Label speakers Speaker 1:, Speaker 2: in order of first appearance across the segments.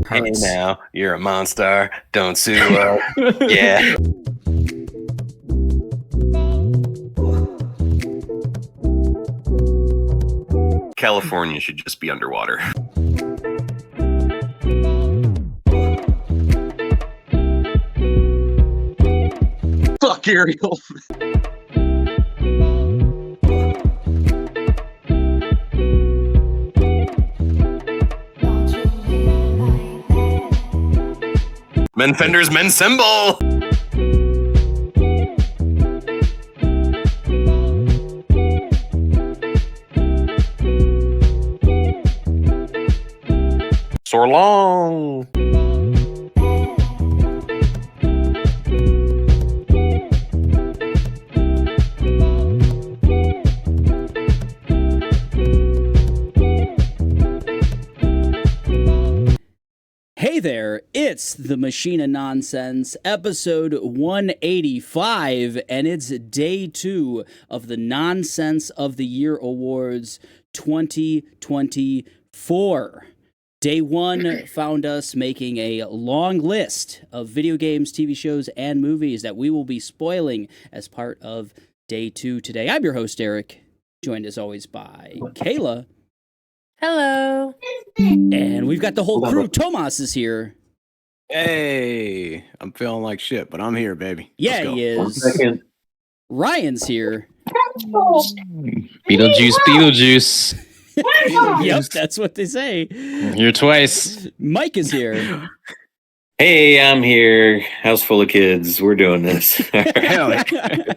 Speaker 1: Hey now, you're a monster. Don't sue us. Yeah. California should just be underwater.
Speaker 2: Fuck Ariel.
Speaker 1: Men Fender's Men Symbol. So long.
Speaker 3: Hey there, it's the Machine of Nonsense, episode 185, and it's day 2 of the Nonsense of the Year Awards 2024. Day 1 found us making a long list of video games, TV shows, and movies that we will be spoiling as part of day 2 today. I'm your host, Eric, joined as always by Kayla.
Speaker 4: Hello.
Speaker 3: And we've got the whole crew. Tomas is here.
Speaker 5: Hey, I'm feeling like shit, but I'm here, baby.
Speaker 3: Yeah,
Speaker 5: Let's go.
Speaker 3: he is. Ryan's here.
Speaker 6: Beetlejuice.
Speaker 3: Yep, that's what they say.
Speaker 6: Here twice.
Speaker 3: Mike is here.
Speaker 7: Hey, I'm here. House full of kids. We're doing this.
Speaker 5: Hell yeah.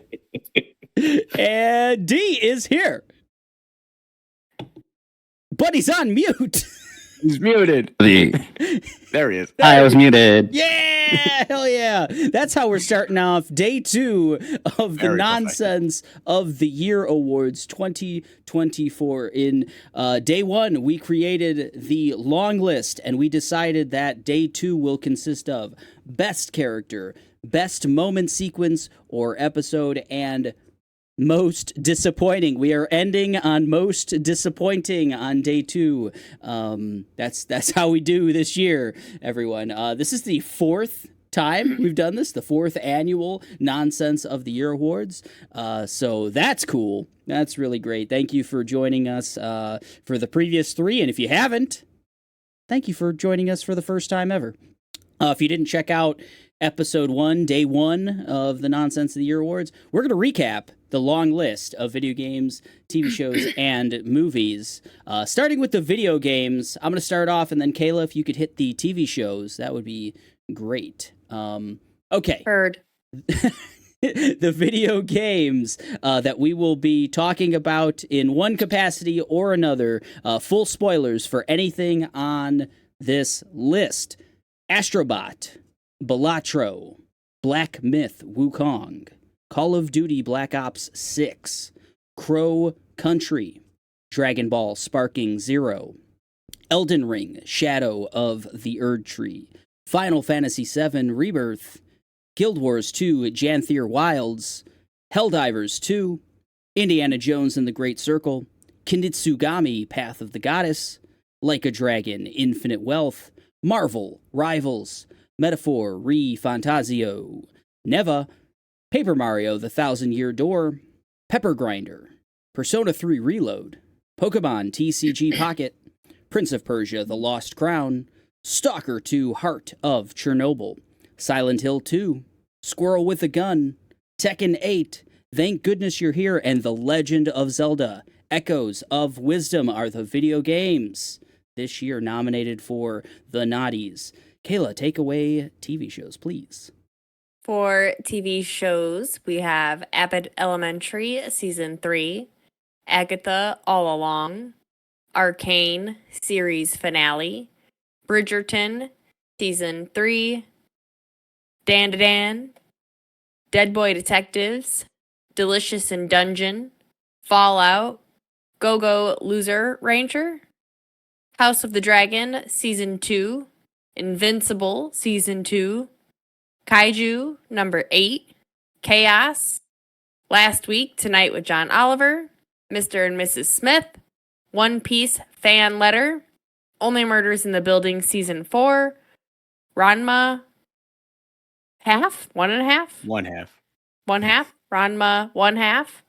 Speaker 3: And D is here. But he's on mute.
Speaker 5: He's muted. There he is.
Speaker 6: I was muted.
Speaker 3: Yeah, hell yeah. That's how we're starting off day 2 of the
Speaker 5: Very
Speaker 3: Nonsense of the Year Awards 2024. In day 1, we created the long list, and we decided that day 2 will consist of best character, best moment, sequence, or episode, and most disappointing. We are ending on most disappointing on day 2. That's how we do this year, everyone. This is the 4th time we've done this, the 4th annual Nonsense of the Year Awards. So that's cool. That's really great. Thank you for joining us for the previous 3. And if you haven't, thank you for joining us for the first time ever. If you didn't check out episode 1, day 1 of the Nonsense of the Year Awards, we're going to recap the long list of video games, TV shows, and movies. Starting with the video games, I'm going to start off, and then Kayla, if you could hit the TV shows, that would be great. Okay.
Speaker 4: Heard.
Speaker 3: The video games that we will be talking about in one capacity or another. Full spoilers for anything on this list. Astrobot, Balatro, Black Myth Wukong, Call of Duty Black Ops 6, Crow Country, Dragon Ball Sparking Zero, Elden Ring Shadow of the Erd Tree, Final Fantasy VII Rebirth, Guild Wars 2 Janthier Wilds, Helldivers 2, Indiana Jones and the Great Circle, Kinitsugami Path of the Goddess, Like a Dragon Infinite Wealth, Marvel Rivals, Metaphor Re Fantasio, Neva, Paper Mario The Thousand Year Door, Pepper Grinder, Persona 3 Reload, Pokemon TCG Pocket, Prince of Persia The Lost Crown, Stalker 2 Heart of Chernobyl, Silent Hill 2, Squirrel with a Gun, Tekken 8, Thank Goodness You're Here, and The Legend of Zelda. Echoes of Wisdom are the video games this year nominated for the NOTYs. Kayla, take away TV shows, please.
Speaker 4: For TV shows, we have Abbott Elementary Season 3, Agatha All Along, Arcane Series Finale, Bridgerton Season 3, Dan to Dan, Dead Boy Detectives, Delicious in Dungeon, Fallout, Go-Go Loser Ranger, House of the Dragon Season 2, Invincible Season 2, Kaiju number 8, Chaos, Last Week, Tonight with John Oliver, Mr. and Mrs. Smith, One Piece Fan Letter, Only Murders in the Building Season 4, Ranma half, one and a half,
Speaker 5: One half.
Speaker 4: one half, Ranma one half,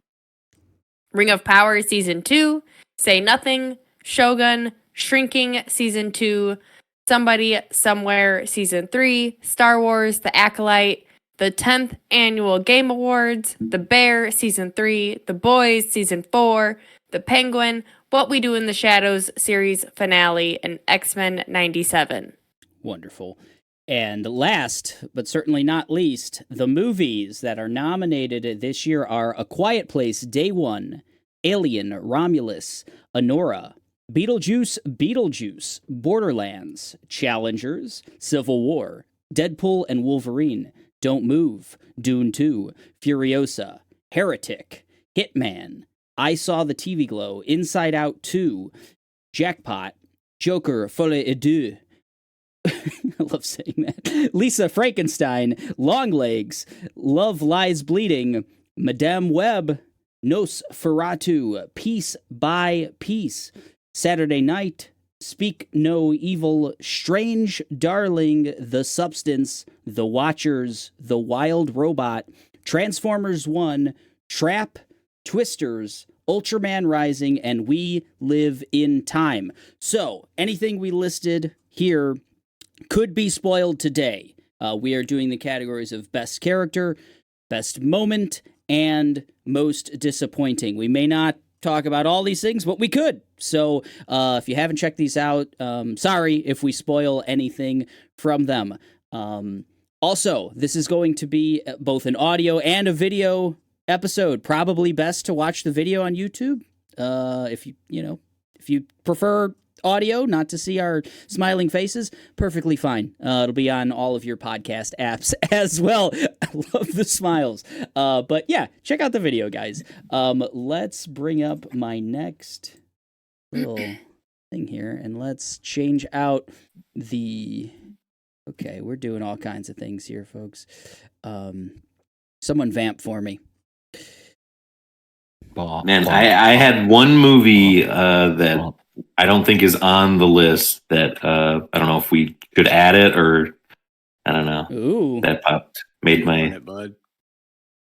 Speaker 4: Ring of Power Season 2, Say Nothing, Shogun, Shrinking Season 2, Somebody Somewhere Season 3, Star Wars The Acolyte, the 10th Annual Game Awards, The Bear Season 3, The Boys Season 4, The Penguin, What We Do in the Shadows series finale, and X-Men 97.
Speaker 3: Wonderful. And last, but certainly not least, the movies that are nominated this year are A Quiet Place Day One, Alien, Romulus, Anora, Beetlejuice, Borderlands, Challengers, Civil War, Deadpool and Wolverine, Don't Move, Dune 2, Furiosa, Heretic, Hitman, I Saw the TV Glow, Inside Out 2, Jackpot, Joker, Folie et Deux, I love saying that, Lisa Frankenstein, Longlegs, Love Lies Bleeding, Madame Web, Nosferatu, Piece by Piece, Saturday Night, Speak No Evil, Strange Darling, The Substance, The Watchers, The Wild Robot, Transformers 1, Trap, Twisters, Ultraman Rising, and We Live in Time. So, anything we listed here could be spoiled today. We are doing the categories of best character, best moment, and most disappointing. We may not talk about all these things, but we could. So if you haven't checked these out, sorry if we spoil anything from them. Also, this is going to be both an audio and a video episode. Probably best to watch the video on YouTube. If you prefer audio, not to see our smiling faces, perfectly fine. It'll be on all of your podcast apps as well. I love the smiles. But yeah, check out the video, guys. Let's bring up my next little thing here, and let's change out the... Okay, we're doing all kinds of things here, folks. Someone vamp for me.
Speaker 7: Man, I had one movie that I don't think is on the list that I don't know if we should add it or I don't know.
Speaker 3: Ooh.
Speaker 7: That popped. Made
Speaker 5: Run
Speaker 7: my
Speaker 5: it, bud.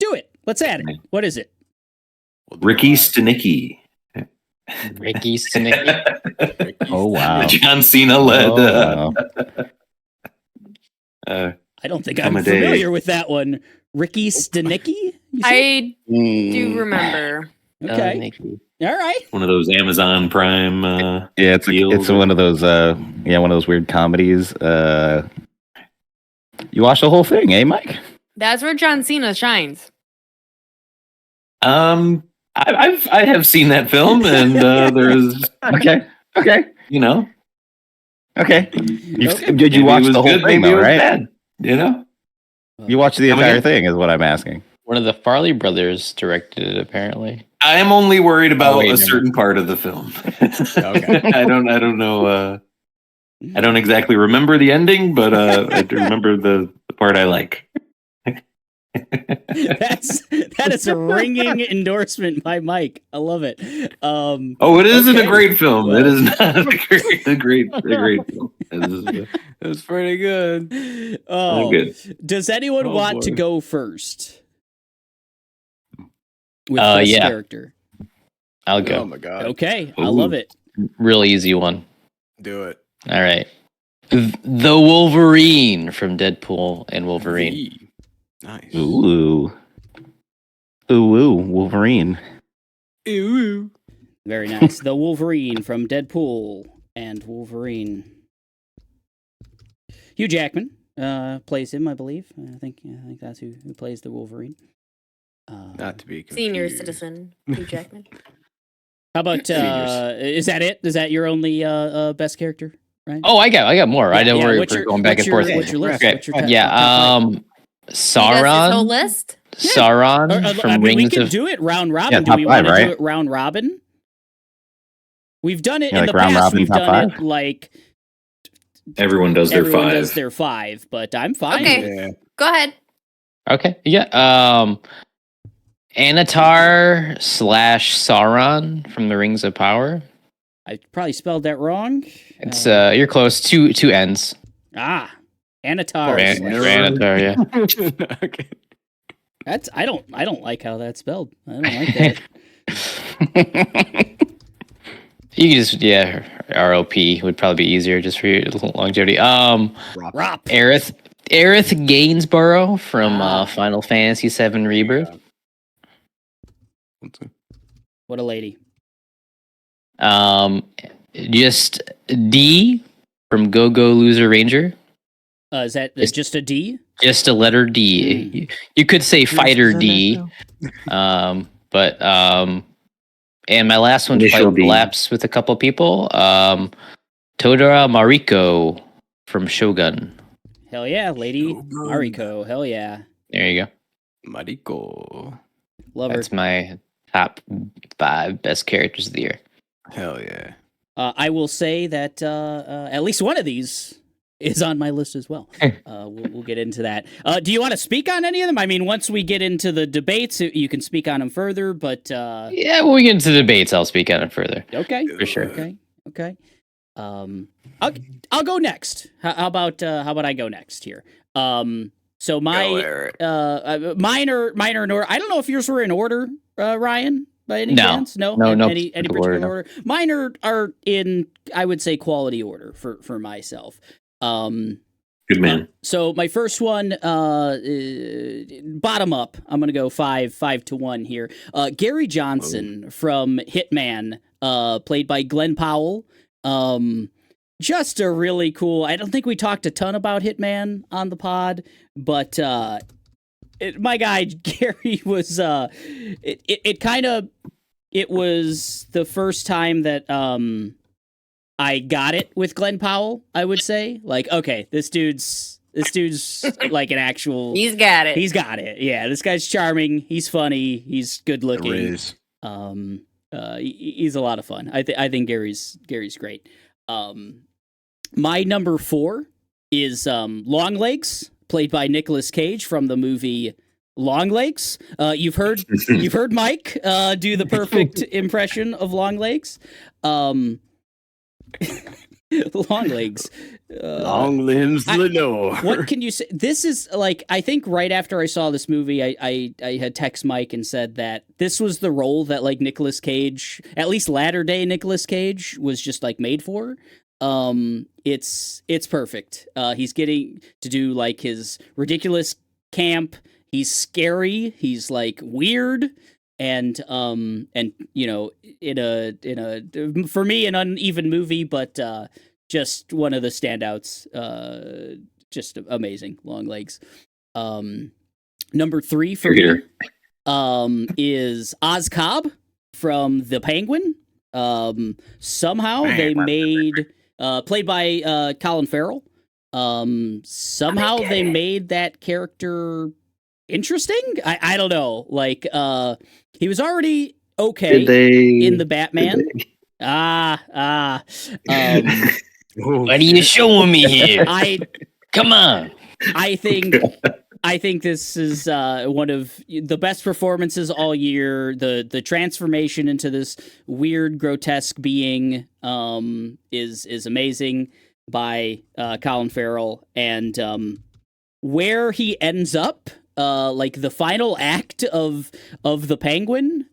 Speaker 3: Do it. Let's add it. What is it?
Speaker 5: We'll do
Speaker 7: Ricky
Speaker 5: it live.
Speaker 7: Stenicki.
Speaker 6: Ricky Stenicki.
Speaker 5: Ricky
Speaker 6: Oh, wow.
Speaker 7: John Cena led.
Speaker 6: Oh, wow.
Speaker 3: I don't think I'm
Speaker 7: Come a day.
Speaker 3: familiar with that one. Ricky Stenicki? You said?
Speaker 4: I do remember.
Speaker 3: Okay. All right.
Speaker 7: One of those Amazon Prime.
Speaker 6: Yeah, it's
Speaker 7: deals.
Speaker 6: one of those one of those weird comedies. You watch the whole thing, eh, Mike?
Speaker 4: That's where John Cena shines.
Speaker 7: I have seen that film, and there's
Speaker 6: Okay.
Speaker 7: you know.
Speaker 6: Okay.
Speaker 3: Okay.
Speaker 6: Did you
Speaker 7: maybe
Speaker 6: watch
Speaker 7: it was
Speaker 6: the whole
Speaker 7: good,
Speaker 6: thing
Speaker 7: maybe it
Speaker 6: though,
Speaker 7: was
Speaker 6: right?
Speaker 7: bad, you know.
Speaker 6: You watched the
Speaker 7: Come
Speaker 6: entire
Speaker 7: again?
Speaker 6: thing is what I'm asking.
Speaker 8: One of the Farley brothers directed it, apparently.
Speaker 7: I am only worried about
Speaker 8: wait,
Speaker 7: a
Speaker 8: never-
Speaker 7: certain part of the film.
Speaker 5: Okay.
Speaker 7: I don't know. I don't exactly remember the ending, but I do remember the part I like.
Speaker 3: That is a ringing endorsement by Mike. I love it.
Speaker 7: Oh, it isn't
Speaker 3: okay.
Speaker 7: a great film.
Speaker 3: Well-
Speaker 7: It is not a great film.
Speaker 5: It was pretty good.
Speaker 3: Oh,
Speaker 7: good.
Speaker 3: does anyone
Speaker 5: Oh,
Speaker 3: want to
Speaker 5: boy.
Speaker 3: go first? With
Speaker 8: Uh,
Speaker 3: this
Speaker 8: yeah.
Speaker 3: character.
Speaker 8: I'll
Speaker 5: Oh
Speaker 8: go.
Speaker 5: my god.
Speaker 3: Okay, I
Speaker 7: Ooh.
Speaker 3: love it.
Speaker 8: Real easy one.
Speaker 5: Do it.
Speaker 8: All right. The Wolverine from Deadpool and Wolverine.
Speaker 5: Yee. Nice.
Speaker 6: Ooh, Wolverine.
Speaker 5: Ooh.
Speaker 3: Very nice. The Wolverine from Deadpool and Wolverine. Hugh Jackman plays him, I believe. I think that's who plays the Wolverine.
Speaker 5: Not to be confused.
Speaker 4: Senior citizen, Hugh Jackman.
Speaker 3: How about
Speaker 5: Seniors.
Speaker 3: is that it? Is that your only best character? Right?
Speaker 8: Oh, I got more. I know we're
Speaker 3: what's your-
Speaker 8: going back
Speaker 3: what's
Speaker 8: and forth.
Speaker 3: your- what's your list?
Speaker 8: Okay.
Speaker 3: What's your top- top
Speaker 8: Yeah.
Speaker 3: five?
Speaker 4: He does his whole
Speaker 8: Sauron.
Speaker 4: list?
Speaker 8: Sauron from
Speaker 3: I mean, we
Speaker 8: Rings
Speaker 3: can
Speaker 8: of.
Speaker 3: do it round robin.
Speaker 6: Yeah,
Speaker 3: do
Speaker 6: top
Speaker 3: we
Speaker 6: five,
Speaker 3: want to
Speaker 6: right?
Speaker 3: do it round robin? We've done it
Speaker 6: Yeah,
Speaker 3: in
Speaker 6: like
Speaker 3: the
Speaker 6: round
Speaker 3: past.
Speaker 6: robin,
Speaker 3: We've
Speaker 6: top
Speaker 3: done
Speaker 6: five?
Speaker 3: it like
Speaker 7: Everyone does their
Speaker 3: everyone
Speaker 7: five.
Speaker 3: does their five, but I'm fine.
Speaker 4: Okay.
Speaker 3: with it.
Speaker 5: Yeah.
Speaker 4: Go ahead.
Speaker 8: Okay. Yeah. Anatar / Sauron from the Rings of Power.
Speaker 3: I probably spelled that wrong.
Speaker 8: It's you're close. Two ends.
Speaker 3: Anatar.
Speaker 8: Anatar, yeah.
Speaker 5: Okay.
Speaker 3: That's I don't like how that's spelled. I don't like that.
Speaker 8: You can just ROP would probably be easier just for your longevity.
Speaker 3: Rop.
Speaker 8: Aerith Gainsborough from Final Fantasy VII Rebirth.
Speaker 3: What a lady.
Speaker 8: Just D from Go Go Loser Ranger.
Speaker 3: Is that just a D?
Speaker 8: Just a letter D. You could say Fighter D. But and my last one
Speaker 7: Initial D.
Speaker 8: collapsed with a couple people. Todora Mariko from Shogun.
Speaker 3: Hell yeah, lady. Mariko. Hell yeah.
Speaker 8: There you go.
Speaker 5: Mariko.
Speaker 3: Love her.
Speaker 8: That's my top 5 best characters of the year.
Speaker 5: Hell yeah.
Speaker 3: I will say that at least one of these is on my list as well. We'll get into that. Do you want to speak on any of them? I mean, once we get into the debates, you can speak on them further. But
Speaker 8: yeah, when we get into the debates, I'll speak on it further.
Speaker 3: Okay,
Speaker 8: for sure.
Speaker 3: Okay. I'll go next. How about I go next here? So my mine are in order. I don't know if yours were in order, Ryan. By any chance? No. Any particular order? Mine are in, I would say, quality order for myself.
Speaker 7: Good man.
Speaker 3: So my first one, bottom up. I'm gonna go 5-1 here. Gary Johnson from Hitman, played by Glenn Powell. Just a really cool. I don't think we talked a ton about Hitman on the pod, but my guy Gary was. It was the first time that I got it with Glenn Powell, I would say. Like, okay, this dude's like an actual.
Speaker 4: He's got it.
Speaker 3: He's got it. Yeah, this guy's charming. He's funny. He's good looking.
Speaker 5: Riz.
Speaker 3: He's a lot of fun. I think Gary's great. My number 4 is Longlegs, played by Nicolas Cage from the movie Longlegs. You've heard Mike do the perfect impression of Longlegs. Longlegs.
Speaker 5: Long limbs Lenore.
Speaker 3: What can you say? This is like, I think right after I saw this movie, I had text Mike and said that this was the role that like Nicolas Cage, at least latter day Nicolas Cage, was just like made for. It's perfect. He's getting to do like his ridiculous camp. He's scary. He's like weird. And you know, in a for me an uneven movie, but just one of the standouts. Just amazing. Longlegs. Number 3 for me is Oz Cobb from The Penguin. Somehow they made played by Colin Farrell. Somehow they made that character interesting. I don't know. Like he was already okay in the Batman.
Speaker 8: What are you showing me here? Come on.
Speaker 3: I think this is one of the best performances all year. The transformation into this weird, grotesque being is amazing by Colin Farrell, and where he ends up, like the final act of The Penguin,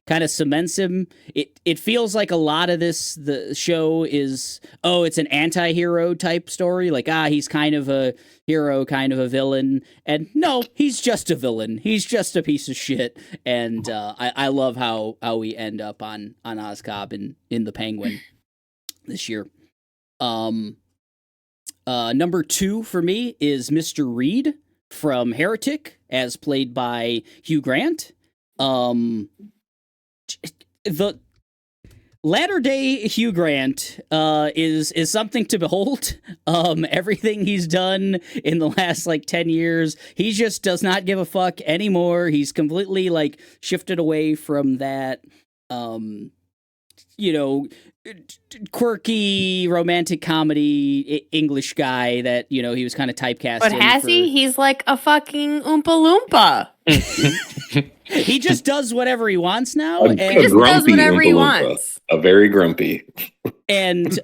Speaker 3: kind of cements him. It feels like a lot of the show is, it's an anti-hero type story. Like, he's kind of a hero, kind of a villain. And no, he's just a villain. He's just a piece of shit. And I love how we end up on Oz Cobb in The Penguin this year. Number 2 for me is Mr. Reed from Heretic, as played by Hugh Grant. The latter day Hugh Grant is something to behold. Everything he's done in the last like 10 years, he just does not give a fuck anymore. He's completely like shifted away from that quirky romantic comedy English guy that he was kind of typecast.
Speaker 4: But has he? He's like a fucking Oompa Loompa.
Speaker 3: He just does whatever he wants now,
Speaker 7: A
Speaker 3: and
Speaker 4: He just does
Speaker 7: grumpy
Speaker 4: whatever he
Speaker 7: Oompa Loompa.
Speaker 4: wants.
Speaker 7: A very grumpy.
Speaker 3: and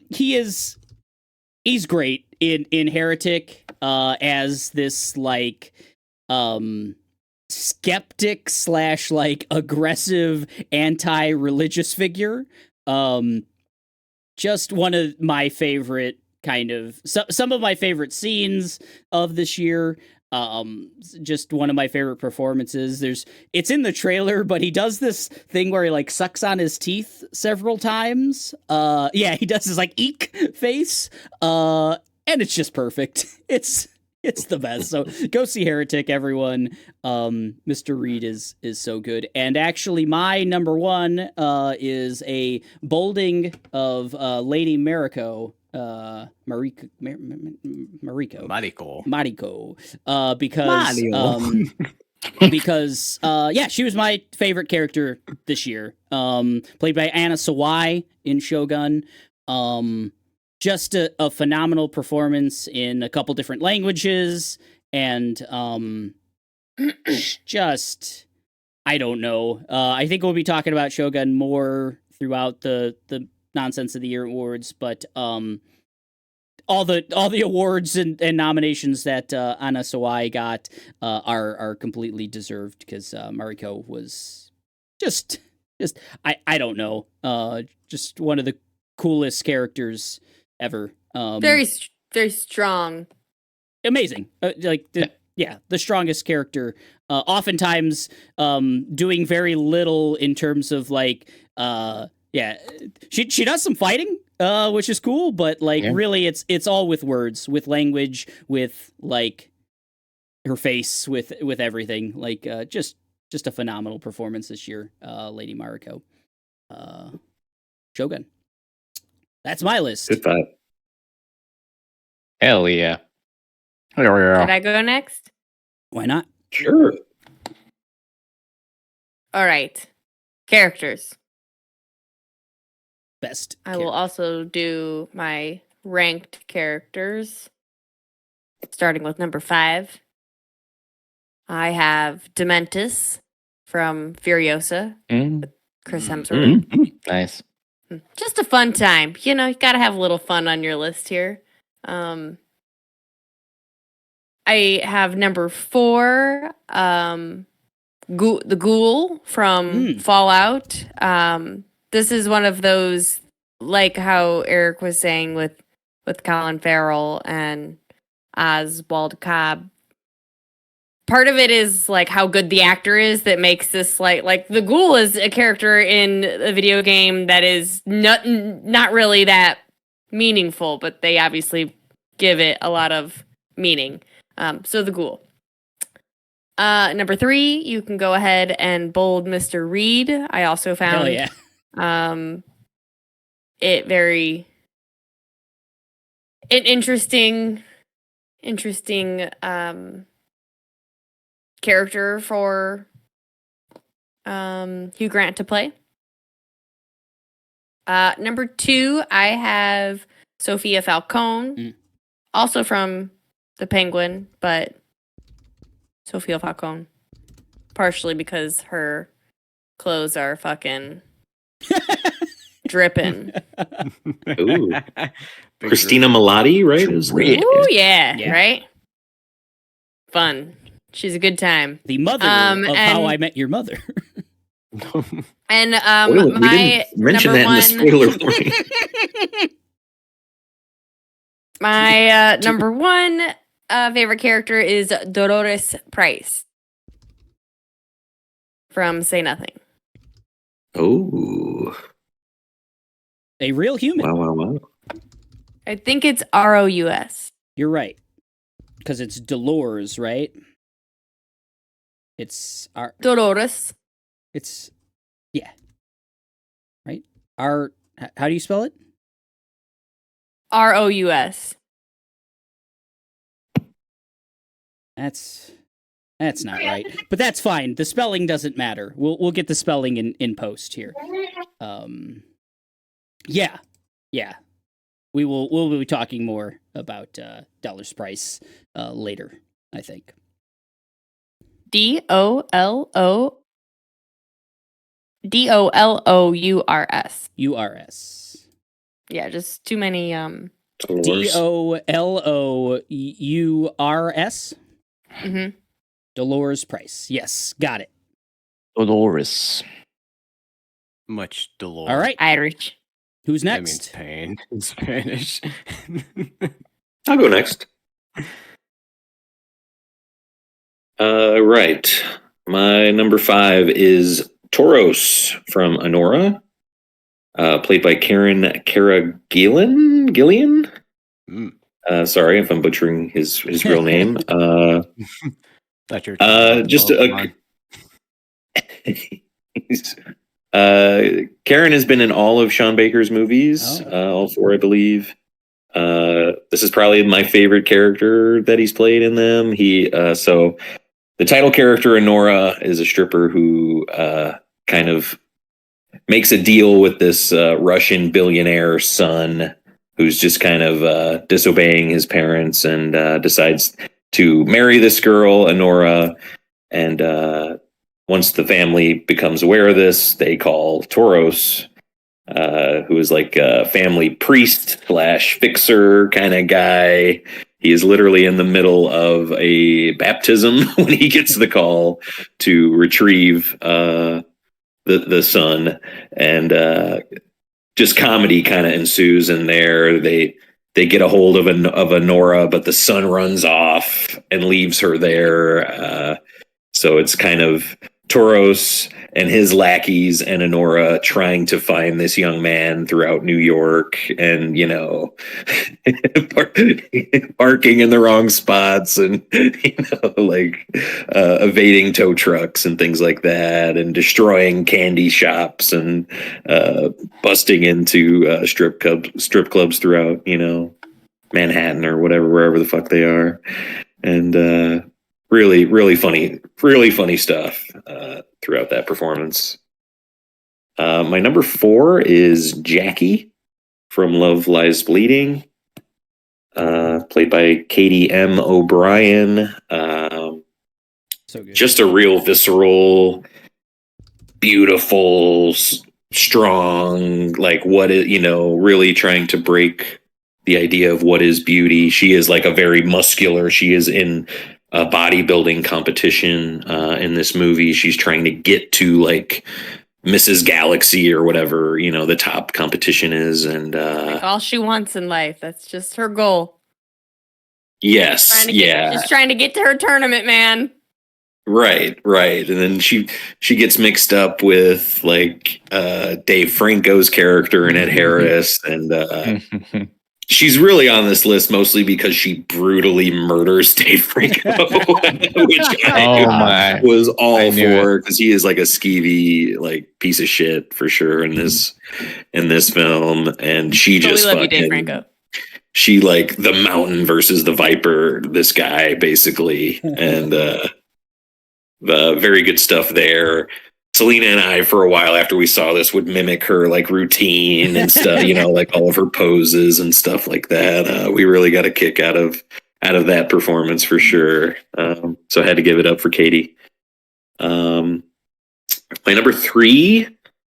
Speaker 3: he's great in Heretic as this like skeptic / like aggressive anti-religious figure. Just one of my favorite some of my favorite scenes of this year. Just one of my favorite performances. It's in the trailer, but he does this thing where he like sucks on his teeth several times. He does his like eek face. And it's just perfect. It's the best. So go see Heretic, everyone. Mr. Reed is so good. And actually, my number one is a bolding of Lady Mariko. Mariko. Because she was my favorite character this year. Played by Anna Sawai in Shogun. Just a phenomenal performance in a couple different languages, and just I don't know. I think we'll be talking about Shogun more throughout the Nonsense of the Year awards, but all the awards and nominations that Anna Sawai got are completely deserved, because Mariko was just I don't know, just one of the coolest characters ever.
Speaker 4: Very strong.
Speaker 3: Amazing. The strongest character. Oftentimes doing very little in terms of like she does some fighting, which is cool, but really it's all with words, with language, with like her face, with everything. Like just a phenomenal performance this year, Lady Mariko. Shogun. That's my list.
Speaker 7: Good five.
Speaker 8: Hell yeah.
Speaker 4: Should I go next?
Speaker 3: Why not?
Speaker 7: Sure.
Speaker 4: All right. Characters.
Speaker 3: Best.
Speaker 4: I will also do my ranked characters. Starting with number 5. I have Dementis from Furiosa. Chris Hemsworth.
Speaker 8: Nice.
Speaker 4: Just a fun time. You gotta have a little fun on your list here. I have number 4, the Ghoul from Fallout. This is one of those, like how Eric was saying with Colin Farrell and Oswald Cobb. Part of it is like how good the actor is that makes this like the Ghoul is a character in a video game that is not really that meaningful, but they obviously give it a lot of meaning. So the Ghoul. Number 3, you can go ahead and bold Mr. Reed. I also found it very an interesting character for Hugh Grant to play. Number 2, I have Sophia Falcone, also from The Penguin, but Sophia Falcone, partially because her clothes are fucking dripping.
Speaker 7: Ooh. Christina Milioti, right?
Speaker 4: Ooh, yeah, right? Fun. She's a good time.
Speaker 3: The mother of How I Met Your Mother.
Speaker 4: And
Speaker 7: we
Speaker 4: my
Speaker 7: didn't mention
Speaker 4: number
Speaker 7: that in the spoiler warning.
Speaker 4: My number 1 favorite character is Dolores Price from Say Nothing.
Speaker 7: Oh.
Speaker 3: A real human.
Speaker 7: Wow.
Speaker 4: I think it's ROUS.
Speaker 3: You're right. Because it's Dolores, right? It's
Speaker 4: Dolores.
Speaker 3: It's right. How do you spell it?
Speaker 4: ROUS.
Speaker 3: That's That's not right, but that's fine. The spelling doesn't matter. We'll get the spelling in post here. Yeah. We'll be talking more about Dollar's Price later, I think.
Speaker 4: DOLOURS.
Speaker 3: URS.
Speaker 4: Yeah, just too many.
Speaker 3: DOLOURS.
Speaker 4: Mhm.
Speaker 3: Dolores Price. Yes, got it.
Speaker 8: Dolores.
Speaker 5: Much Dolores.
Speaker 3: All right.
Speaker 4: Irish.
Speaker 3: Who's
Speaker 5: That means
Speaker 3: next?
Speaker 5: pain in Spanish.
Speaker 7: I'll go next. Right. My number 5 is Tauros from Anora, played by Cara Gillian.
Speaker 5: Mm.
Speaker 7: Sorry if I'm butchering his real name.
Speaker 5: Thought you were talking about
Speaker 7: Just
Speaker 5: Pokemon.
Speaker 7: Karen has been in all of Sean Baker's movies,
Speaker 3: Oh.
Speaker 7: all 4, I believe. This is probably my favorite character that he's played in them. So the title character Nora is a stripper who kind of makes a deal with this Russian billionaire son who's just kind of disobeying his parents and decides to marry this girl, Honora. And once the family becomes aware of this, they call Tauros, who is like a family priest / fixer kind of guy. He is literally in the middle of a baptism when he gets the call to retrieve the son, and just comedy kind of ensues in there. They get a hold of a Nora, but the son runs off and leaves her there. So it's kind of Tauros and his lackeys and Honora trying to find this young man throughout New York, and parking in the wrong spots, and evading tow trucks and things like that, and destroying candy shops, and busting into strip clubs throughout Manhattan or wherever the fuck they are, and really funny stuff throughout that performance. My number 4 is Jackie from Love Lies Bleeding, played by Katie M. O'Brien.
Speaker 3: So good.
Speaker 7: Just a real visceral, beautiful, strong, really trying to break the idea of what is beauty. She is like a very muscular. She is in a bodybuilding competition in this movie. She's trying to get to like Mrs. Galaxy or whatever, the top competition is. And
Speaker 4: All she wants in life. That's just her goal.
Speaker 7: yes.
Speaker 4: Just trying to get to her tournament, man.
Speaker 7: Right. And then she gets mixed up with like Dave Franco's character in Ed Harris, and she's really on this list mostly because she brutally murders Dave Franco, which I was all for, because he is like a skeevy like piece of shit for sure in this film, and she
Speaker 4: But
Speaker 7: just
Speaker 4: we love you,
Speaker 7: fucking
Speaker 4: Dave Franco.
Speaker 7: she like the Mountain versus the Viper, this guy basically, and very good stuff there. Selena and I, for a while after we saw this, would mimic her like routine and stuff, like all of her poses and stuff like that. We really got a kick out of that performance for sure. So I had to give it up for Katie. My number 3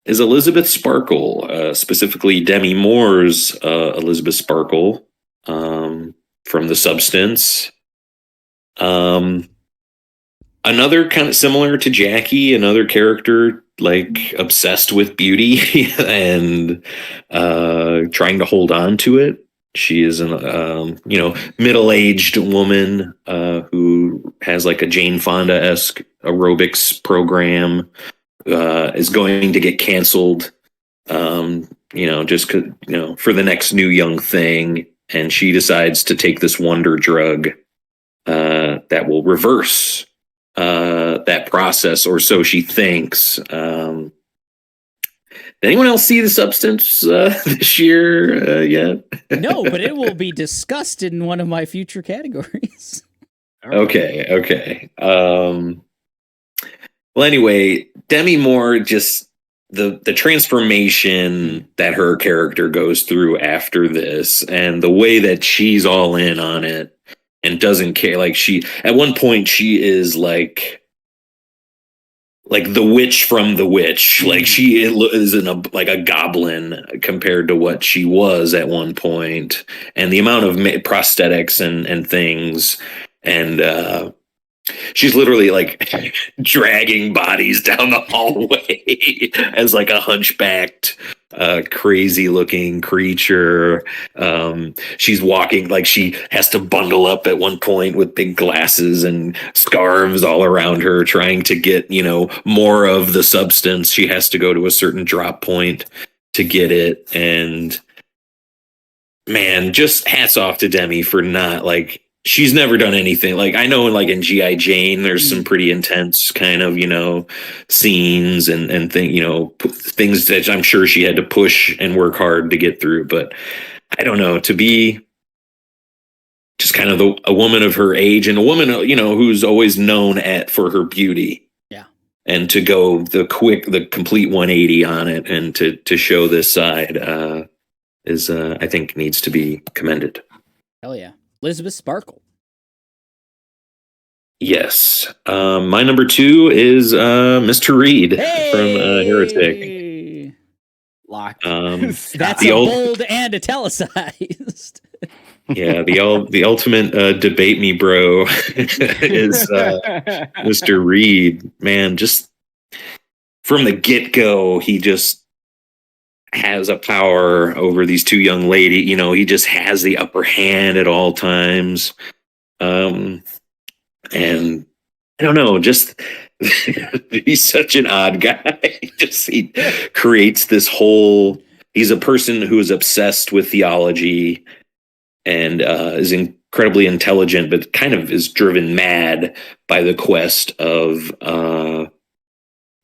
Speaker 7: is Elizabeth Sparkle, specifically Demi Moore's Elizabeth Sparkle from The Substance. Another kind of similar to Jackie, another character like obsessed with beauty and trying to hold on to it. She is an middle-aged woman who has like a Jane Fonda-esque aerobics program, is going to get canceled, just for the next new young thing, and she decides to take this wonder drug that will reverse that process, or so she thinks. Did anyone else see The Substance this year yet?
Speaker 3: No, but it will be discussed in one of my future categories.
Speaker 7: Okay. Well, anyway, Demi Moore just the transformation that her character goes through after this, and the way that she's all in on it and doesn't care. Like she, at one point, she is like the witch from The Witch. Like she is like a goblin compared to what she was at one point, and the amount of prosthetics and things, and she's literally like dragging bodies down the hallway as like a hunchbacked, crazy looking creature. She's walking like she has to bundle up at one point with big glasses and scarves all around her, trying to get, more of the substance. She has to go to a certain drop point to get it. And man, just hats off to Demi for not like, she's never done anything like, I know like in GI Jane there's some pretty intense kind of scenes and things that I'm sure she had to push and work hard to get through, but I don't know, to be just kind of a woman of her age and a woman who's always known for her beauty, and to go the complete 180 on it and to show this side is I think needs to be commended.
Speaker 3: Hell yeah. Elizabeth Sparkle.
Speaker 7: Yes. My number 2 is Mr. Reed from Heretic.
Speaker 5: Locked.
Speaker 3: That's bold and italicized.
Speaker 7: Yeah, the ultimate debate me bro is Mr. Reed. Man, just from the get-go, he just has a power over these two young ladies. He just has the upper hand at all times. And I don't know, just he's such an odd guy. He creates this whole, he's a person who is obsessed with theology and is incredibly intelligent, but kind of is driven mad by the quest of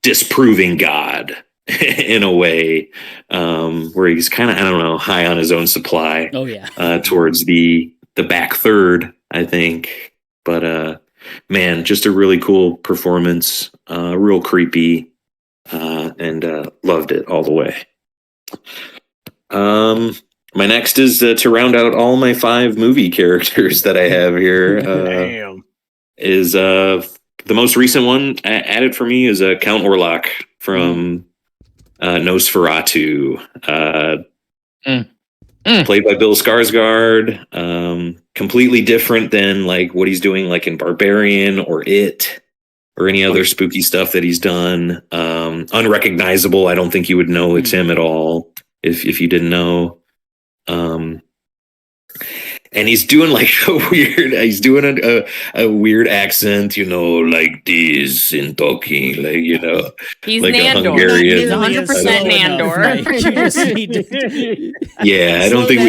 Speaker 7: disproving God in a way, where he's kind of, I don't know, high on his own supply.
Speaker 3: Oh yeah.
Speaker 7: Towards the back third, I think. But man, just a really cool performance, real creepy, and loved it all the way. My next is to round out all my 5 movie characters that I have here.
Speaker 5: Damn.
Speaker 7: Is the most recent one added for me is Count Orlok from Nosferatu, played by Bill Skarsgård. Completely different than like what he's doing like in Barbarian or It or any other spooky stuff that he's done. Unrecognizable. I don't think you would know it's him at all if you didn't know. And he's doing like he's doing a weird accent, like this and talking,
Speaker 4: He's
Speaker 7: like
Speaker 4: Nandor.
Speaker 7: Hungarian.
Speaker 4: He's 100% Nandor.
Speaker 7: Yeah, I don't think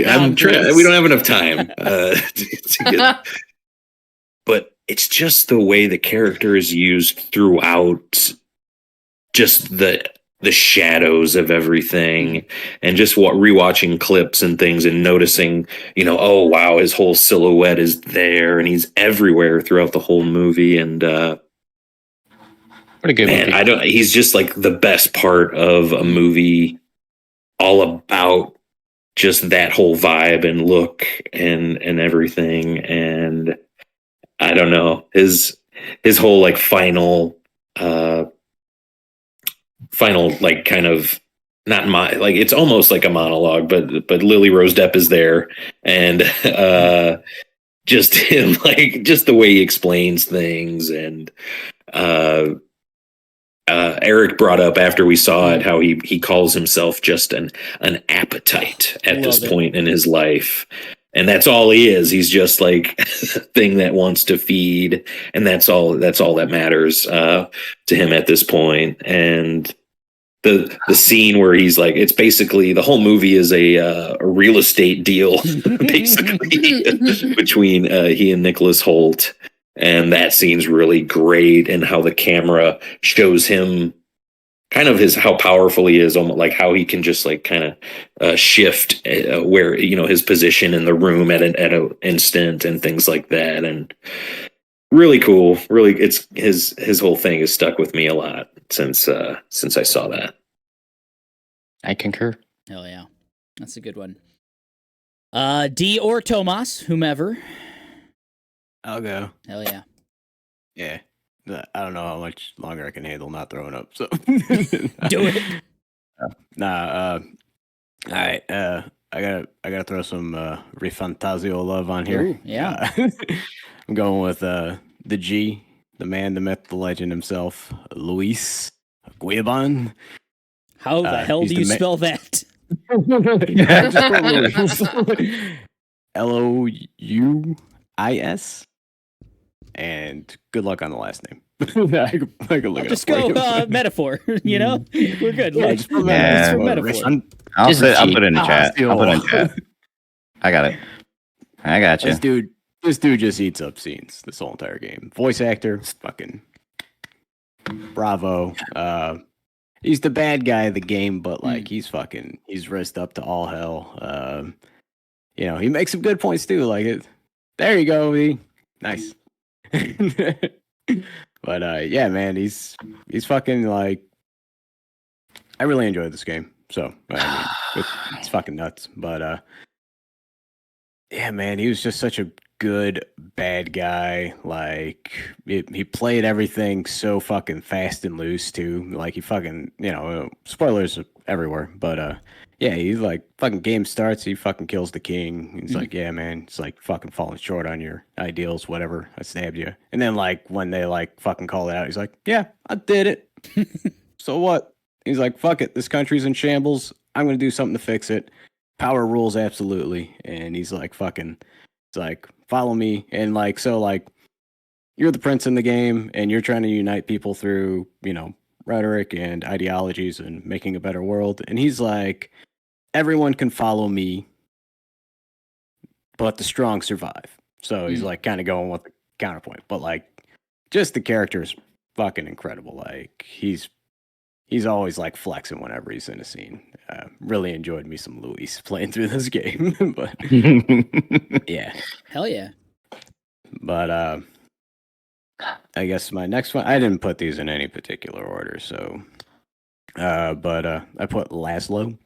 Speaker 7: we don't have enough time to get. But it's just the way the character is used throughout, just the shadows of everything, and just rewatching clips and things and noticing, oh wow, his whole silhouette is there and he's everywhere throughout the whole movie. And
Speaker 8: what a good movie.
Speaker 7: He's just like the best part of a movie, all about just that whole vibe and look and everything. And I don't know, his whole like final like kind of not like it's almost like a monologue, but Lily Rose Depp is there, and just him, like just the way he explains things. And Eric brought up after we saw it how he calls himself just an appetite at this point in his life. And that's all he is. He's just like a thing that wants to feed, and that's all that matters to him at this point. And the scene where he's like, it's basically the whole movie is a real estate deal, basically, between he and Nicholas Hoult. And that scene's really great, and how the camera shows him kind of how powerful he is, almost like how he can just like kind of shift where his position in the room at an instant and things like that. And really cool. Really, it's his whole thing has stuck with me a lot since I saw that.
Speaker 8: I concur.
Speaker 3: Hell yeah. That's a good one. D or Tomas, whomever.
Speaker 5: I'll go.
Speaker 3: Hell yeah.
Speaker 5: Yeah. I don't know how much longer I can handle not throwing up. So
Speaker 3: Do it.
Speaker 5: Nah. All right. I gotta throw some Rifantasio love on here.
Speaker 3: Ooh, yeah.
Speaker 5: I'm going with the G, the man, the myth, the legend himself, Luis Guiban.
Speaker 3: How the hell
Speaker 5: he's
Speaker 3: do
Speaker 5: the
Speaker 3: you spell that?
Speaker 5: Louis. And good luck on the last name. I can look it
Speaker 3: Just
Speaker 5: up for
Speaker 3: go
Speaker 5: you.
Speaker 3: metaphor. You know, we're good.
Speaker 5: Yeah, just put
Speaker 6: Yeah.
Speaker 3: metaphor.
Speaker 6: I'll
Speaker 8: Just
Speaker 6: put it
Speaker 8: cheap.
Speaker 6: in the chat. I'll put it in chat. I got it. I got you.
Speaker 5: This dude just eats up scenes this whole entire game. Voice actor, fucking bravo. He's the bad guy of the game, but like he's risked up to all hell. He makes some good points too. Like it. There you go, E. Nice. But yeah, man, he's fucking like. I really enjoyed this game, so I mean, it's fucking nuts. But yeah, man, he was just such a good bad guy. Like he played everything so fucking fast and loose too. Like he fucking spoilers everywhere, but yeah, he's like fucking game starts, he fucking kills the king. He's like, yeah, man, it's like fucking falling short on your ideals, whatever. I stabbed you, and then like when they like fucking call it out, he's like, yeah, I did it. So what? He's like, fuck it, this country's in shambles. I'm gonna do something to fix it. Power rules absolutely. And he's like, fucking, it's like, follow me. And like, so like, you're the prince in the game and you're trying to unite people through, rhetoric and ideologies and making a better world. And he's like, everyone can follow me, but the strong survive. So he's like kind of going with the counterpoint. But like, just the character is fucking incredible. Like, he's always like flexing whenever he's in a scene. Really enjoyed me some Luis playing through this game, but yeah.
Speaker 3: Hell yeah.
Speaker 5: But I guess my next one, I didn't put these in any particular order, so but I put Laszlo,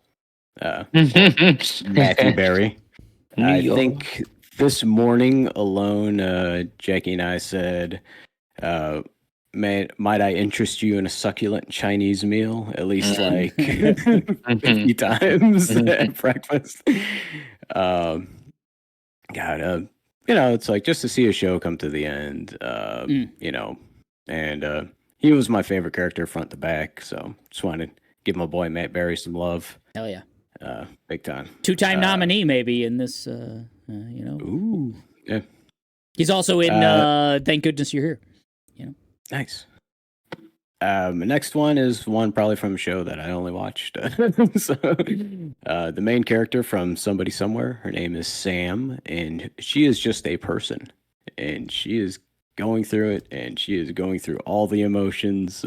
Speaker 5: Matthew Berry. I think this morning alone, Jackie and I said, might I interest you in a succulent Chinese meal at least like 50 times at breakfast? God, it's like just to see a show come to the end, and he was my favorite character front to back, so just wanted to give my boy Matt Berry some love.
Speaker 3: Hell yeah.
Speaker 5: Big time.
Speaker 3: 2-time nominee maybe in this,
Speaker 5: Ooh, yeah.
Speaker 3: He's also in Thank Goodness You're Here.
Speaker 5: Nice. The next one is one probably from a show that I only watched. So, the main character from Somebody Somewhere, her name is Sam, and she is just a person, and she is going through it, and she is going through all the emotions.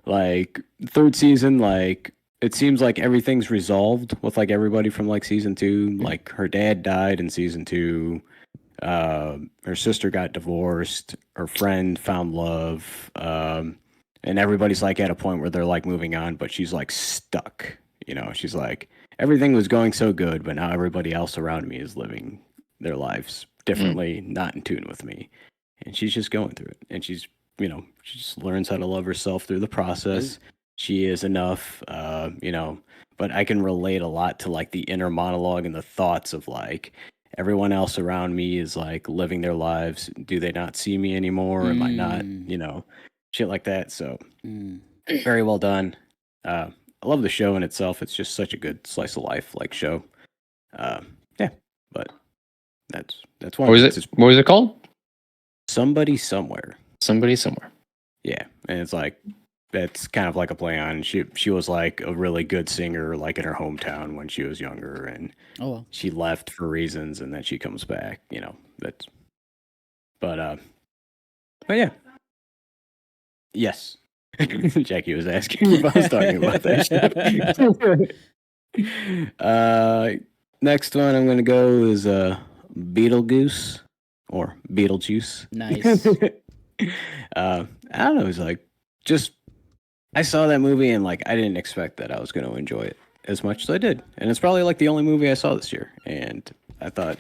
Speaker 5: Like third season, like it seems like everything's resolved with like everybody from like season 2. Like her dad died in season 2. Her sister got divorced, her friend found love, and everybody's like at a point where they're like moving on, but she's like stuck. She's like, everything was going so good, but now everybody else around me is living their lives differently, not in tune with me. And she's just going through it. And she's, she just learns how to love herself through the process. She is enough, but I can relate a lot to like the inner monologue and the thoughts of like, everyone else around me is like living their lives. Do they not see me anymore? Am I not, shit like that. So very well done. I love the show in itself. It's just such a good slice of life like show. Yeah, but that's one.
Speaker 8: What was it called?
Speaker 5: Somebody Somewhere.
Speaker 8: Somebody Somewhere.
Speaker 5: Yeah, and it's like that's kind of like a play on. She was like a really good singer, like in her hometown when she was younger, and she left for reasons, and then she comes back. That's. But yeah. Yes. Jackie was asking if I was talking about that shit. Next one I'm gonna go is Beetlejuice. or Beetlejuice.
Speaker 3: Nice.
Speaker 5: I don't know. It was like just I saw that movie and like I didn't expect that I was going to enjoy it as much as I did, and it's probably like the only movie I saw this year. And I thought,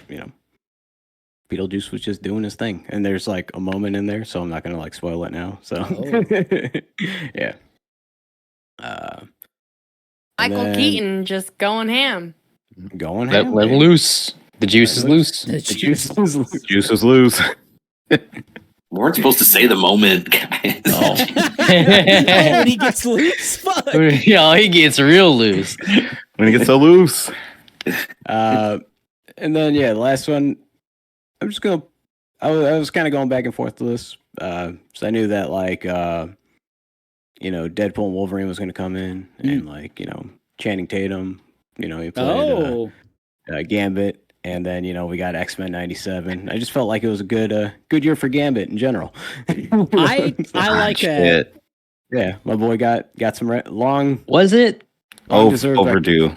Speaker 5: Beetlejuice was just doing his thing, and there's like a moment in there, so I'm not going to like spoil it now. So yeah.
Speaker 4: Michael Keaton just going ham.
Speaker 5: Going
Speaker 8: Let
Speaker 5: ham,
Speaker 8: him
Speaker 5: baby.
Speaker 8: loose. The juice is loose.
Speaker 3: The
Speaker 5: The
Speaker 3: juice.
Speaker 5: juice is loose.
Speaker 6: Juice is loose.
Speaker 7: We weren't supposed to say the moment, guys.
Speaker 3: Oh, when he gets loose, fuck.
Speaker 8: Yeah, he gets real loose.
Speaker 6: When it gets so loose.
Speaker 5: And then the last one, I'm just gonna. I was kind of going back and forth to this, so I knew that like Deadpool and Wolverine was gonna come in, and like Channing Tatum, he played Gambit, and then we got X-Men '97. I just felt like it was a good year for Gambit in general.
Speaker 3: I like that.
Speaker 6: Shit.
Speaker 5: Yeah, my boy got some long
Speaker 8: Was it?
Speaker 5: deserved
Speaker 6: Overdue.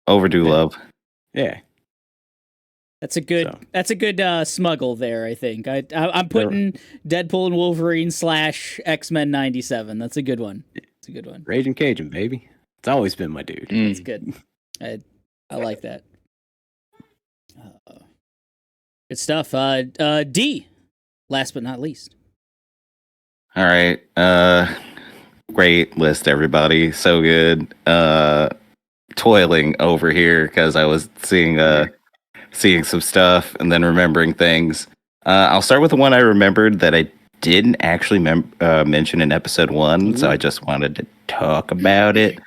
Speaker 6: Overdue
Speaker 5: Yeah.
Speaker 6: love.
Speaker 5: Yeah.
Speaker 3: That's a good.
Speaker 5: So.
Speaker 3: That's a good smuggle there. I think I'm putting Deadpool and Wolverine / X-Men '97. That's a good one. It's a good one.
Speaker 5: Raging Cajun, baby. It's always been my dude.
Speaker 3: That's good. I like that. Good stuff. D. Last but not least.
Speaker 6: All right. Great list, everybody. So good. Toiling over here because I was seeing some stuff and then remembering things. I'll start with the one I remembered that I didn't actually mention in episode 1, so I just wanted to talk about it.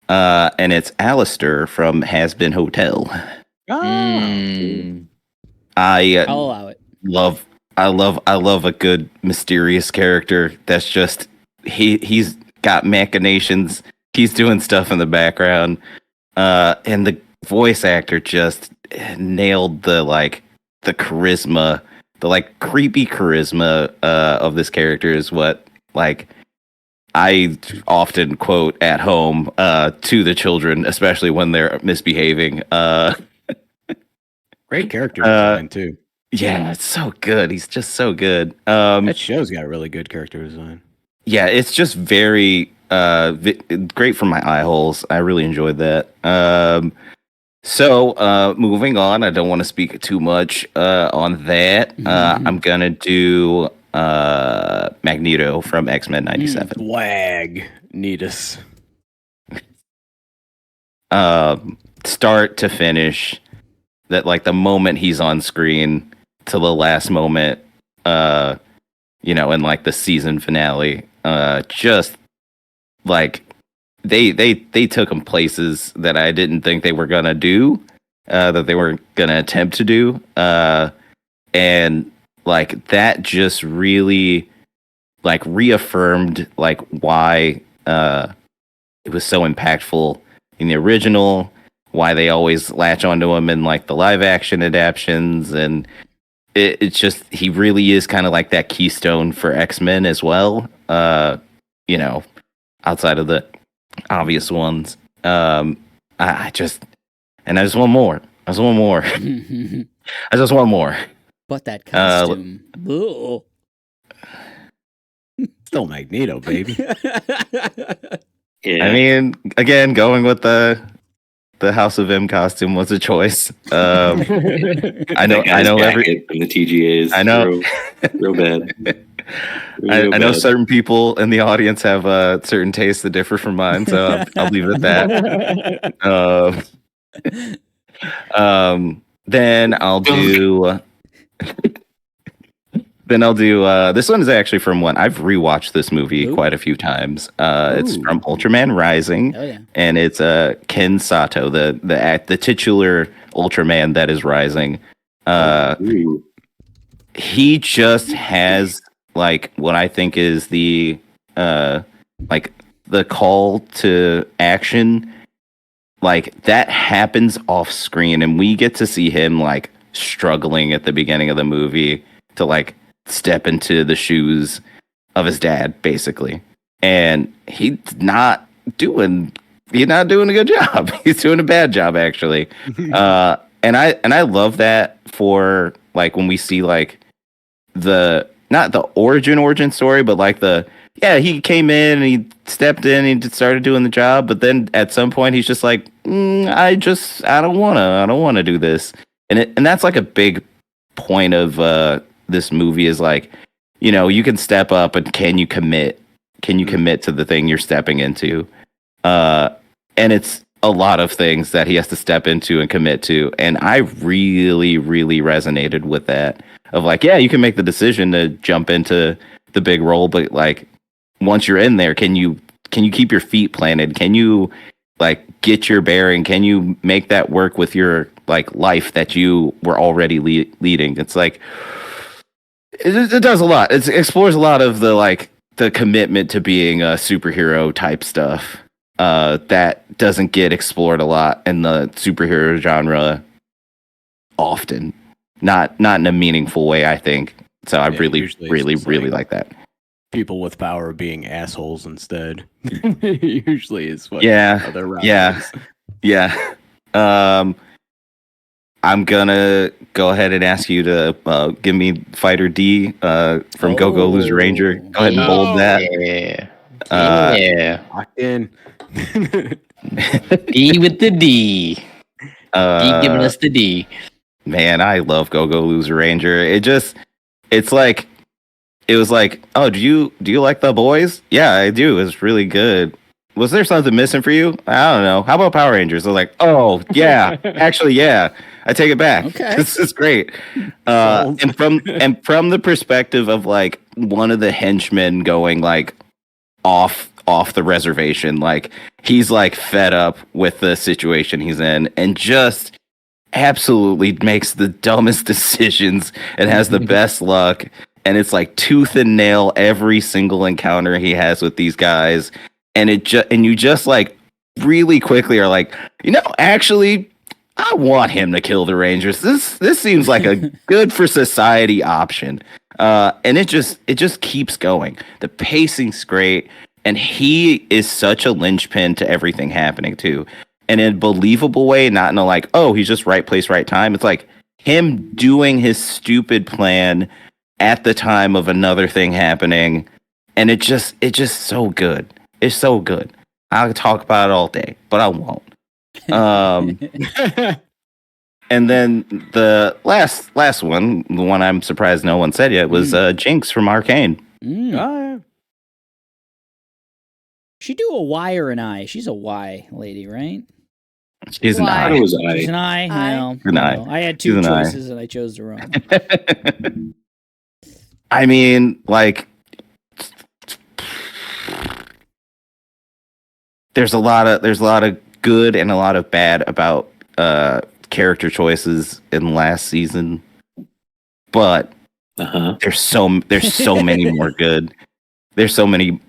Speaker 6: And it's Alistair from Has Been Hotel.
Speaker 8: Mm.
Speaker 3: I'll allow it.
Speaker 6: I love a good mysterious character that's just he's got machinations. He's doing stuff in the background. And the voice actor just nailed the charisma, the creepy charisma of this character is what I often quote at home to the children, especially when they're misbehaving.
Speaker 5: Great character design too.
Speaker 6: Yeah, it's so good. He's just so good.
Speaker 5: That show's got really good character design.
Speaker 6: Yeah, it's just very great for my eye holes. I really enjoyed that. So moving on, I don't want to speak too much on that. I'm gonna do Magneto from X-Men '97.
Speaker 5: Wag Needus.
Speaker 6: Start to finish, that the moment he's on screen to the last moment, in the season finale, just they took him places that I didn't think they were gonna do, that they were gonna attempt to do, and that just really reaffirmed why it was so impactful in the original, why they always latch onto him in the live action adaptions, and it's just he really is kind of that keystone for X-Men as well. Outside of the obvious ones. I just want more. I just want more. I just want more.
Speaker 3: But that costume. Ugh.
Speaker 5: Still Magneto, baby.
Speaker 7: Yeah.
Speaker 6: I mean, again, going with the House of M costume was a choice. I know
Speaker 7: jacket from the TGAs.
Speaker 6: I know.
Speaker 7: real bad.
Speaker 6: I know certain people in the audience have certain tastes that differ from mine, so I'll leave it at that. Then I'll do. This one is actually from one I've rewatched this movie quite a few times. It's from Ultraman Rising, and it's Ken Sato, the titular Ultraman that is Rising. He just has what I think is the call to action. That happens off screen, and we get to see him struggling at the beginning of the movie to step into the shoes of his dad, basically. And he's not doing a good job. He's doing a bad job, actually. And I love that for when we see not the origin story, but like he came in and he stepped in and he started doing the job, but then at some point he's just like, I don't wanna do this, and that's like a big point of this movie is like, you can step up, and can you commit to the thing you're stepping into, and it's a lot of things that he has to step into and commit to, and I really really resonated with that of like, yeah, you can make the decision to jump into the big role, but like once you're in there, can you keep your feet planted? Can you like get your bearing? Can you make that work with your like life that you were already leading? It's like it does a lot. It explores a lot of the commitment to being a superhero type stuff that doesn't get explored a lot in the superhero genre often. Not in a meaningful way, I think. So I really really like that.
Speaker 5: People with power being assholes instead. Usually is what other route is.
Speaker 6: Yeah. I'm gonna go ahead and ask you to give me Fighter D from Go Go Loser Ranger. Go ahead and bold that.
Speaker 8: Yeah.
Speaker 5: Locked in.
Speaker 8: D with the D. D giving us the D.
Speaker 6: Man, I love Go Go Loser Ranger. It was like, oh, do you like The Boys? Yeah, I do. It's really good. Was there something missing for you? I don't know. How about Power Rangers? I was like, oh yeah, actually yeah. I take it back.
Speaker 3: Okay.
Speaker 6: This is great. And from the perspective of like one of the henchmen going like off the reservation, like he's like fed up with the situation he's in and just absolutely makes the dumbest decisions and has the best luck, and it's like tooth and nail every single encounter he has with these guys, and you just like really quickly are like, actually I want him to kill the Rangers. This seems like a good for society option. And it just keeps going. The pacing's great, and he is such a linchpin to everything happening too. And in a believable way, not in a like, oh, he's just right place, right time. It's like him doing his stupid plan at the time of another thing happening. And it's just so good. It's so good. I'll talk about it all day, but I won't. And then the last one, the one I'm surprised no one said yet, was Jinx from Arcane.
Speaker 3: She do a Y or an I? She's a Y lady, right?
Speaker 6: She's an
Speaker 4: Why?
Speaker 6: I.
Speaker 7: It was
Speaker 3: She's an I.
Speaker 6: An I.
Speaker 3: I had two
Speaker 6: She's an I.
Speaker 3: choices and I chose the wrong.
Speaker 6: I mean, like, there's a lot of good and a lot of bad about character choices in last season, but there's so many more good. There's so many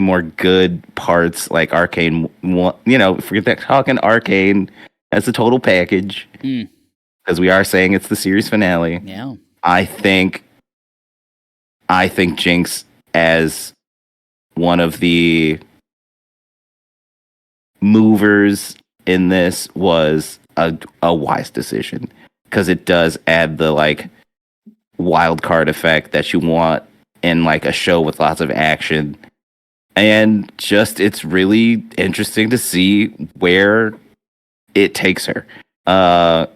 Speaker 6: more good parts, like Arcane. If we're talking Arcane as a total package, because we are saying it's the series finale.
Speaker 3: Yeah,
Speaker 6: I think Jinx as one of the movers in this was a wise decision, because it does add the like wild card effect that you want in like a show with lots of action, and just it's really interesting to see where it takes her. Like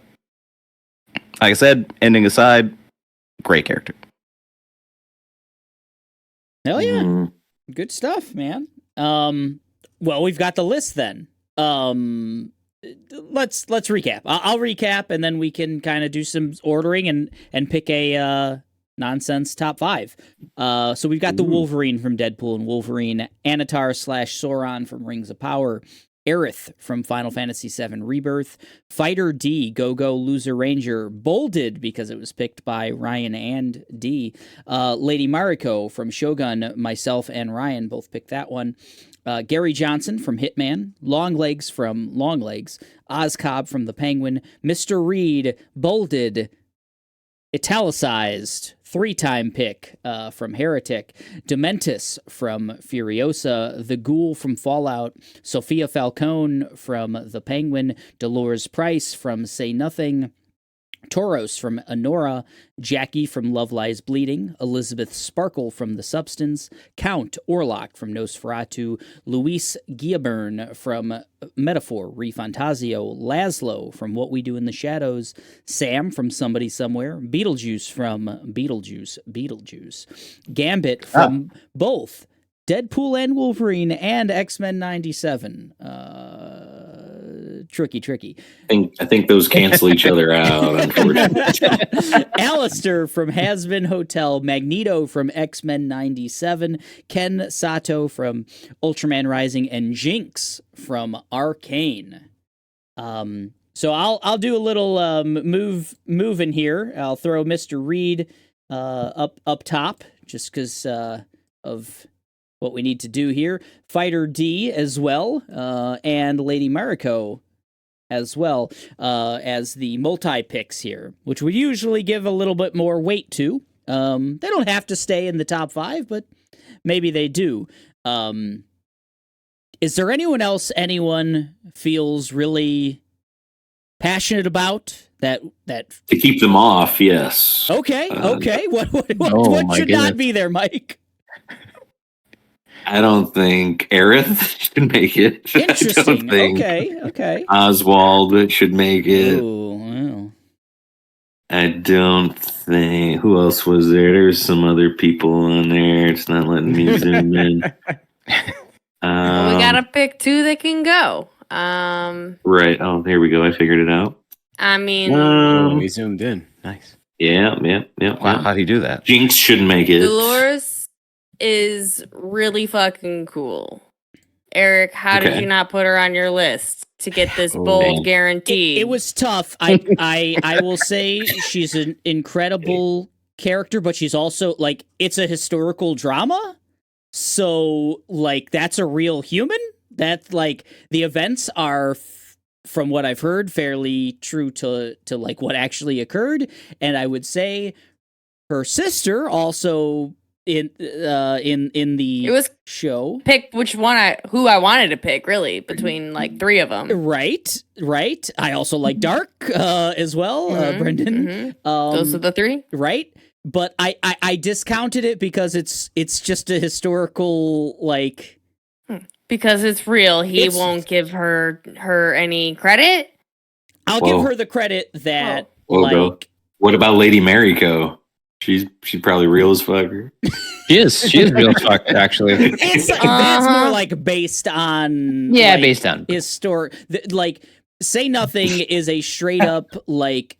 Speaker 6: I said, ending aside, great character.
Speaker 3: hell yeah, good stuff, man. Well, we've got the list then. Let's recap. I'll recap, and then we can kind of do some ordering and pick a nonsense top 5. So we've got the Wolverine from Deadpool and Wolverine, Anatar / Sauron from Rings of Power, Aerith from Final Fantasy VII Rebirth, Fighter D, Go Go Loser Ranger, bolded because it was picked by Ryan and D, Lady Mariko from Shogun, myself and Ryan both picked that one, Gary Johnson from Hitman, Longlegs from Longlegs, Ozcob from The Penguin, Mr. Reed, bolded, italicized, 3-time pick from Heretic, Dementis from Furiosa, The Ghoul from Fallout, Sophia Falcone from The Penguin, Dolores Price from Say Nothing, Toros from Honora, Jackie from Love Lies Bleeding, Elizabeth Sparkle from The Substance, Count Orlok from Nosferatu, Luis Guillaburn from Metaphor, Refantazio, Laszlo from What We Do in the Shadows, Sam from Somebody Somewhere, Beetlejuice from Beetlejuice, Gambit from both Deadpool and Wolverine and X-Men 97. Tricky.
Speaker 7: I think those cancel each other out, unfortunately.
Speaker 3: Alistair from Has-Been Hotel, Magneto from X-Men 97, Ken Sato from Ultraman Rising, and Jinx from Arcane. So I'll do a little move in here. I'll throw Mr. Reed up top just because of what we need to do here. Fighter D as well, and Lady Mariko as well as the multi-picks here, which we usually give a little bit more weight to. They don't have to stay in the top 5, but maybe they do. Is there anyone feels really passionate about that
Speaker 7: To keep them off, yes.
Speaker 3: Okay. What
Speaker 8: Oh,
Speaker 3: should not be there, Mike?
Speaker 7: I don't think Aerith should make it. I
Speaker 3: Interesting.
Speaker 7: don't think
Speaker 3: Okay.
Speaker 7: Oswald should make it.
Speaker 3: Oh, well.
Speaker 7: I don't think. Who else was there? There's some other people on there. It's not letting me zoom in.
Speaker 4: Well, we gotta pick 2 that can go.
Speaker 7: Right. Oh, there we go. I figured it out.
Speaker 4: I mean,
Speaker 5: We zoomed in. Nice.
Speaker 7: Yeah.
Speaker 6: Wow, how do you do that?
Speaker 7: Jinx shouldn't make it.
Speaker 4: Dolores is really fucking cool. Eric, how did
Speaker 7: Okay.
Speaker 4: you not put her on your list to get this
Speaker 5: Oh,
Speaker 4: bold
Speaker 7: man.
Speaker 4: guarantee?
Speaker 3: It was tough. I will say she's an incredible character, but she's also like it's a historical drama. So like that's a real human. That like the events are from what I've heard fairly true to like what actually occurred, and I would say her sister also in the
Speaker 4: It was
Speaker 3: show.
Speaker 4: pick who I wanted to pick really between like 3 of them.
Speaker 3: Right. I also like Dark as well, Brendan.
Speaker 4: Those are the 3.
Speaker 3: Right, but I discounted it because it's just a historical like
Speaker 4: Because it's real. He won't give her any credit.
Speaker 3: I'll
Speaker 7: Whoa.
Speaker 3: give her the credit that
Speaker 7: Whoa, bro.
Speaker 3: like
Speaker 7: What about Lady Mariko? She's probably real as fuck.
Speaker 8: She is real fucked, actually.
Speaker 3: it's like that's more like based on
Speaker 8: Yeah,
Speaker 3: like,
Speaker 8: based on.
Speaker 3: like Say Nothing is a straight up like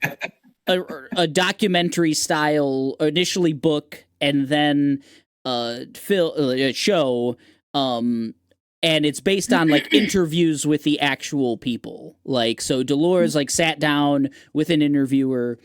Speaker 3: a documentary style initially book and then show and it's based on like interviews with the actual people. Like so Dolores like sat down with an interviewer,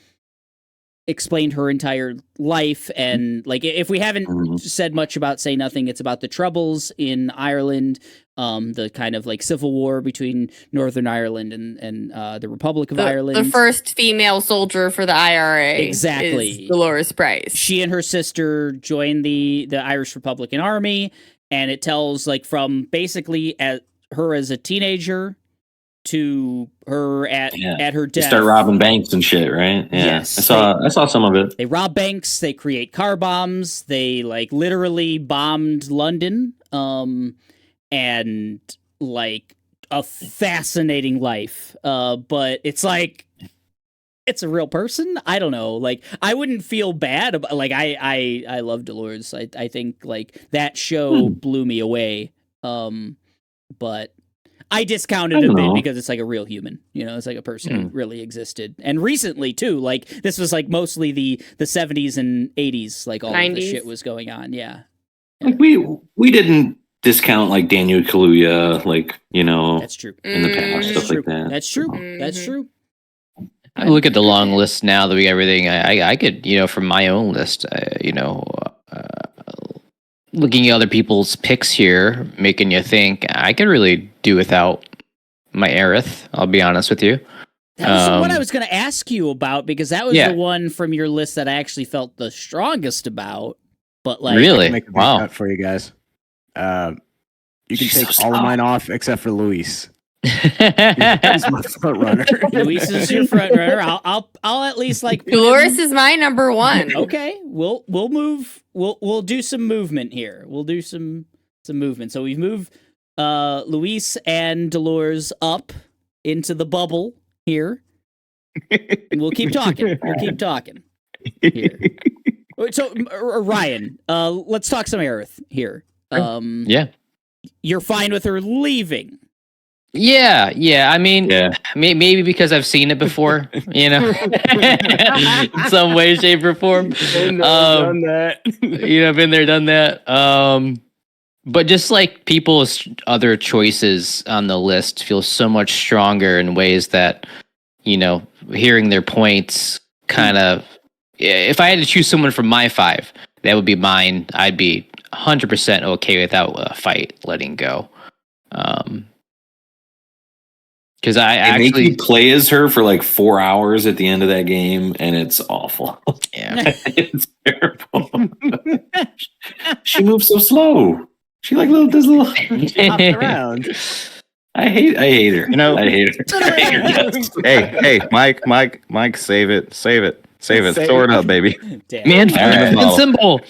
Speaker 3: explained her entire life, and like if we haven't said much about Say Nothing, it's about the Troubles in Ireland, the kind of like civil war between Northern Ireland and the Republic of Ireland.
Speaker 4: The first female soldier for the IRA.
Speaker 3: Exactly.
Speaker 4: Is Dolores Price.
Speaker 3: She and her sister joined the Irish Republican Army, and it tells like from basically her as a teenager to her at her
Speaker 7: They
Speaker 3: death.
Speaker 7: start robbing banks and shit, right? Yeah.
Speaker 3: Yes.
Speaker 7: I saw some of it.
Speaker 3: They rob banks, they create car bombs, they like literally bombed London. And like a fascinating life. But it's like it's a real person. I don't know. Like I wouldn't feel bad about like I love Dolores. I think like that show blew me away. But I discounted a bit because it's like a real human, you know, it's like a person who really existed. And recently too, like this was like mostly the 70s and 80s, like all 90s. Of the shit was going on. Yeah.
Speaker 7: Like we didn't discount like Daniel Kaluuya, like, you know,
Speaker 3: that's true.
Speaker 7: In the past, stuff like that.
Speaker 3: That's true. That's true.
Speaker 8: I look at the long list now that we got everything. I could, you know, from my own list, looking at other people's picks here, making you think I could really do without my Aerith. I'll be honest with you.
Speaker 3: That was what I was going to ask you about because that was the one from your list that I actually felt the strongest about. But like,
Speaker 8: really,
Speaker 5: make a
Speaker 8: wow,
Speaker 5: cut for you guys. You can
Speaker 7: She's
Speaker 5: take
Speaker 7: so
Speaker 5: all of
Speaker 7: strong.
Speaker 5: mine off except for Luis. He's my front runner.
Speaker 3: Luis is your front runner. I'll at least like put
Speaker 4: Dolores
Speaker 3: him-
Speaker 4: is my number one.
Speaker 3: Okay, we'll move. We'll do some movement here. We'll do some movement. So we've moved Luis and Dolores up into the bubble here. And we'll keep talking. We'll keep talking here. So Ryan, let's talk some Aerith here.
Speaker 8: Yeah.
Speaker 3: You're fine with her leaving.
Speaker 8: Yeah. I mean,
Speaker 6: Yeah.
Speaker 8: maybe because I've seen it before, in some way, shape, or form.
Speaker 5: Been there, done that.
Speaker 8: Been there, done that. But just like people's other choices on the list feel so much stronger in ways that, hearing their points kind of. If I had to choose someone from my 5, that would be mine. I'd be 100% okay without a fight letting go. Because I
Speaker 7: They make
Speaker 8: actually
Speaker 7: you play as her for like 4 hours at the end of that game, and it's awful.
Speaker 8: yeah.
Speaker 7: It's terrible. She moves so slow. She like does little.
Speaker 5: Hopped around.
Speaker 7: I hate her. I hate her.
Speaker 6: Hey, Mike, save it.
Speaker 5: Save
Speaker 6: Throw it up, baby.
Speaker 3: Damn.
Speaker 8: Man,
Speaker 6: All right.
Speaker 8: fucking symbol.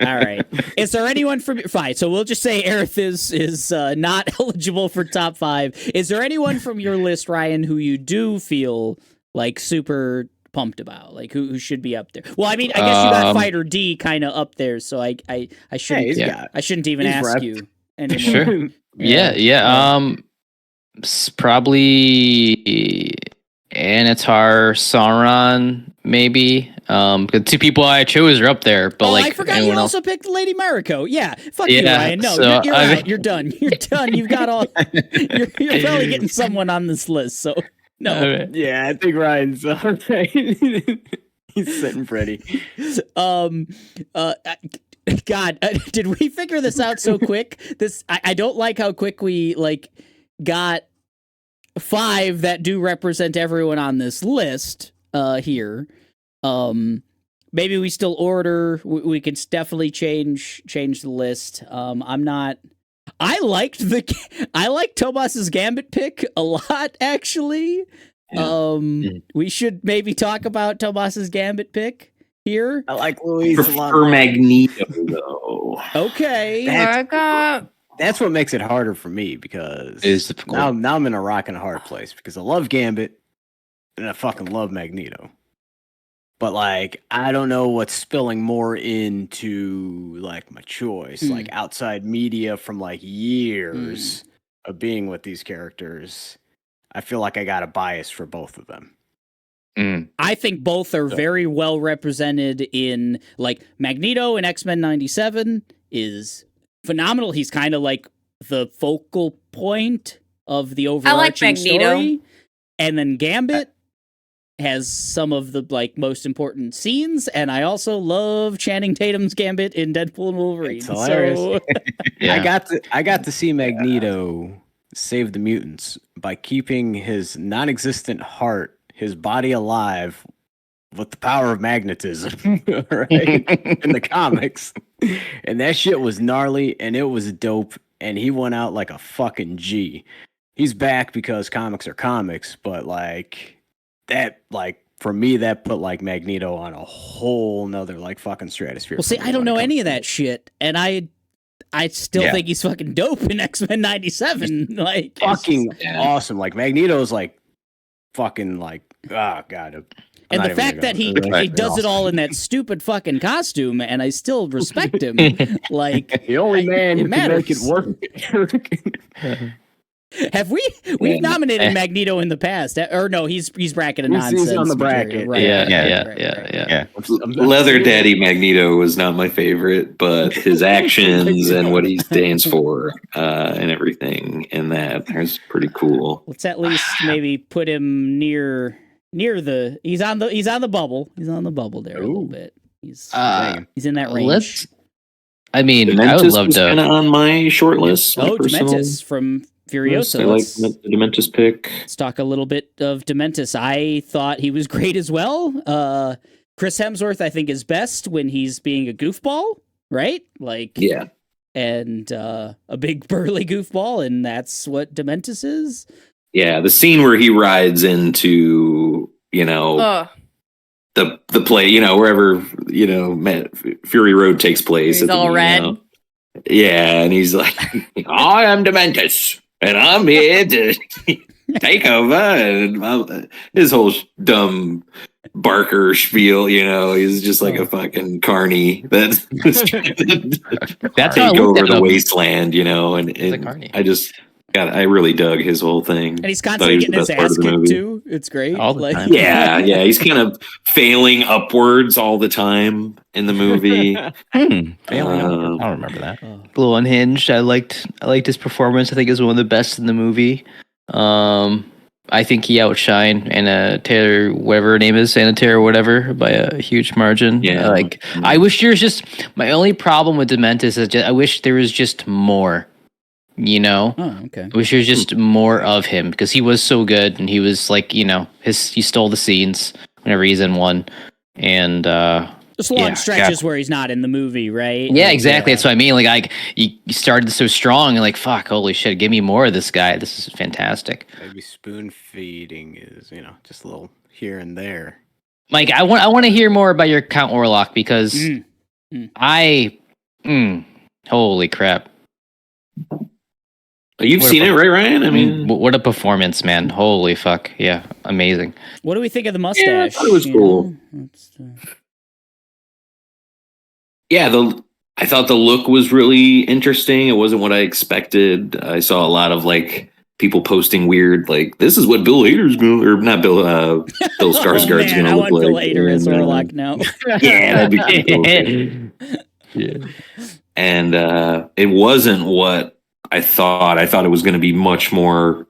Speaker 3: All right. Is there anyone from fine? So we'll just say Aerith is not eligible for top 5. Is there anyone from your list, Ryan, who you do feel like super pumped about, like who should be up there? Well, I mean, I guess you got Fighter D kind of up there, so I shouldn't I shouldn't even
Speaker 5: he's
Speaker 3: ask
Speaker 5: repped.
Speaker 3: you anymore.
Speaker 8: Sure. Yeah. Probably Anatar, Sauron, maybe. The 2 people I chose are up there, but
Speaker 3: I forgot you
Speaker 8: anyone
Speaker 3: also
Speaker 8: else.
Speaker 3: picked Lady Mariko. Yeah, fuck you,
Speaker 8: Yeah,
Speaker 3: Ryan. No,
Speaker 8: so
Speaker 3: you're
Speaker 8: I mean-
Speaker 3: out. You're done. You're done. You've got all. You're probably getting someone on this list. So no.
Speaker 8: Okay.
Speaker 5: Yeah, I think Ryan's okay. He's sitting pretty.
Speaker 3: God, did we figure this out so quick? I don't like how quick we got 5 that do represent everyone on this list here. Maybe we still order. We could definitely change the list. I liked Tomas's Gambit pick a lot, actually. We should maybe talk about Tomas's Gambit pick here.
Speaker 5: I like Louise a lot.
Speaker 7: Prefer Magneto though.
Speaker 3: Okay.
Speaker 5: That's what makes it harder for me because
Speaker 8: It is difficult.
Speaker 5: now I'm in a rock and a hard place because I love Gambit and I fucking love Magneto. But I don't know what's spilling more into my choice, outside media from years of being with these characters. I feel like I got a bias for both of them.
Speaker 3: I think both are very well represented in Magneto in X-Men 97 is phenomenal. He's kind of the focal point of the overarching
Speaker 4: Magneto.
Speaker 3: story. And then Gambit has some of the most important scenes, and I also love Channing Tatum's Gambit in Deadpool and Wolverine.
Speaker 5: It's hilarious.
Speaker 3: So
Speaker 8: Yeah.
Speaker 5: I got to see Magneto save the mutants by keeping his non-existent heart, his body alive with the power of magnetism, right? In the comics. And that shit was gnarly and it was dope. And he went out like a fucking G. He's back because comics are comics, but for me, that put Magneto on a whole nother fucking stratosphere.
Speaker 3: well, see, I don't know any of that shit, and I still think he's fucking dope in X-Men 97.
Speaker 5: Fucking awesome. Magneto's fucking oh god.
Speaker 3: And the fact that he does it all in that stupid fucking costume, and I still respect him.
Speaker 5: The only man who can make it work.
Speaker 3: Have we've nominated Magneto in the past? Or no, he's bracketed nonsense.
Speaker 5: He's on the
Speaker 3: material.
Speaker 5: bracket.
Speaker 3: Right,
Speaker 8: Yeah.
Speaker 7: Leather Daddy Magneto was not my favorite, but his actions and what he stands for and everything in that is pretty cool.
Speaker 3: Let's at least maybe put him near the. He's on the bubble. He's on the bubble there a little bit. He's in that range.
Speaker 8: I would
Speaker 7: Dementus
Speaker 8: love
Speaker 7: was kind
Speaker 8: to.
Speaker 7: of on my short list.
Speaker 3: Oh, Dementus from Furiosa.
Speaker 7: I like the Dementus pick.
Speaker 3: Let's talk a little bit of Dementus. I thought he was great as well. Chris Hemsworth, I think, is best when he's being a goofball, right?
Speaker 7: Yeah.
Speaker 3: And a big burly goofball, and that's what Dementus is.
Speaker 7: Yeah, the scene where he rides into,
Speaker 4: Ugh.
Speaker 7: the play, wherever, Fury Road takes place.
Speaker 4: He's all red.
Speaker 7: Yeah, and he's like, I am Dementus, and I'm here to take over. And his whole dumb Barker spiel, he's just like a fucking carny that's trying to
Speaker 8: That's how I
Speaker 7: take
Speaker 8: looked
Speaker 7: over
Speaker 8: at
Speaker 7: the
Speaker 8: him.
Speaker 7: wasteland, and
Speaker 8: He's a carny.
Speaker 7: I really dug his whole thing.
Speaker 3: And he's
Speaker 7: Thought
Speaker 3: constantly
Speaker 7: he was the
Speaker 3: getting his
Speaker 7: best part
Speaker 3: ass
Speaker 7: of the
Speaker 3: kicked
Speaker 7: movie.
Speaker 3: too. It's great.
Speaker 8: All the time.
Speaker 7: Yeah, he's kind of failing upwards all the time in the movie.
Speaker 8: I don't remember that. A little unhinged. I liked his performance. I think it was one of the best in the movie. I think he outshined Anna Taylor, whatever her name is, Anna Taylor, whatever, by a huge margin.
Speaker 7: Yeah.
Speaker 8: I wish there was just my only problem with Dementus is I wish there was just more.
Speaker 3: Oh, okay.
Speaker 8: I wish there was just more of him because he was so good and he was like, he stole the scenes whenever he's in one, and
Speaker 3: Just long stretches where he's not in the movie, right?
Speaker 8: yeah, exactly. That's what I mean. Like, you started so strong and like, fuck, holy shit, give me more of this guy. This is fantastic.
Speaker 5: Maybe spoon feeding is, just a little here and there.
Speaker 8: Mike, I want to hear more about your Count Orlok because holy crap.
Speaker 7: You've seen it, right, Ryan? I mean,
Speaker 8: what a performance, man. Holy fuck. Yeah, amazing.
Speaker 3: What do we think of the mustache?
Speaker 7: Yeah, I thought it was cool. Yeah, I thought the look was really interesting. It wasn't what I expected. I saw a lot of like people posting weird, like, this is what Bill Hader's going to, or not Bill Skarsgård's going to look like.
Speaker 3: I want Bill Hader as Orlok now.
Speaker 7: Yeah, that'd be cool. Yeah. And it wasn't what I thought. I thought it was going to be much more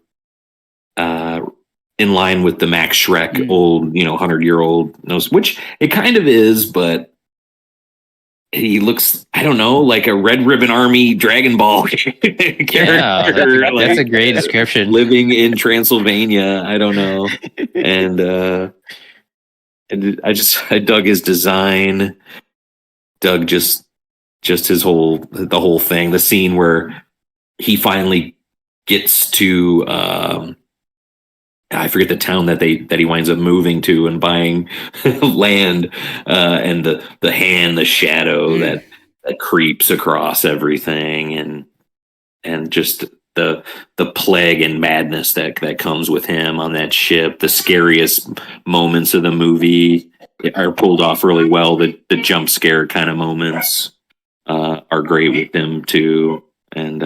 Speaker 7: in line with the Max Schreck old, 100-year-old nose, which it kind of is, but he looks, I don't know, like a Red Ribbon Army Dragon Ball character.
Speaker 8: Yeah, that's a great description.
Speaker 7: Living in Transylvania, I don't know. And I dug his design, dug just the whole thing, the scene where he finally gets to I forget the town that he winds up moving to and buying land, and the shadow that creeps across everything, and just the plague and madness that comes with him on that ship. The scariest moments of the movie are pulled off really well. The jump scare kind of moments are great with him too, and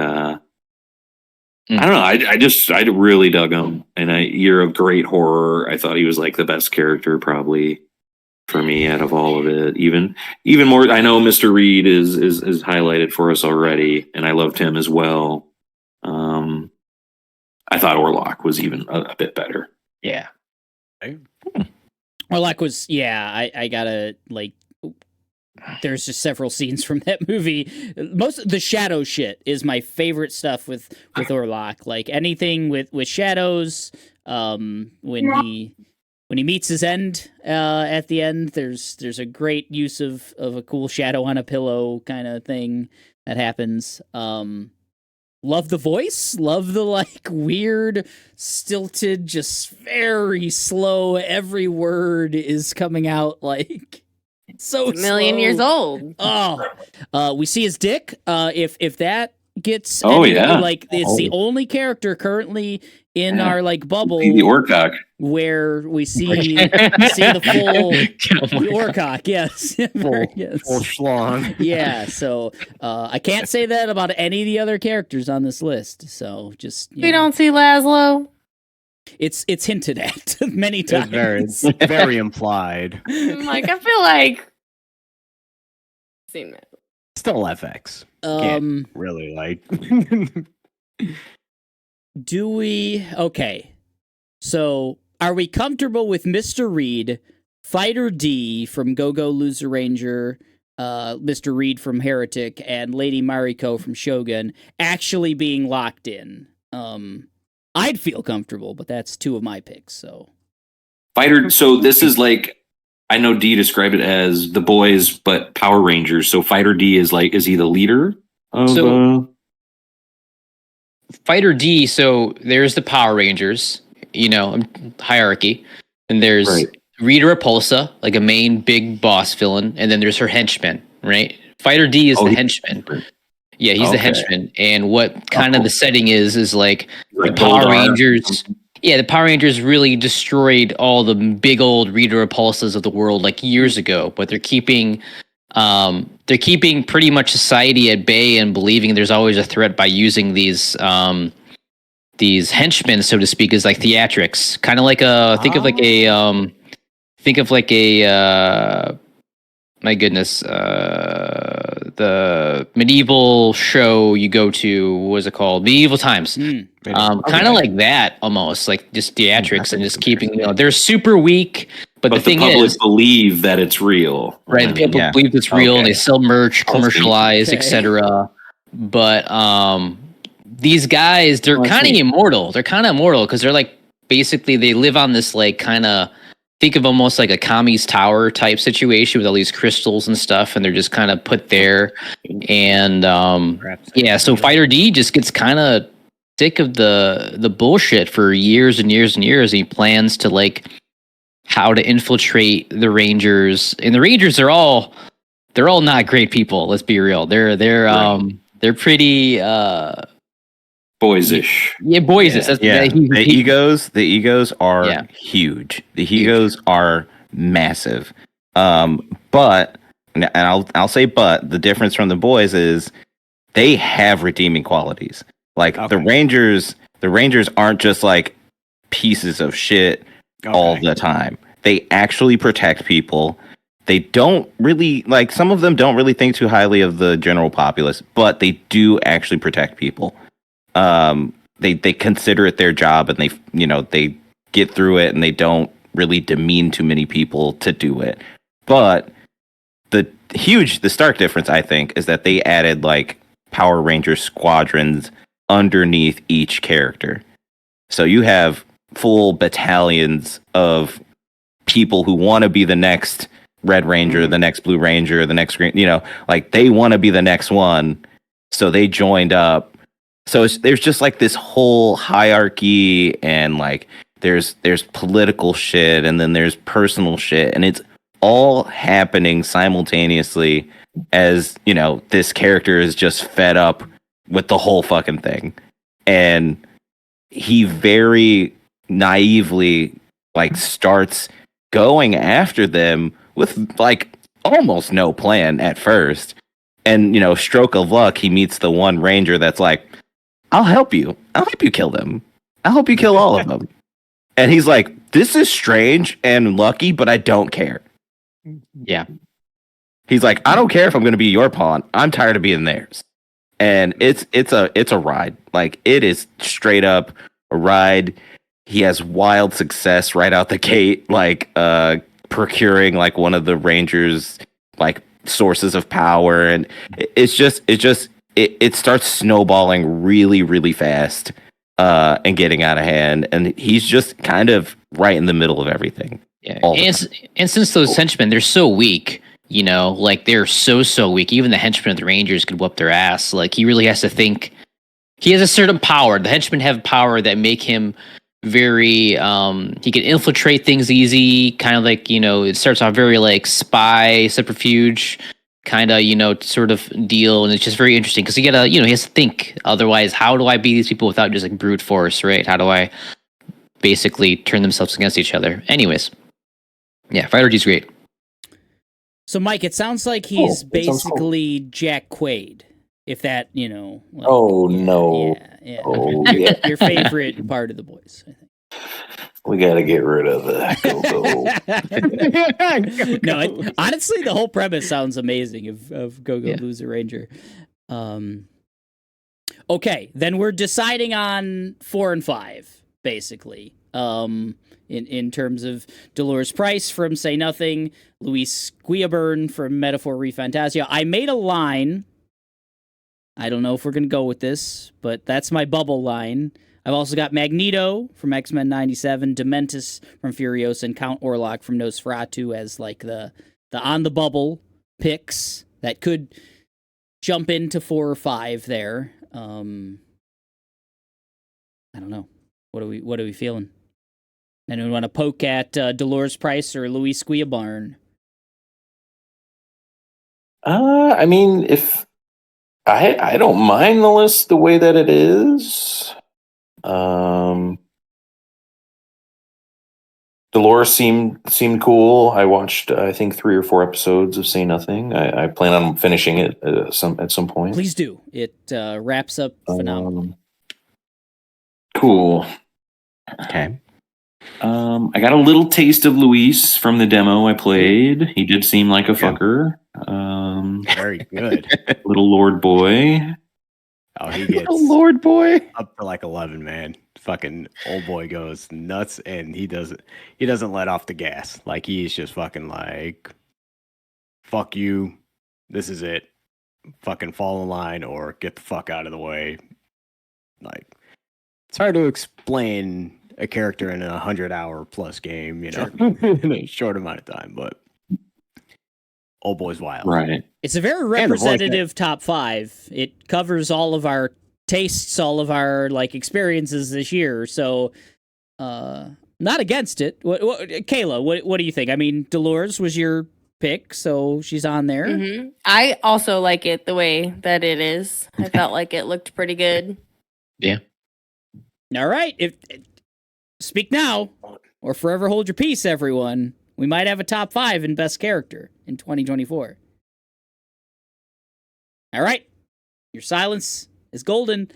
Speaker 7: I don't know. I really dug him, and Year of Great Horror. I thought he was like the best character probably for me out of all of it. Even more. I know Mr. Reed is highlighted for us already, and I loved him as well. I thought Orlok was even a bit better.
Speaker 8: Yeah.
Speaker 3: Orlok was, I gotta, like, there's just several scenes from that movie. Most of the shadow shit is my favorite stuff with Orlok. Like, anything with shadows, when he meets his end at the end, there's a great use of a cool shadow on a pillow kind of thing that happens. Love the voice, love the like weird, stilted, just very slow. Every word is coming out like so
Speaker 4: a million
Speaker 3: slow.
Speaker 4: years old.
Speaker 3: Oh, we see his dick. If that gets like it's the only character currently in our like bubble,
Speaker 7: the Orcock,
Speaker 3: where we see the full the Orcock, yes,
Speaker 5: full schlong.
Speaker 3: Yeah, so I can't say that about any of the other characters on this list. So just
Speaker 4: We don't see Laszlo.
Speaker 3: It's hinted at many times.
Speaker 5: It's very implied.
Speaker 4: Like, I feel like seen that.
Speaker 5: Still FX. Can't really like.
Speaker 3: Do we? Okay. So, are we comfortable with Mr. Reed, Fighter D from Go Go Loser Ranger, Mr. Reed from Heretic, and Lady Mariko from Shogun actually being locked in? I'd feel comfortable, but that's two of my picks. So,
Speaker 7: Fighter. So this is like, I know D described it as the boys, but Power Rangers. So Fighter D is he the leader of?
Speaker 8: Fighter D. So there's the Power Rangers, hierarchy, and there's
Speaker 7: Right.
Speaker 8: Rita Repulsa, like a main big boss villain, and then there's her henchman, right? Fighter D is
Speaker 7: Oh,
Speaker 8: the
Speaker 7: he-
Speaker 8: henchman. Yeah, he's the
Speaker 7: Okay.
Speaker 8: henchman, and what kind of
Speaker 7: cool.
Speaker 8: the setting is like
Speaker 7: Like
Speaker 8: the Power
Speaker 7: Goldar or
Speaker 8: Rangers.
Speaker 7: something?
Speaker 8: Yeah, the Power Rangers really destroyed all the big old Rita Repulsas of the world like years ago, but they're keeping pretty much society at bay and believing there's always a threat by using these henchmen, so to speak, as like theatrics. Kind of like think of like a my goodness, the medieval show you go to, what was it called? Medieval Times. Kind of like that almost, like just theatrics and just keeping, they're super weak, but the thing
Speaker 7: public
Speaker 8: is,
Speaker 7: believe that it's real.
Speaker 8: right? People believe it's real, and they sell merch, commercialize,
Speaker 3: Okay.
Speaker 8: etc. But these guys, they're kind of immortal. They're kind of immortal because they're like basically they live on this like kind of think of almost like a Kami's tower type situation with all these crystals and stuff, and they're just kind of put there. And so Fighter D just gets kind of sick of the bullshit for years and years and years. He plans to like how to infiltrate the Rangers, and the Rangers are all not great people. Let's be real. They're pretty
Speaker 7: boysish.
Speaker 8: Yeah, boysish.
Speaker 6: The egos are huge. The egos are massive. But and I'll say the difference from the boys is they have redeeming qualities. Like the Rangers aren't just like pieces of shit all the time. They actually protect people. They don't really like some of them don't really think too highly of the general populace, but they do actually protect people. They consider it their job, and they get through it, and they don't really demean too many people to do it. But the stark difference, I think, is that they added like Power Ranger squadrons underneath each character. So you have full battalions of people who want to be the next Red Ranger, the next Blue Ranger, the next Green, like they want to be the next one. So they joined up. So there's just like this whole hierarchy, and like there's political shit, and then there's personal shit, and it's all happening simultaneously as, this character is just fed up with the whole fucking thing. And he very naively like starts going after them with like almost no plan at first. And, stroke of luck, he meets the one Ranger that's like, I'll help you kill them. I'll help you kill all of them. And he's like, this is strange and lucky, but I don't care.
Speaker 8: Yeah.
Speaker 6: He's like, I don't care if I'm going to be your pawn. I'm tired of being theirs. And it's a ride. Like, it is straight up a ride. He has wild success right out the gate, like procuring like one of the Rangers' like sources of power, and it starts snowballing really, really fast and getting out of hand, and he's just kind of right in the middle of everything.
Speaker 8: Yeah, and since those henchmen, they're so weak, like they're so weak. Even the henchmen of the Rangers could whoop their ass. Like he really has to think. He has a certain power. The henchmen have power that make him very. He can infiltrate things easy. Kind of like it starts off very like spy subterfuge kind of sort of deal, and it's just very interesting because he has to think. Otherwise, how do I beat these people without just like brute force, right? How do I basically turn themselves against each other? Anyways, yeah, Fighter D's great.
Speaker 3: So, Mike, it sounds like he's basically Jack Quaid. If that, like,
Speaker 1: Oh no!
Speaker 3: Yeah.
Speaker 1: Oh yeah.
Speaker 3: Your favorite part of the boys, I think.
Speaker 1: We got to get rid of the go-go.
Speaker 3: No, honestly, the whole premise sounds amazing of Go-Go Loser Ranger. Okay, then we're deciding on 4 and 5, basically. In terms of Dolores Price from Say Nothing, Luis Guillaburn from Metaphor Refantasia. I made a line. I don't know if we're going to go with this, but that's my bubble line. I've also got Magneto from X-Men 97, Dementus from Furiosa, and Count Orlok from Nosferatu as like the on the bubble picks that could jump into 4 or 5 there. I don't know. What are we feeling? Anyone want to poke at Dolores Price or Luis Guillabarn?
Speaker 7: I mean, if I don't mind the list the way that it is. Dolores seemed cool. I watched I think 3 or 4 episodes of Say Nothing. I plan on finishing it at some point.
Speaker 3: Please do. It wraps up phenomenally.
Speaker 7: Cool.
Speaker 5: Okay.
Speaker 7: I got a little taste of Luis from the demo I played. He did seem like a fucker.
Speaker 5: Very good.
Speaker 7: Little Lord Boy.
Speaker 5: Oh, he gets
Speaker 6: Lord boy.
Speaker 5: up to like 11, man. Fucking old boy goes nuts, and he doesn't let off the gas. Like, he's just fucking like, fuck you. This is it. Fucking fall in line or get the fuck out of the way. Like, it's hard to explain a character in a 100-hour plus game, you know, in a short amount of time, but old boy's wild.
Speaker 7: Right.
Speaker 3: It's a very representative top 5. It covers all of our tastes, all of our like experiences this year. So, not against it. Kayla, what do you think? I mean, Dolores was your pick, so she's on there.
Speaker 4: Mm-hmm. I also like it the way that it is. I felt like it looked pretty good.
Speaker 3: All right. If speak now or forever hold your peace, everyone. We might have a top 5 in best character in 2024. All right. Your silence is golden.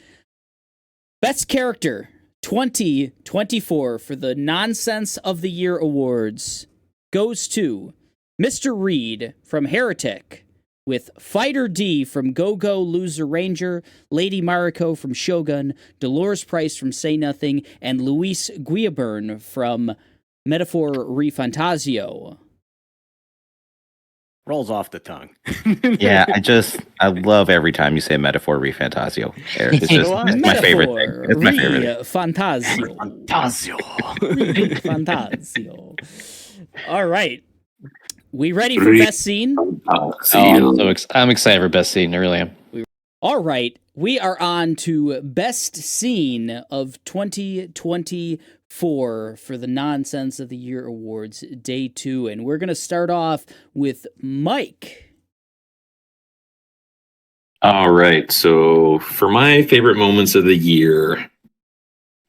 Speaker 3: Best character 2024 for the Nonsense of the Year Awards goes to Mr. Reed from Heretic, with Fighter D from Go Go Loser Ranger, Lady Mariko from Shogun, Dolores Price from Say Nothing, and Luis Guillabarn from Metaphor Refantasio.
Speaker 5: Rolls off the tongue.
Speaker 6: Yeah, I love every time you say metaphor refantasio. Eric. It's just it's my favorite thing. It's my favorite.
Speaker 3: Fantasio.
Speaker 5: Fantasio.
Speaker 3: Fantasio. All right. We ready for best scene?
Speaker 8: I'm excited for best scene. I really am.
Speaker 3: All right. We are on to best scene of 2024 for the Nonsense of the Year Awards, day 2. And we're going to start off with Mike.
Speaker 7: All right. So for my favorite moments of the year,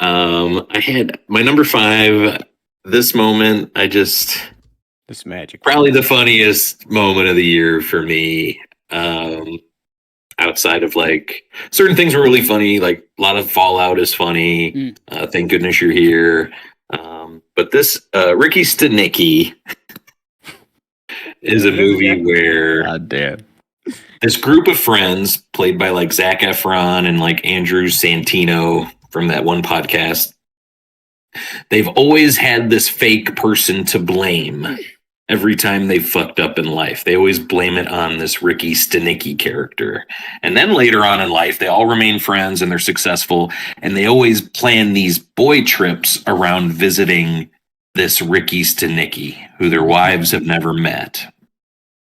Speaker 7: I had my number 5. This moment,
Speaker 5: This magic.
Speaker 7: probably the funniest moment of the year for me. Outside of like certain things were really funny, like a lot of Fallout is funny. Thank goodness you're here. But this Ricky Stenicki is a movie where
Speaker 6: God damn.
Speaker 7: this group of friends, played by like Zac Efron and like Andrew Santino from that one podcast, they've always had this fake person to blame. Every time they fucked up in life, they always blame it on this Ricky Stenicki character. And then later on in life, they all remain friends and they're successful. And they always plan these boy trips around visiting this Ricky Stenicki, who their wives have never met.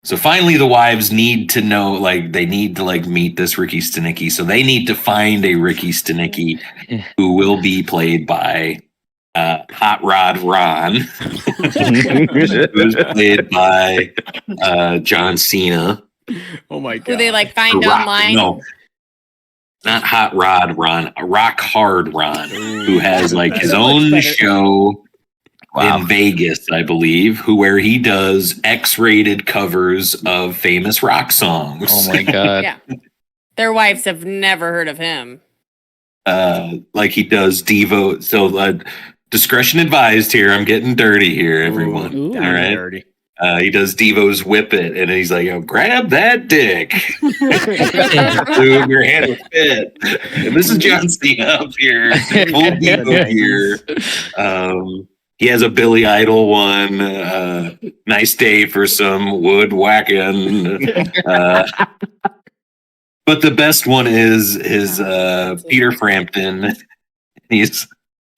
Speaker 7: So finally, the wives need to know, like, they need to like meet this Ricky Stenicki. So they need to find a Ricky Stenicki who will be played by Hot Rod Ron, who's played by John Cena.
Speaker 5: Oh my god.
Speaker 4: Who they like find online?
Speaker 7: No, not Hot Rod Ron, Rock Hard Ron, who has like his own show in Vegas, I believe, where he does X-rated covers of famous rock songs.
Speaker 8: Oh my god.
Speaker 4: Yeah. Their wives have never heard of him.
Speaker 7: Like he does Devo. So discretion advised here. I'm getting dirty here, everyone.
Speaker 3: Ooh.
Speaker 7: All right.
Speaker 5: Dirty.
Speaker 7: He does Devo's Whip It, and he's like, oh, grab that dick. Dude, your hand will fit. And this is John Cena up here. Full Devo here. He has a Billy Idol one. Nice day for some wood whacking. But the best one is his Peter Frampton. He's,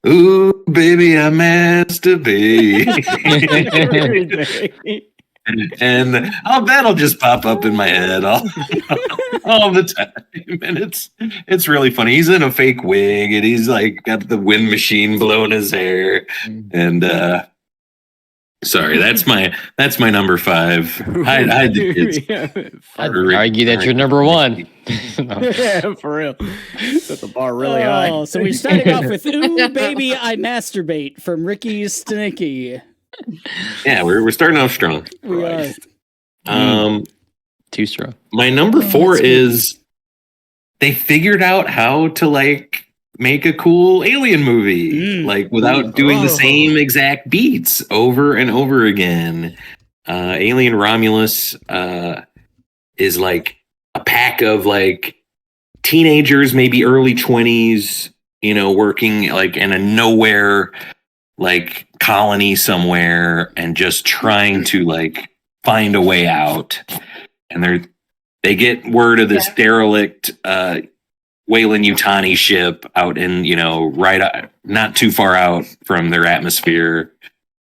Speaker 7: ooh, baby, I'm masturbate. and that'll just pop up in my head all the time, and it's really funny. He's in a fake wig, and he's like got the wind machine blowing his hair, and sorry, that's my number 5. Hide the kids.
Speaker 8: I'd argue that you're number 1.
Speaker 5: Yeah, for real. Set the bar really high.
Speaker 3: So we started off with "Ooh, Baby, I Masturbate" from Ricky Stanicky.
Speaker 7: Yeah, we're starting off strong.
Speaker 3: We are.
Speaker 8: Too strong.
Speaker 7: My number 4 is they figured out how to like make a cool alien movie, like without doing the same exact beats over and over again. Alien Romulus is like a pack of like teenagers, maybe early 20s, working like in a nowhere like colony somewhere and just trying to like find a way out. And they get word of this derelict Weyland-Yutani ship out in, not too far out from their atmosphere.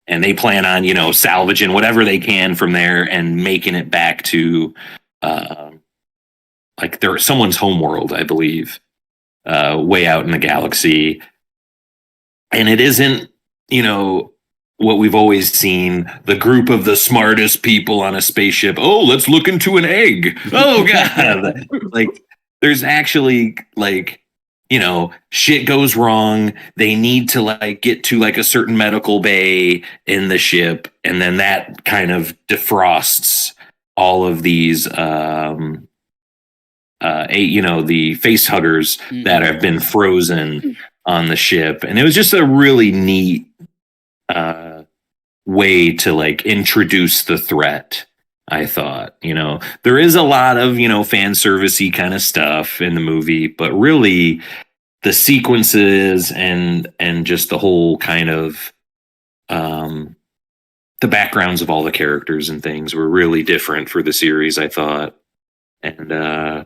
Speaker 7: And they plan on, salvaging whatever they can from there and making it back to like someone's homeworld, I believe, way out in the galaxy. And it isn't, what we've always seen, the group of the smartest people on a spaceship. Oh, let's look into an egg. Oh, God. Like, there's actually, like, shit goes wrong. They need to, like, get to, like, a certain medical bay in the ship. And then that kind of defrosts all of these, the face huggers that have been frozen on the ship. And it was just a really neat way to like introduce the threat. I thought, there is a lot of, fan servicey kind of stuff in the movie, but really the sequences and just the whole kind of the backgrounds of all the characters and things were really different for the series, I thought. And I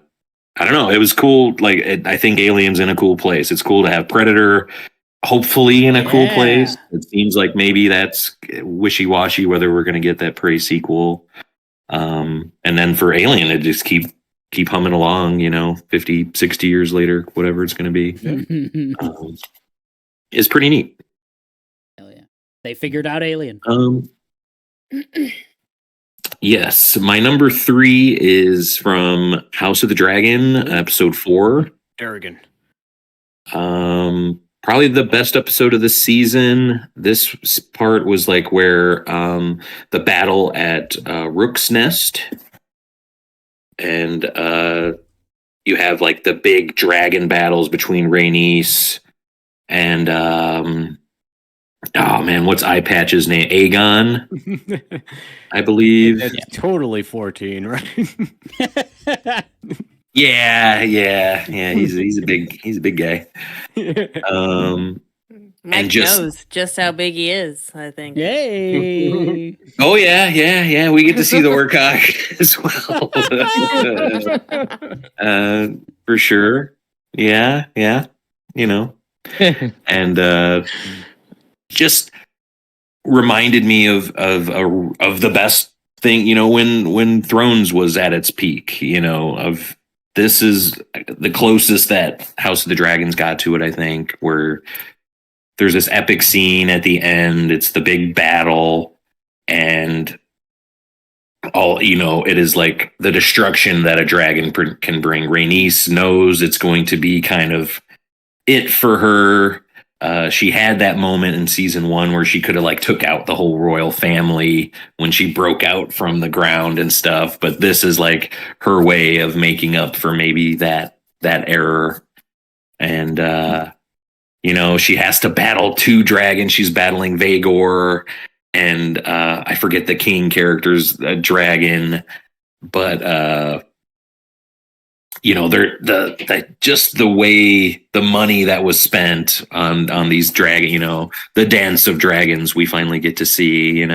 Speaker 7: don't know, it was cool. Like, I think Alien's in a cool place. It's cool to have Predator hopefully in a cool place. It seems like maybe that's wishy-washy whether we're going to get that Prey sequel. And then for Alien, it just keep humming along, 50, 60 years later, whatever it's going to be. It's pretty neat.
Speaker 3: Hell yeah. They figured out Alien.
Speaker 7: Yes. My number 3 is from House of the Dragon, episode 4.
Speaker 5: Aragon.
Speaker 7: Probably the best episode of the season. This part was like where the battle at Rook's Nest, and you have like the big dragon battles between Rhaenys and oh man, what's Eye Patch's name? Aegon, I believe.
Speaker 5: It's totally 14, right?
Speaker 7: Yeah. He's a big guy.
Speaker 4: Mike
Speaker 7: and just
Speaker 4: knows just how big he is, I think.
Speaker 3: Yay!
Speaker 7: Oh yeah. We get to see the Orcock as well. For sure. Yeah. And just reminded me of the best thing, when Thrones was at its peak, of this is the closest that House of the Dragons got to it, I think, where there's this epic scene at the end. It's the big battle, and all, it is like the destruction that a dragon can bring. Rhaenys knows it's going to be kind of it for her. She had that moment in season 1 where she could have like took out the whole royal family when she broke out from the ground and stuff. But this is like her way of making up for maybe that error. And, she has to battle 2 dragons. She's battling Vaegor and I forget the king character's dragon, but they're just the way the money that was spent on these dragon, the dance of dragons we finally get to see, and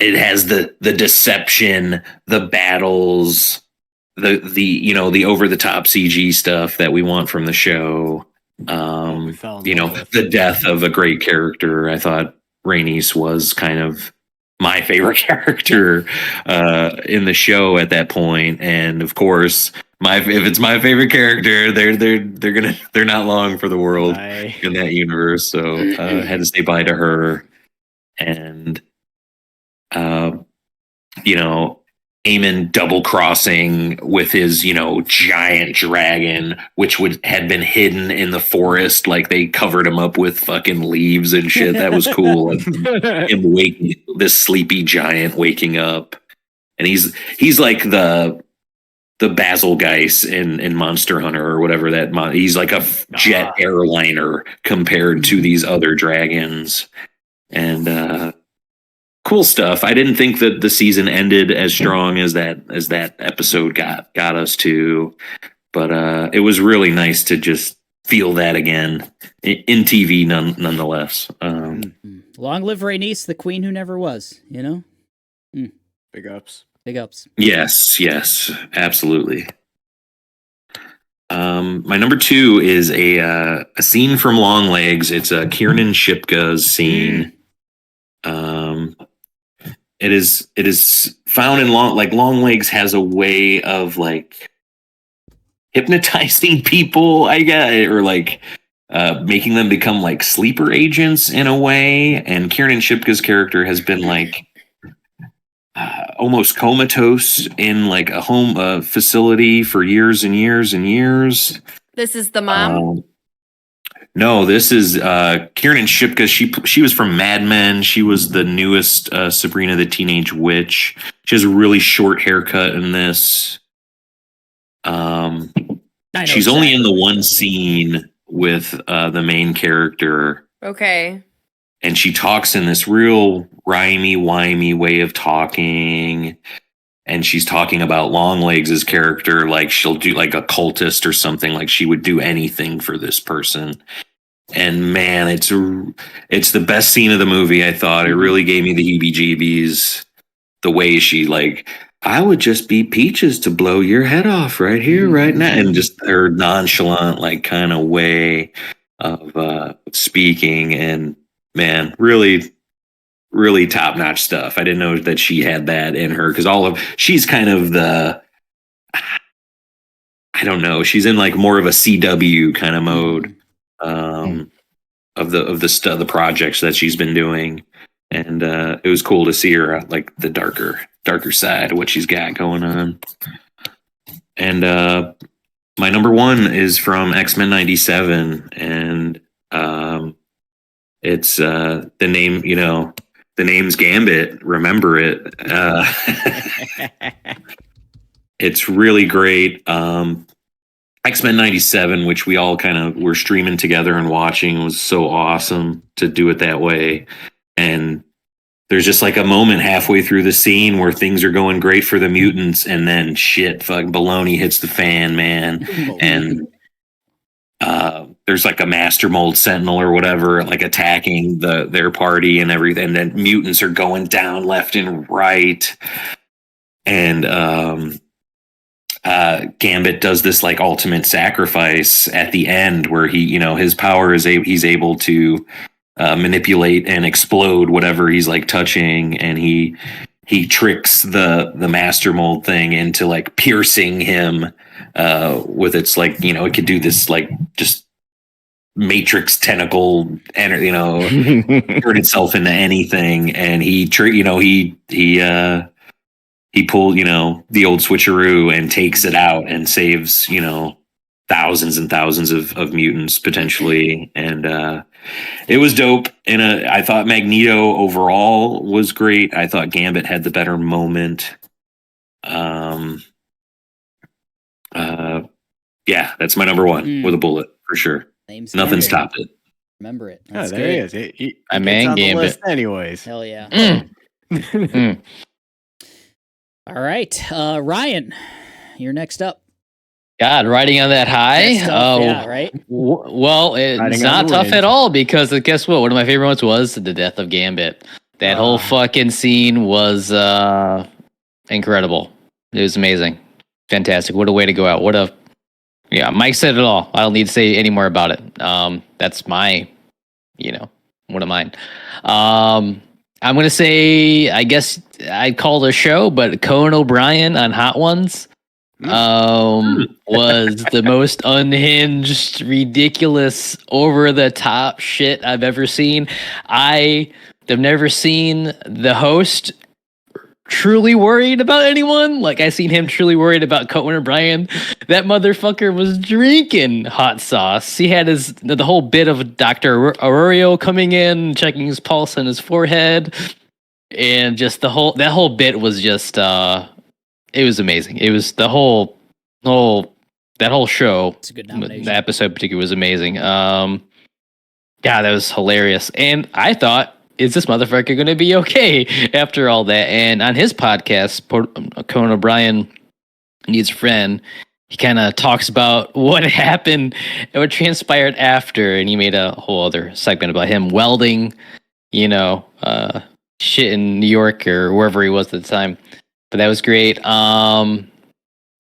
Speaker 7: it has the deception, the battles, the over the top CG stuff that we want from the show. The death of a great character, I thought Rhaenys was kind of my favorite character in the show at that point, and of course, if it's my favorite character, they're not long for the world in that universe. So had to say bye to her, and you know, Aemon double crossing with his, giant dragon, which had been hidden in the forest, like they covered him up with fucking leaves and shit. That was cool. And him waking, this sleepy giant waking up, and he's like the Basil Geis in Monster Hunter or whatever he's like a jet airliner compared to these other dragons, and cool stuff. I didn't think that the season ended as strong as that episode got us to, but it was really nice to just feel that again in TV, nonetheless.
Speaker 3: Long live Rhaenys, the queen who never was.
Speaker 5: Big ups.
Speaker 3: Big ups.
Speaker 7: Yes, absolutely. My number 2 is a scene from Long Legs. It's a Kiernan Shipka's scene. It is found in Long Legs has a way of like hypnotizing people, I guess, or like making them become like sleeper agents in a way. And Kiernan Shipka's character has been like almost comatose in like a home facility for years and years and years.
Speaker 4: This is the mom.
Speaker 7: No, this is Kiernan Shipka. She was from Mad Men. She was the newest Sabrina the Teenage Witch. She has a really short haircut in this. She's only in the one scene with the main character.
Speaker 4: Okay.
Speaker 7: And she talks in this real rhymey-wimey way of talking. And she's talking about Longlegs' character, like she'll do like a cultist or something, like she would do anything for this person. And man, it's the best scene of the movie, I thought. It really gave me the heebie-jeebies. The way she like, I would just be peaches to blow your head off right here, right now. And just her nonchalant, like kind of way of speaking. And man, really, really top-notch stuff. I didn't know that she had that in her, because she's kind of I don't know, she's in like more of a CW kind of mode of the projects that she's been doing, and it was cool to see her like the darker side of what she's got going on. And my number 1 is from X-Men 97, and it's the name, the name's Gambit. Remember it. It's really great. X-Men 97, which we all kind of were streaming together and watching, was so awesome to do it that way. And there's just like a moment halfway through the scene where things are going great for the mutants, and then shit, fucking baloney hits the fan, man. And there's like a master mold sentinel or whatever, like attacking their party and everything. And then mutants are going down left and right. And Gambit does this like ultimate sacrifice at the end where he, his power is he's able to manipulate and explode whatever he's like touching, and he tricks the master mold thing into like piercing him with its like, it could do this like just matrix tentacle and turn itself into anything. And he pulled, the old switcheroo and takes it out and saves, thousands and thousands of mutants potentially. And it was dope. And I thought Magneto overall was great. I thought Gambit had the better moment. Yeah, that's my number 1 with a bullet for sure. Nothing stopped it.
Speaker 3: Remember it.
Speaker 5: Oh,
Speaker 3: That's
Speaker 5: there
Speaker 3: good.
Speaker 5: he is.
Speaker 8: I man Gambit.
Speaker 5: Anyways.
Speaker 3: Hell yeah.
Speaker 8: Mm.
Speaker 3: All right. Ryan, you're next up.
Speaker 8: God, riding on that high.
Speaker 3: That's tough, yeah, right?
Speaker 8: Well, it's
Speaker 5: Riding
Speaker 8: not
Speaker 5: on the
Speaker 8: tough
Speaker 5: wind.
Speaker 8: at all, because guess what? One of my favorite ones was the death of Gambit. That whole fucking scene was incredible. It was amazing. Fantastic. What a way to go out. Yeah, Mike said it all. I don't need to say any more about it. That's my, one of mine. I'm gonna say, I guess I'd call it a show, but Conan O'Brien on Hot Ones was the most unhinged, ridiculous, over the top shit I've ever seen. I have never seen the host truly worried about anyone. Like, I seen him truly worried about Conan O'Brien. That motherfucker was drinking hot sauce. He had the whole bit of Dr. Aurelio coming in, checking his pulse on his forehead, and just that whole bit was just it was amazing. It was the whole that whole show.
Speaker 3: It's a good nomination.
Speaker 8: The episode in particular was amazing. Yeah, that was hilarious. And I thought, is this motherfucker going to be okay after all that? And on his podcast, Conan O'Brien Needs a Friend, he kind of talks about what happened and what transpired after. And he made a whole other segment about him welding, shit in New York or wherever he was at the time. But that was great.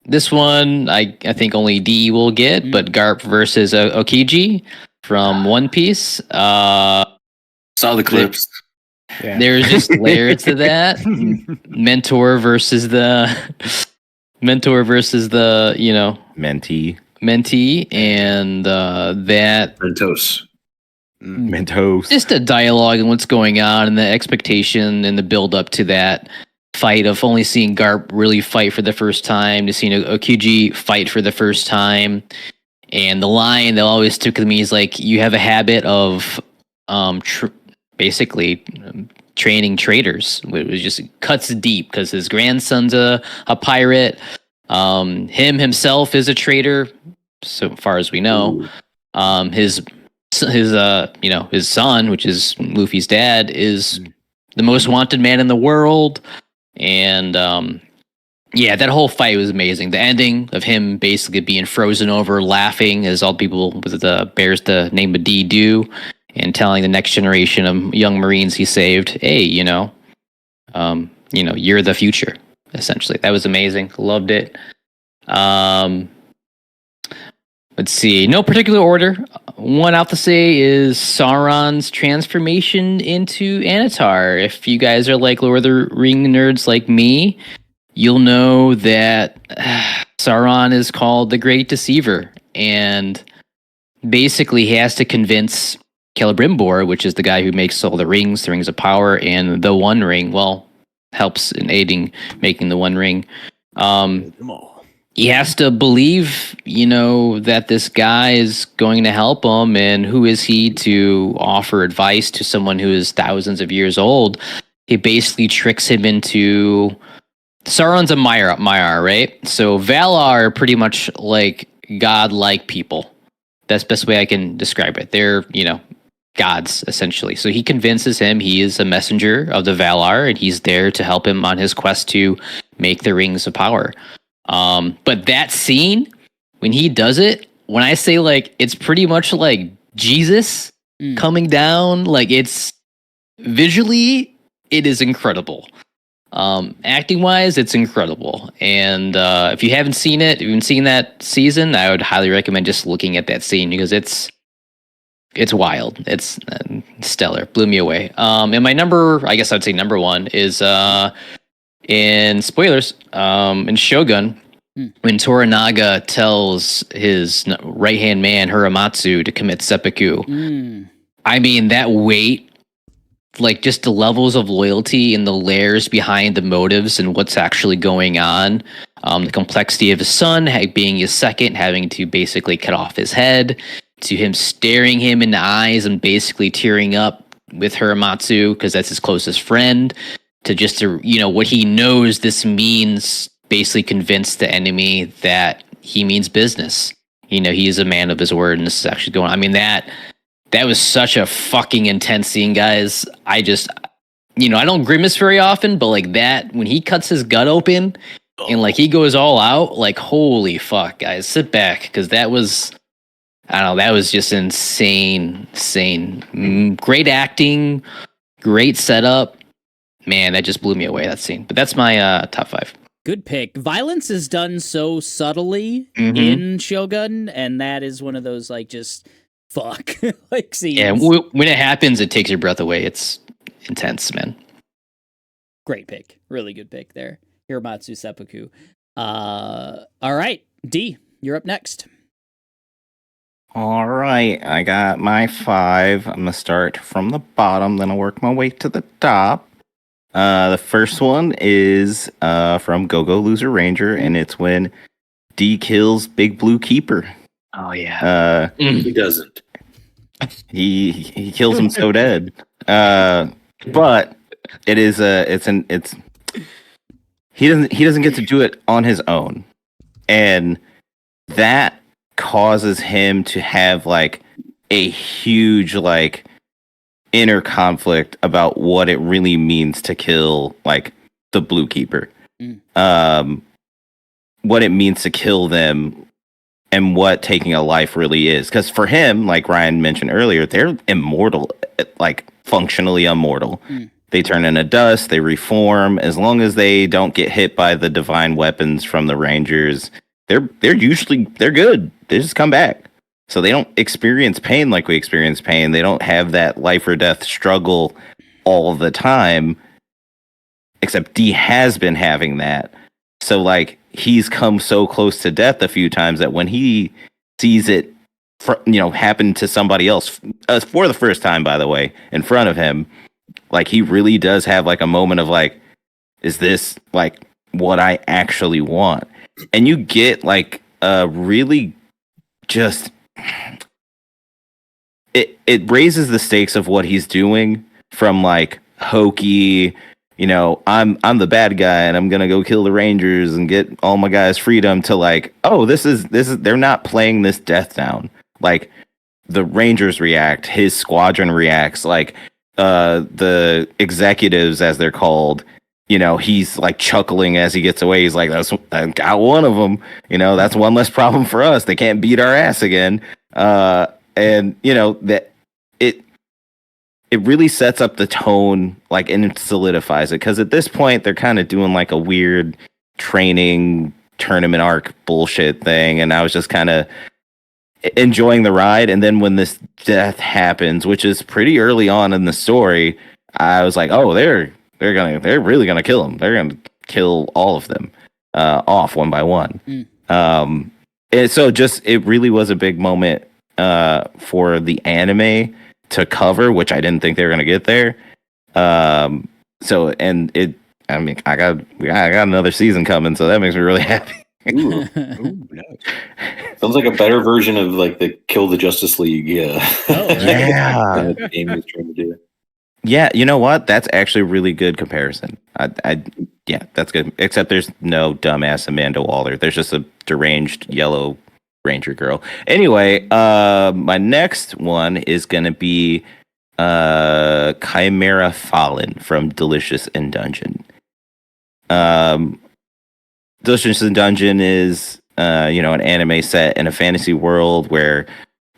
Speaker 8: This one, I think only D will get, but Garp versus Okiji from One Piece.
Speaker 7: Saw the clips.
Speaker 5: Yeah.
Speaker 8: There's just layers to that. Mentor versus the mentee, and that
Speaker 7: Mentos.
Speaker 8: just a dialogue and what's going on and the expectation and the build up to that fight of only seeing Garp really fight for the first time to seeing Okiji fight for the first time. And the line they'll always stick with me is like, you have a habit of basically training traitors. It was just cuts deep because his grandson's a pirate. Himself is a traitor, so far as we know. His son, which is Luffy's dad, is the most wanted man in the world. And yeah, that whole fight was amazing. The ending of him basically being frozen over, laughing as all people with the bears the name of D do, and telling the next generation of young Marines he saved, hey, you're the future, essentially. That was amazing. Loved it. Let's see. No particular order. One out to say is Sauron's transformation into Anatar. If you guys are like Lord of the Ring nerds like me, you'll know that Sauron is called the Great Deceiver. And basically he has to convince Celebrimbor, which is the guy who makes all the Rings of Power, and the One Ring, helps in aiding making the One Ring. He has to believe, that this guy is going to help him, and who is he to offer advice to someone who is thousands of years old? He basically tricks him into... Sauron's a Maiar, right? So Valar are pretty much like god-like people. That's the best way I can describe it. They're, gods, essentially. So he convinces him he is a messenger of the Valar, and he's there to help him on his quest to make the Rings of Power. But that scene, when he does it, when I say it's pretty much like Jesus coming down, it's visually, it is incredible. Acting wise, it's incredible. And if you haven't seen it, that season, I would highly recommend just looking at that scene because it's wild. It's stellar. Blew me away. And my number one is in spoilers, in Shogun, when Toranaga tells his right-hand man, Hiramatsu, to commit seppuku. I mean, that weight, just the levels of loyalty and the layers behind the motives and what's actually going on, the complexity of his son being his second, having to basically cut off his head, to him staring him in the eyes and basically tearing up with Hiramatsu because that's his closest friend, to what he knows this means, basically convince the enemy that he means business. He is a man of his word, and this is actually going on. I mean, that was such a fucking intense scene, guys. I just, I don't grimace very often, but that, when he cuts his gut open and he goes all out, holy fuck, guys, sit back, because that was... I don't know, that was just insane. Great acting, great setup. Man, that just blew me away, that scene. But that's my top 5.
Speaker 3: Good pick. Violence is done so subtly in Shogun, and that is one of those just fuck. Like, scenes.
Speaker 8: Yeah, when it happens, it takes your breath away. It's intense, man.
Speaker 3: Great pick. Really good pick there. Hiramatsu Seppuku. All right, D, you're up next.
Speaker 6: All right, I got my 5. I'm gonna start from the bottom, then I'll work my way to the top. The first one is from Go Go Loser Ranger, and it's when D kills Big Blue Keeper.
Speaker 8: Oh yeah.
Speaker 7: He doesn't.
Speaker 6: He kills him so dead. But it is he doesn't get to do it on his own, and that causes him to have like a huge like inner conflict about what it really means to kill like the Blue Keeper. What it means to kill them and what taking a life really is. Because for him, like Ryan mentioned earlier, they're immortal, like functionally immortal. They turn into dust, they reform. As long as they don't get hit by the divine weapons from the Rangers, they're good. They just come back. So they don't experience pain like we experience pain. They don't have that life or death struggle all the time. Except D has been having that. So like he's come so close to death a few times that when he sees it, happen to somebody else for the first time, by the way, in front of him, like he really does have like a moment of like, is this like what I actually want? And you get like a really just it raises the stakes of what he's doing from like hokey, I'm the bad guy and I'm gonna go kill the Rangers and get all my guys freedom, to like, oh, this is they're not playing this death down. Like the Rangers react, his squadron reacts, like the executives, as they're called, he's like chuckling as he gets away. He's like, I got one of them. That's one less problem for us. They can't beat our ass again. And that it really sets up the tone, like, and it solidifies it. Because at this point, they're kind of doing like a weird training tournament arc bullshit thing, and I was just kind of enjoying the ride. And then when this death happens, which is pretty early on in the story, I was like, oh, they're really gonna kill him. They're gonna kill all of them off one by one. And so it really was a big moment for the anime to cover, which I didn't think they were gonna get there. I got another season coming, so that makes me really happy.
Speaker 7: Ooh, nice. Sounds like a better version of like the Kill the Justice League. Yeah.
Speaker 3: Oh, right.
Speaker 6: Yeah.
Speaker 7: The game is trying to do.
Speaker 6: Yeah, you know what? That's actually a really good comparison. Yeah, that's good. Except there's no dumbass Amanda Waller. There's just a deranged yellow Ranger girl. Anyway, my next one is gonna be Chimera Fallen from Delicious in Dungeon. Delicious in Dungeon is an anime set in a fantasy world where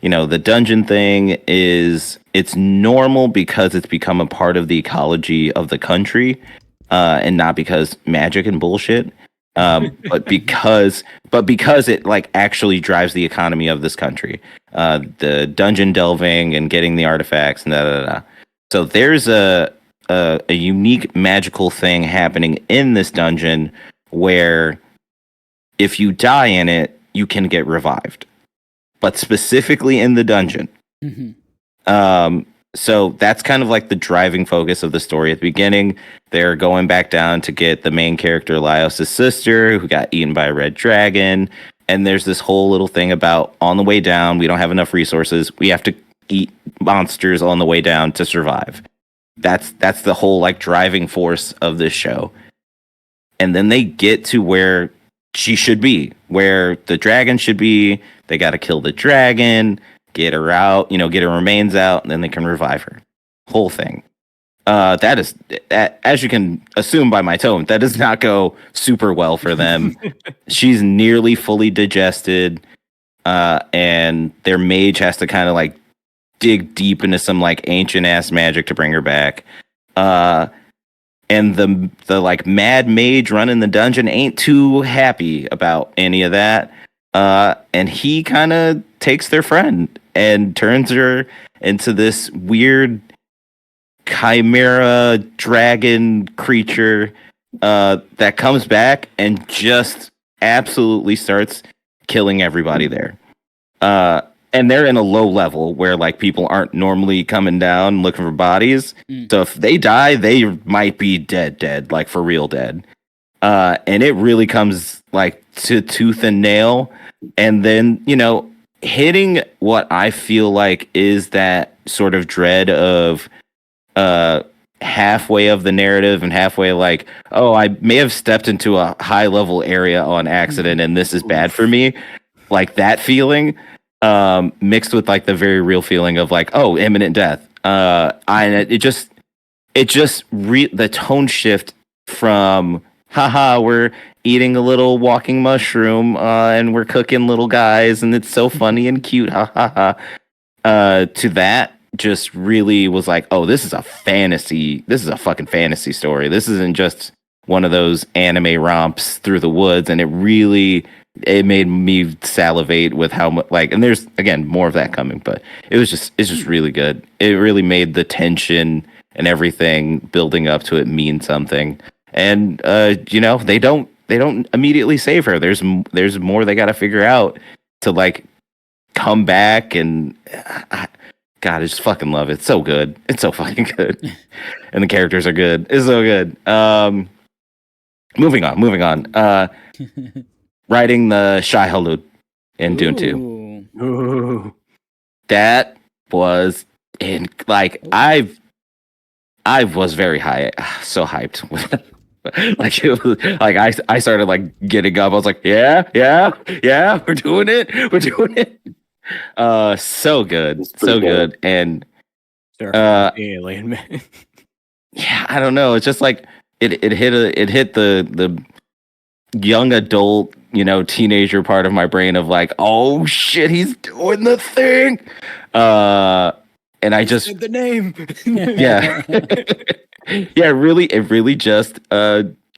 Speaker 6: the dungeon thing it's normal because it's become a part of the ecology of the country, and not because magic and bullshit, but because it like actually drives the economy of this country, the dungeon delving and getting the artifacts and da. So there's a unique magical thing happening in this dungeon where if you die in it, you can get revived, but specifically in the dungeon. So that's kind of like the driving focus of the story. At the beginning, they're going back down to get the main character, Laios' sister, who got eaten by a red dragon. And there's this whole little thing about on the way down, we don't have enough resources. We have to eat monsters on the way down to survive. That's the whole like driving force of this show. And then they get to where she should be, where the dragon should be. They got to kill the dragon, get her out, get her remains out, and then they can revive her. Whole thing. That is, as you can assume by my tone, that does not go super well for them. She's nearly fully digested, and their mage has to kind of like dig deep into some like ancient ass magic to bring her back. And the like mad mage running the dungeon ain't too happy about any of that. And he kind of takes their friend and turns her into this weird chimera dragon creature that comes back and just absolutely starts killing everybody there. And they're in a low level where like people aren't normally coming down looking for bodies. So if they die, they might be dead, like for real dead. And it really comes like to tooth and nail. And then, hitting what I feel like is that sort of dread of halfway of the narrative and halfway like, oh, I may have stepped into a high level area on accident and this is bad for me. Like that feeling, mixed with like the very real feeling of like, oh, imminent death. The tone shift from haha, we're eating a little walking mushroom and we're cooking little guys and it's so funny and cute, ha ha ha, to that just really was like, oh, this is a fucking fantasy story. This isn't just one of those anime romps through the woods. And it made me salivate with how much like, and there's again more of that coming, but it's just really good. It really made the tension and everything building up to it mean something. And they don't immediately save her. There's more they got to figure out to like come back. And God, I just fucking love it. It's so good. It's so fucking good. And the characters are good. It's so good. Moving on. Writing the Shai Hulud in Dune 2.
Speaker 5: Ooh.
Speaker 6: That was in like I was very high, so hyped. Like it was like I started like getting up. I was like, yeah, we're doing it. So good, so good, and
Speaker 5: alien man.
Speaker 6: Yeah, I don't know. It's just like it hit the young adult, teenager part of my brain of like, oh shit, he's doing the thing. And I just
Speaker 5: said the name.
Speaker 6: Yeah. Yeah, it really just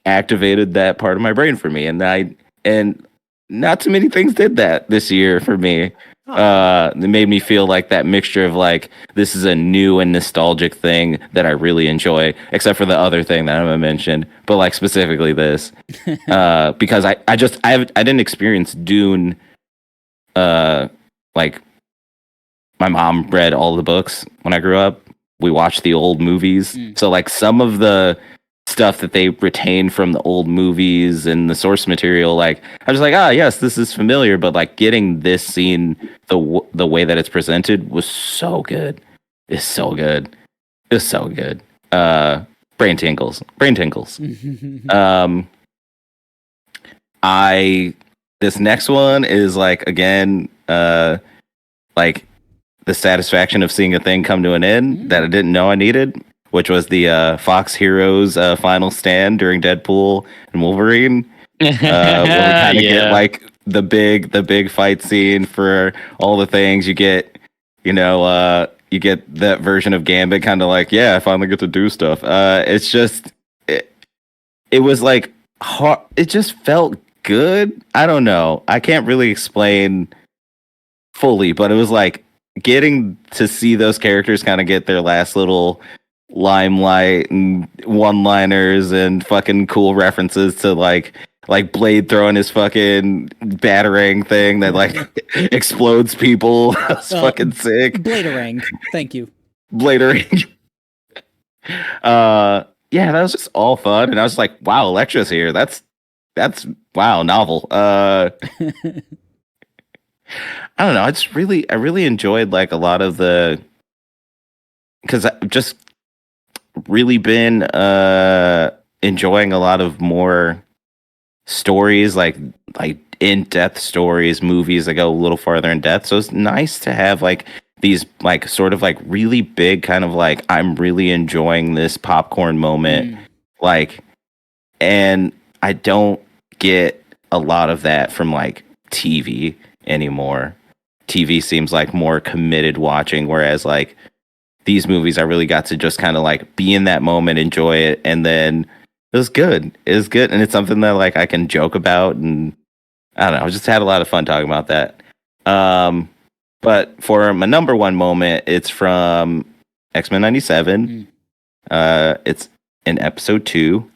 Speaker 6: activated that part of my brain for me. And not too many things did that this year for me. It made me feel like that mixture of like, this is a new and nostalgic thing that I really enjoy, except for the other thing that I'm gonna mention, but like specifically this, because I didn't experience Dune. Like my mom read all the books when I grew up. We watched the old movies, so like some of the stuff that they retained from the old movies and the source material, like I was like, yes, this is familiar, but like getting this scene the way that it's presented was so good. It's so good. It's so good. Brain tingles. This next one is like, again, like the satisfaction of seeing a thing come to an end that I didn't know I needed, which was the Fox Heroes final stand during Deadpool and Wolverine. Where we kind of get like the big fight scene for all the things you get. You get that version of Gambit, kind of like, yeah, I finally get to do stuff. It's just it was like hard. It just felt good. I don't know. I can't really explain fully, but it was like getting to see those characters kind of get their last little limelight and one-liners and fucking cool references to like Blade throwing his fucking batarang thing that like explodes people. That's fucking sick.
Speaker 3: Bladerang. Thank you.
Speaker 6: Bladerang. Yeah, that was just all fun, and I was like, wow, Elektra's here. That's wow, novel. I don't know. I really enjoyed like a lot of the, because I've just really been enjoying a lot of more stories, like in-depth stories, movies that go a little farther in depth. So it's nice to have like these like sort of like really big kind of like, I'm really enjoying this popcorn moment. Like, and I don't get a lot of that from like TV anymore. TV seems like more committed watching, whereas like these movies I really got to just kind of like be in that moment, enjoy it, and then it was good. It was good, and it's something that like I can joke about, and I don't know. I just had a lot of fun talking about that. But for my number one moment, it's from X-Men 97. It's in episode 2,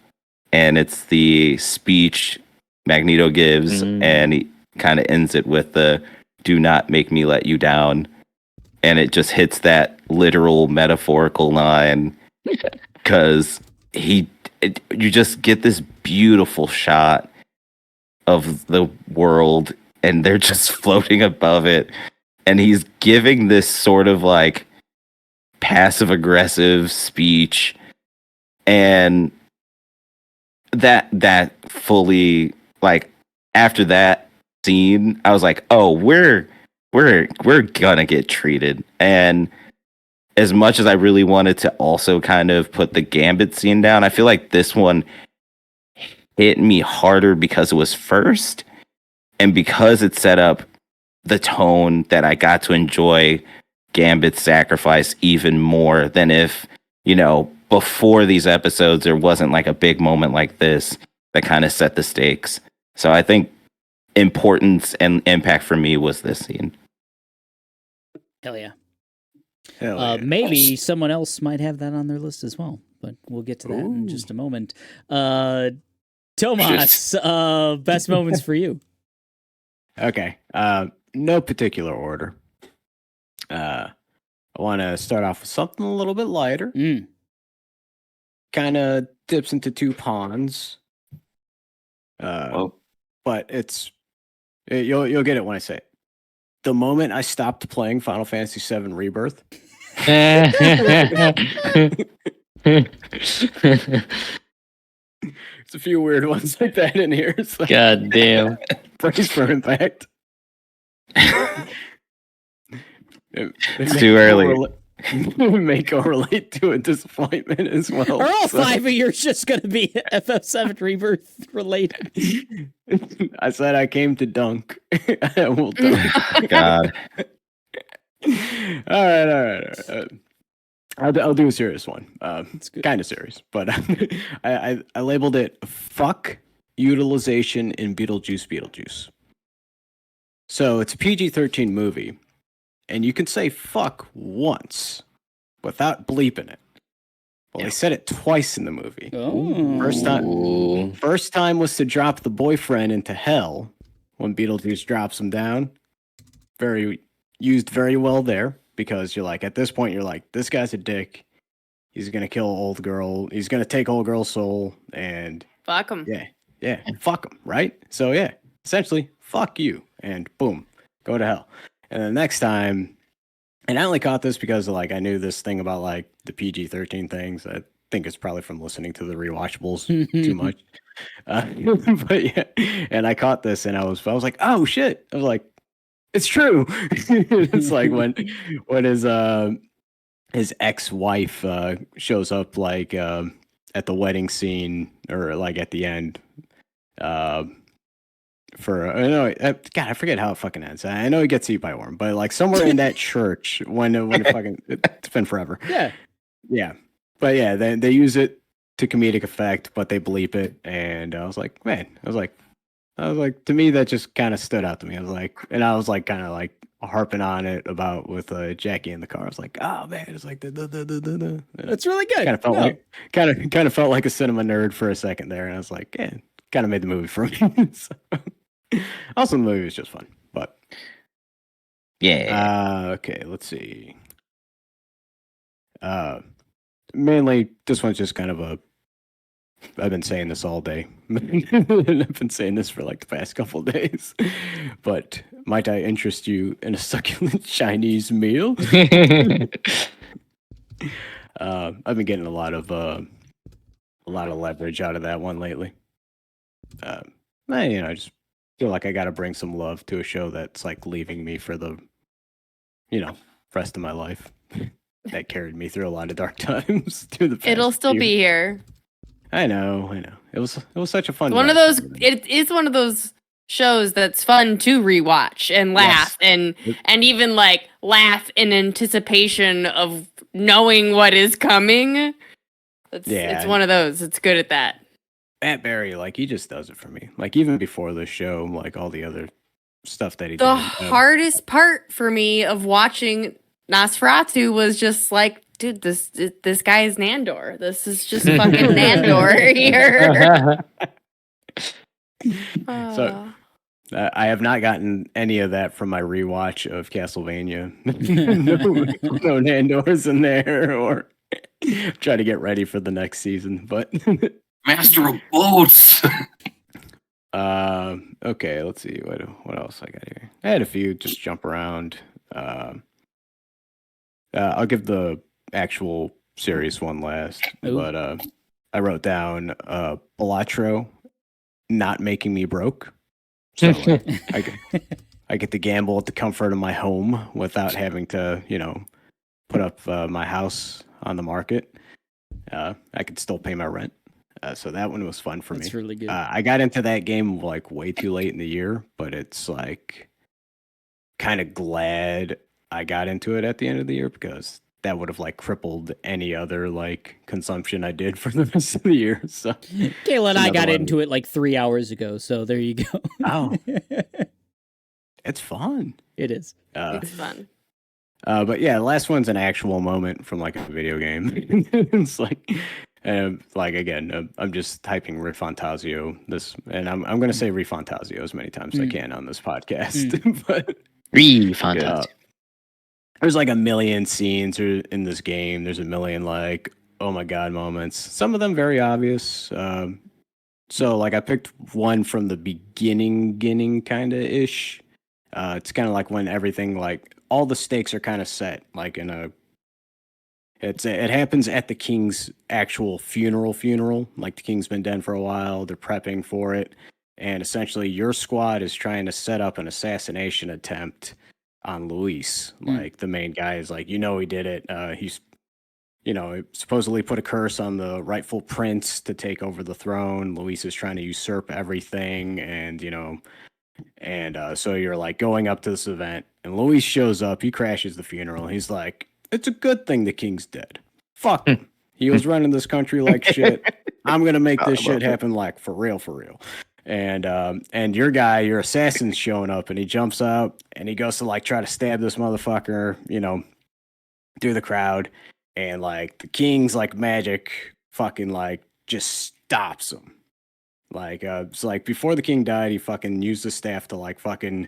Speaker 6: and it's the speech Magneto gives, and he kind of ends it with the "Do not make me let you down," and it just hits that literal metaphorical line because you just get this beautiful shot of the world, and they're just floating above it, and he's giving this sort of like passive aggressive speech, and that fully, like, after that scene I was like, oh, we're gonna get treated. And as much as I really wanted to also kind of put the Gambit scene down, I feel like this one hit me harder because it was first, and because it set up the tone that I got to enjoy Gambit's sacrifice even more than if, before these episodes, there wasn't like a big moment like this that kind of set the stakes. So I think importance and impact for me was this scene.
Speaker 3: Hell yeah.
Speaker 5: Hell yeah.
Speaker 3: Maybe someone else might have that on their list as well, but we'll get to that in just a moment. Tomas, best moments for you.
Speaker 5: Okay. No particular order. I want to start off with something a little bit lighter. Kind of dips into two ponds. But you'll get it when I say it. The moment I stopped playing Final Fantasy VII Rebirth. It's a few weird ones like that in here. So.
Speaker 8: God damn.
Speaker 5: Brace for impact.
Speaker 6: It's too early.
Speaker 5: May correlate to a disappointment as well.
Speaker 3: Are all 5 of yours just going to be FF7 Rebirth related?
Speaker 5: I said I came to dunk. I will dunk.
Speaker 6: God.
Speaker 5: All right. I'll do a serious one. Kind of serious, but I labeled it "fuck utilization in Beetlejuice." So it's a PG-13 movie, and you can say "fuck" once without bleeping it. Well, they said it twice in the movie.
Speaker 3: Oh.
Speaker 5: First time was to drop the boyfriend into hell when Beetlejuice drops him down. Used very well there. Because you're like, at this point, you're like, this guy's a dick. He's gonna kill old girl. He's gonna take old girl's soul, and
Speaker 4: Fuck him.
Speaker 5: Yeah, fuck him, right? So yeah, essentially, fuck you, and boom, go to hell. And the next time, and I only caught this because like I knew this thing about like the PG-13 things. I think it's probably from listening to the rewatchables too much. But yeah, and I caught this, and I was like, oh shit! I was like. It's true. It's like when his ex-wife shows up like at the wedding scene or like at the end God, I forget how it fucking ends. I know he gets eaten by a worm, but like somewhere in that church when it fucking it's been forever. Yeah. But yeah, they use it to comedic effect, but they bleep it, and I was like, to me, that just kind of stood out to me. I was like, kind of like harping on it about with Jackie in the car. I was like, oh man, it's like
Speaker 3: That's really good.
Speaker 5: Kind of felt kind of felt like a cinema nerd for a second there, and I was like, yeah, kind of made the movie for me. Also, the movie was just fun, but
Speaker 6: yeah.
Speaker 5: Okay, let's see. Mainly, this one's just kind of a. I've been saying this all day. I've been saying this for like the past couple of days. But might I interest you in a succulent Chinese meal? I've been getting a lot of leverage out of that one lately. I just feel like I got to bring some love to a show that's like leaving me for the, rest of my life. That carried me through a lot of dark times.
Speaker 4: It'll still be here.
Speaker 5: I know. It was such a fun
Speaker 4: It is one of those shows that's fun to rewatch and laugh and even like laugh in anticipation of knowing what is coming. It's one of those. It's good at that.
Speaker 5: Matt Berry, like he just does it for me. Like even before the show, like all the other stuff that he
Speaker 4: The
Speaker 5: did.
Speaker 4: hardest part for me of watching Nosferatu was just like, dude, this guy is Nandor. This is just fucking Nandor here.
Speaker 5: So I have not gotten any of that from my rewatch of Castlevania. no Nandors in there, or try to get ready for the next season. But
Speaker 7: Master of boats.
Speaker 5: okay, let's see what else I got here. I had a few just jump around. I'll give the actual serious one last,
Speaker 3: Ooh.
Speaker 5: but I wrote down Balatro not making me broke. So I get to gamble at the comfort of my home without having to, put up my house on the market. I could still pay my rent. So that one was fun for me.
Speaker 3: That's really good.
Speaker 5: I got into that game like way too late in the year, but it's like kind of glad I got into it at the end of the year, because that would have like crippled any other like consumption I did for the rest of the year. So
Speaker 3: Kayla and I got
Speaker 5: another one.
Speaker 3: into it like 3 hours ago, so there you go.
Speaker 5: Oh. It's fun.
Speaker 3: It is.
Speaker 4: It's fun.
Speaker 5: But yeah, the last one's an actual moment from like a video game. It's like again, I'm just typing Rifantasio and I'm going to say Rifantasio as many times as I can on this podcast. But
Speaker 8: Fantastic.
Speaker 5: there's like a million scenes in this game. There's a million like, oh my God moments. Some of them very obvious. So like I picked one from the beginning kind of ish. It's kind of like when everything, like all the stakes are kind of set, like it happens at the king's actual funeral. Like the king's been dead for a while. They're prepping for it. And essentially your squad is trying to set up an assassination attempt on Luis. Like the main guy is like, he did it. He's, supposedly put a curse on the rightful prince to take over the throne. Luis is trying to usurp everything. And so you're like going up to this event, and Luis shows up. He crashes the funeral. He's like, it's a good thing the king's dead. Fuck him. He was running this country like shit. I'm going to make this shit happen like for real. And your guy, your assassin's showing up, and he jumps up and he goes to like try to stab this motherfucker, through the crowd. And like the king's like magic fucking like just stops him. Like, it's like before the king died, he fucking used the staff to like fucking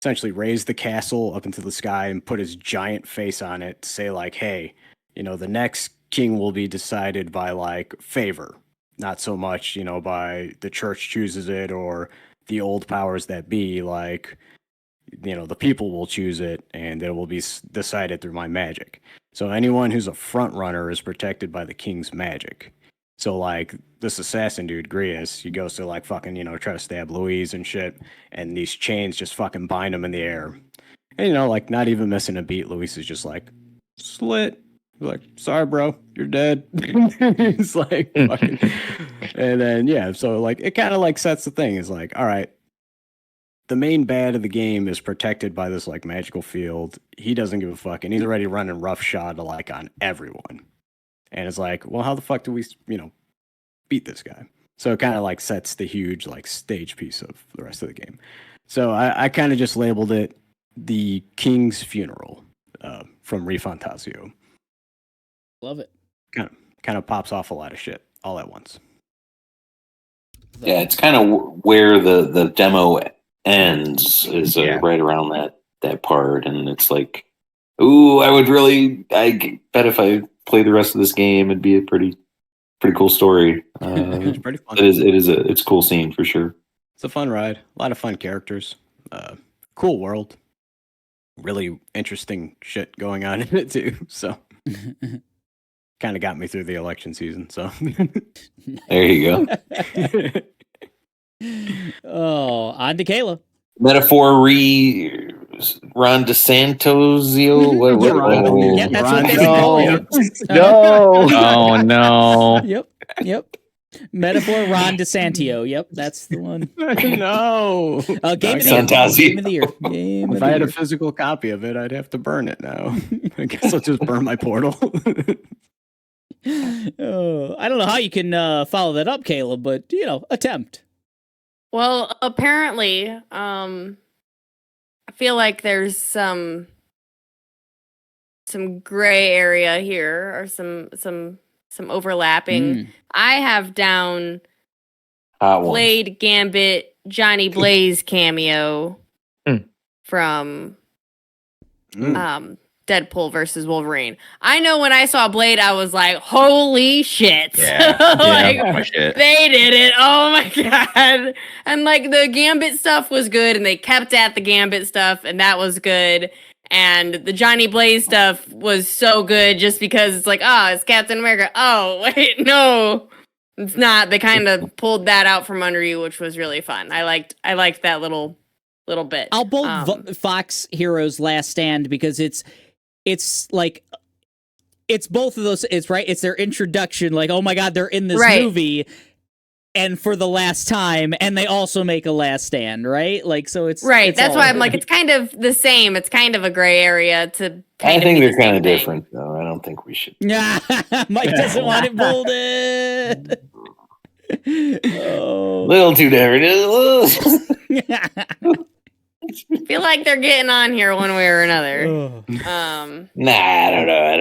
Speaker 5: essentially raise the castle up into the sky and put his giant face on it to say like, hey, the next king will be decided by like favor, not so much, by the church chooses it or the old powers that be. Like, the people will choose it, and it will be decided through my magic. So anyone who's a front runner is protected by the king's magic. So like this assassin dude, Grius, he goes to like fucking, try to stab Louise and shit, and these chains just fucking bind him in the air. And like not even missing a beat, Luis is just like, slit. He's like, sorry, bro, you're dead. He's like, fucking. And then yeah, so like it kind of like sets the thing. It's like, all right, the main bad of the game is protected by this like magical field. He doesn't give a fuck, and he's already running roughshod like on everyone. And it's like, well, how the fuck do we, beat this guy? So it kind of like sets the huge like stage piece of the rest of the game. So I kind of just labeled it the King's Funeral from Rifantasio.
Speaker 3: Love it.
Speaker 5: Kind of pops off a lot of shit all at once.
Speaker 7: Yeah, it's kind of where the demo ends is right around that part, and it's like, ooh, I bet if I play the rest of this game, it'd be a pretty cool story.
Speaker 5: It's pretty fun.
Speaker 7: It's a cool scene for sure.
Speaker 5: It's a fun ride. A lot of fun characters. Cool world. Really interesting shit going on in it too. So kind of got me through the election season. So
Speaker 7: there you go.
Speaker 3: Oh, on to Kayla.
Speaker 7: Metaphor Ron DeSantosio. What?
Speaker 3: Yeah, that's what they call him.
Speaker 8: No. Oh no.
Speaker 3: Yep. Metaphor Ron DeSantio. Yep, that's the one.
Speaker 5: No.
Speaker 3: Game of the year.
Speaker 5: If I had a physical copy of it, I'd have to burn it now. I guess I'll just burn my portal.
Speaker 3: Oh, I don't know how you can follow that up, Caleb, but attempt.
Speaker 4: Well, apparently, feel like there's some gray area here or some overlapping. I have down
Speaker 7: Hot ones.
Speaker 4: Blade, Gambit, Johnny Blaze cameo
Speaker 8: Mm.
Speaker 4: from Deadpool versus Wolverine. I know when I saw Blade, I was like, holy shit.
Speaker 6: Yeah.
Speaker 4: Like,
Speaker 6: Oh, shit.
Speaker 4: they did it. Oh my god. And like the Gambit stuff was good, and they kept at the Gambit stuff, and that was good. And the Johnny Blaze stuff was so good just because it's like, oh, it's Captain America. Oh, wait, no. It's not. They kind of pulled that out from under you, which was really fun. I liked that little bit.
Speaker 3: I'll bold Fox Heroes Last Stand because it's like it's both of those. It's right. It's their introduction. Like, oh my god, they're in this movie, and for the last time, and they also make a last stand, right? Like, so it's
Speaker 4: right.
Speaker 3: It's
Speaker 4: That's
Speaker 3: all
Speaker 4: why I'm like, it's kind of the same. It's kind of a gray area to.
Speaker 7: I think they're kind of
Speaker 4: thing.
Speaker 7: different, though. I don't think we should.
Speaker 3: Yeah, Mike doesn't want it bolded. Oh.
Speaker 7: Little too different.
Speaker 4: I feel like they're getting on here one way or another.
Speaker 7: Nah, I don't know. I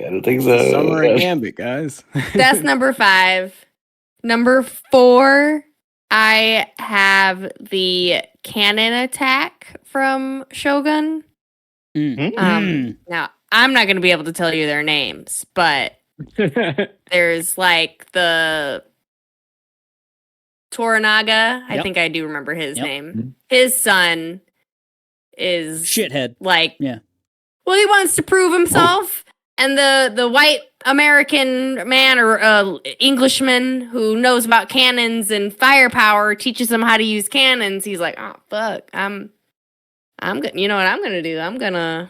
Speaker 7: don't think so.
Speaker 5: Summer and Gambit, guys.
Speaker 4: That's number 5. Number 4, I have the cannon attack from Shogun. Now, I'm not going to be able to tell you their names, but there's like the Toranaga. I think I do remember his name. His son is
Speaker 3: shithead.
Speaker 4: Like,
Speaker 3: yeah.
Speaker 4: Well, he wants to prove himself, and the white American man or Englishman who knows about cannons and firepower teaches him how to use cannons. He's like, oh fuck, I'm gonna, you know what I'm gonna do? I'm gonna.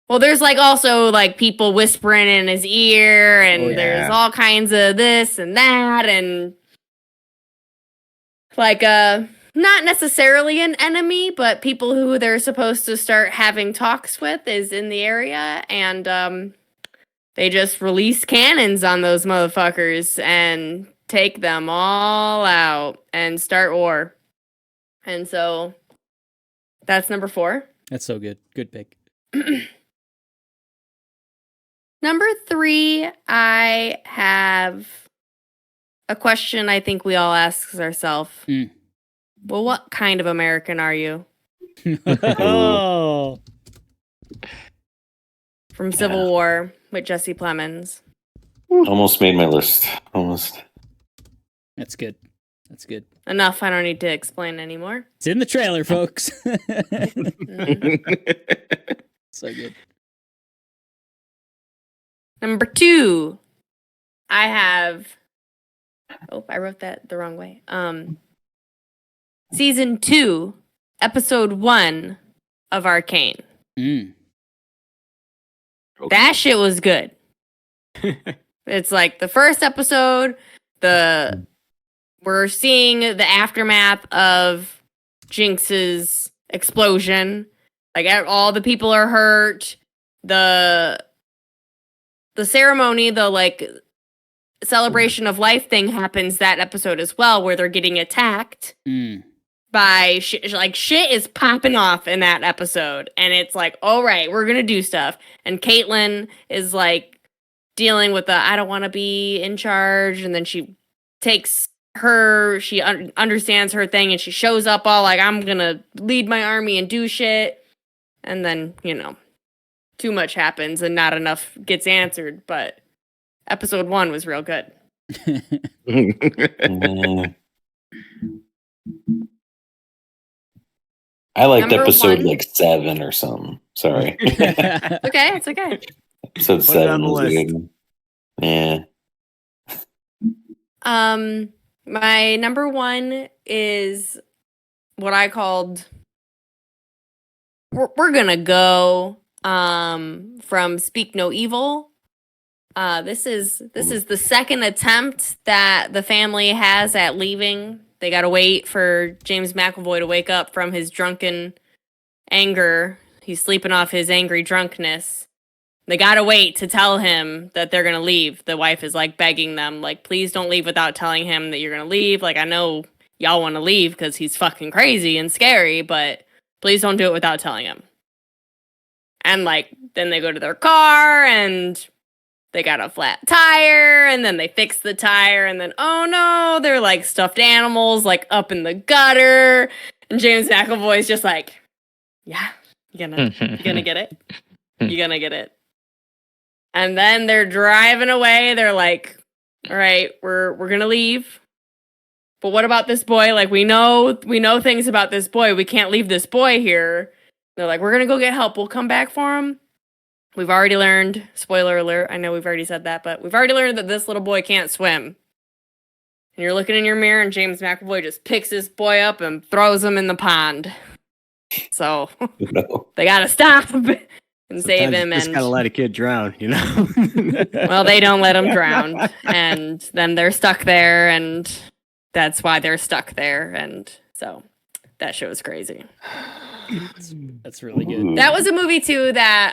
Speaker 4: Well, there's like also like people whispering in his ear, and there's all kinds of this and that, and like not necessarily an enemy, but people who they're supposed to start having talks with is in the area, and they just release cannons on those motherfuckers and take them all out and start war. And so that's number 4.
Speaker 3: That's so good. Good pick.
Speaker 4: Number 3, I have a question I think we all ask ourselves. Well, what kind of American are you?
Speaker 3: Oh.
Speaker 4: From Civil War with Jesse Plemons.
Speaker 7: Almost made my list. Almost.
Speaker 3: That's good. That's good.
Speaker 4: Enough. I don't need to explain anymore.
Speaker 3: It's in the trailer, folks. So good.
Speaker 4: Number 2, I have. Oh, I wrote that the wrong way. Season 2, episode 1 of Arcane. That shit was good. It's like the first episode, we're seeing the aftermath of Jinx's explosion. Like all the people are hurt. The ceremony, the like celebration of life thing happens that episode as well, where they're getting attacked by shit is popping off in that episode, and it's like, all right, we're gonna do stuff. And Caitlyn is like dealing with the I don't want to be in charge, and then she takes she understands her thing, and she shows up all like, I'm gonna lead my army and do shit, and then too much happens and not enough gets answered. But episode 1 was real good.
Speaker 7: I liked
Speaker 4: Number
Speaker 7: episode
Speaker 4: 1.
Speaker 7: like 7 or something. Sorry.
Speaker 4: Okay, it's okay.
Speaker 7: Episode
Speaker 5: Put it
Speaker 7: 7
Speaker 5: on the
Speaker 7: was
Speaker 5: list.
Speaker 7: good. Yeah.
Speaker 4: My number 1 is what I called we're gonna go from Speak No Evil. This is the second attempt that the family has at leaving. They gotta wait for James McAvoy to wake up from his drunken anger. He's sleeping off his angry drunkenness. They gotta wait to tell him that they're gonna leave. The wife is like begging them, like, please don't leave without telling him that you're gonna leave. Like, I know y'all want to leave because he's fucking crazy and scary, but please don't do it without telling him. And like then they go to their car and they got a flat tire, and then they fix the tire, and then oh no, they're like stuffed animals like up in the gutter. And James McAvoy's just like, yeah, you gonna get it? You gonna get it? And then they're driving away. They're like, all right, we're gonna leave. But what about this boy? Like we know things about this boy. We can't leave this boy here. They're like, we're gonna go get help. We'll come back for him. We've already learned, spoiler alert, I know we've already said that, but we've already learned that this little boy can't swim. And you're looking in your mirror and James McAvoy just picks this boy up and throws him in the pond. So
Speaker 7: No.
Speaker 4: they gotta stop and save
Speaker 5: Sometimes
Speaker 4: him.
Speaker 5: you just
Speaker 4: And
Speaker 5: gotta let a kid drown, you know.
Speaker 4: well, they don't let him drown. And then they're stuck there, and that's why they're stuck there. And so that show is crazy.
Speaker 3: That's really good.
Speaker 7: Ooh.
Speaker 4: That was a movie too that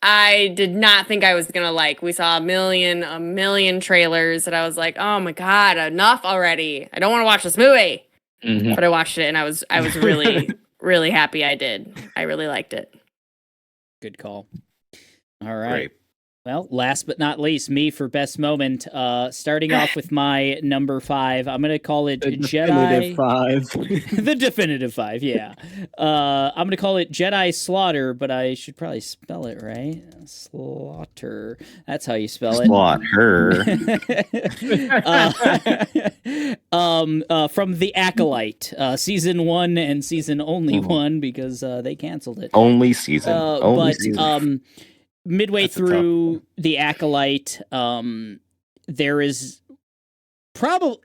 Speaker 4: I did not think I was gonna like. We saw a million trailers, and I was like, oh my god, enough already. I don't want to watch this movie.
Speaker 8: Mhm.
Speaker 4: But I watched it, and I was really really happy I did. I really liked it.
Speaker 3: Good call. All right.
Speaker 5: Great.
Speaker 3: Well, last but not least, me for best moment. Starting off with my number 5, I'm gonna call it
Speaker 5: The
Speaker 3: Jedi.
Speaker 5: definitive 5.
Speaker 3: The definitive 5, yeah. I'm gonna call it Jedi Slaughter, but I should probably spell it right. Slaughter. That's how you spell it.
Speaker 6: Slaughter.
Speaker 3: From The Acolyte, season 1 and season only 1 because they canceled it.
Speaker 6: Only season. Only season.
Speaker 3: Midway
Speaker 5: That's a tough
Speaker 3: through The Acolyte, there is probably,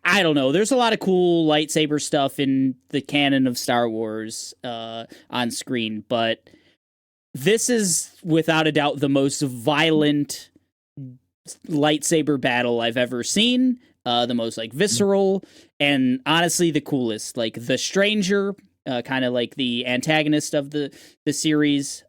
Speaker 3: I don't know, there's a lot of cool lightsaber stuff in the canon of Star Wars on screen, but this is without a doubt the most violent lightsaber battle I've ever seen, the most like visceral, and honestly the coolest. Like the Stranger, kind of like the antagonist of the series,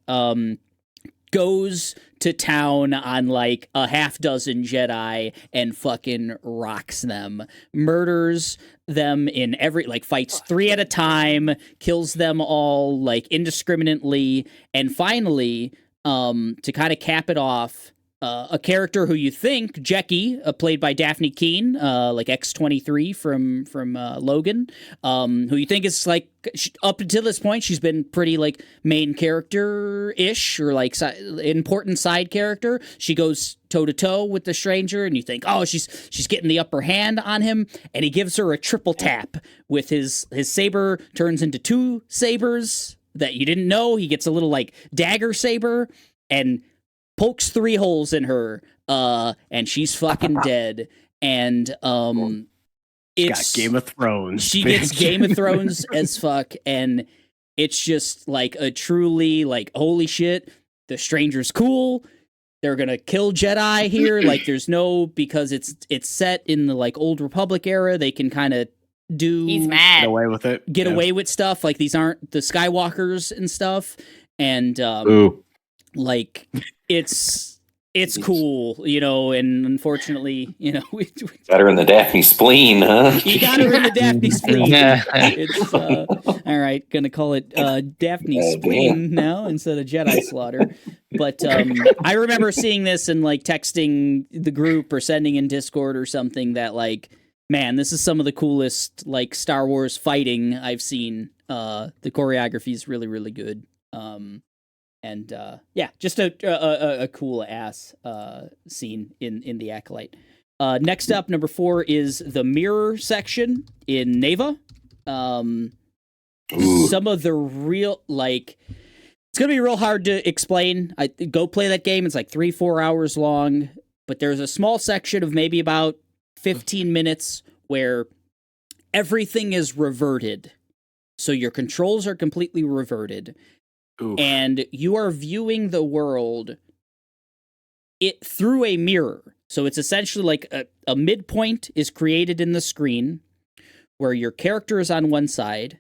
Speaker 3: goes to town on like a half dozen Jedi and fucking rocks them, murders them in every, like fights 3 at a time, kills them all like indiscriminately, and finally, to kind of cap it off, a character who you think, Jecki, played by Daphne Keane, like X-23 from Logan, who you think is like, up until this point, she's been pretty like main character-ish, or like important side character. She goes toe-to-toe with the Stranger, and you think, oh, she's getting the upper hand on him, and he gives her a triple tap with his saber, turns into 2 sabers that you didn't know. He gets a little like dagger saber, and pokes 3 holes in her, and she's fucking dead. And it's
Speaker 5: got Game of Thrones.
Speaker 3: She gets Game of Thrones as fuck, and it's just like a truly like, holy shit, the Stranger's cool. They're gonna kill Jedi here. Like there's no, because it's set in the like Old Republic era, they can kind of
Speaker 4: He's mad.
Speaker 5: Get away with it.
Speaker 3: get away with stuff. Like these aren't the Skywalkers and stuff. And
Speaker 6: Ooh.
Speaker 3: like it's cool, you know, and unfortunately, you know,
Speaker 7: Got her in the Daphne spleen, huh?
Speaker 3: he got her in the Daphne spleen.
Speaker 8: Yeah.
Speaker 3: It's all right, gonna call it Daphne
Speaker 7: Oh,
Speaker 3: spleen now instead of Jedi Slaughter. But I remember seeing this and like texting the group or sending in Discord or something that like, man, this is some of the coolest like Star Wars fighting I've seen. The choreography is really, really good. And yeah, just a cool ass scene in The Acolyte. Next up, number 4 is the mirror section in Neva. Some of the real, like, it's gonna be real hard to explain. I go play that game. It's like 3-4 hours long, but there's a small section of maybe about 15 minutes where everything is reverted. So your controls are completely reverted.
Speaker 5: Ooh.
Speaker 3: And you are viewing the world through a mirror. So it's essentially like a midpoint is created in the screen where your character is on one side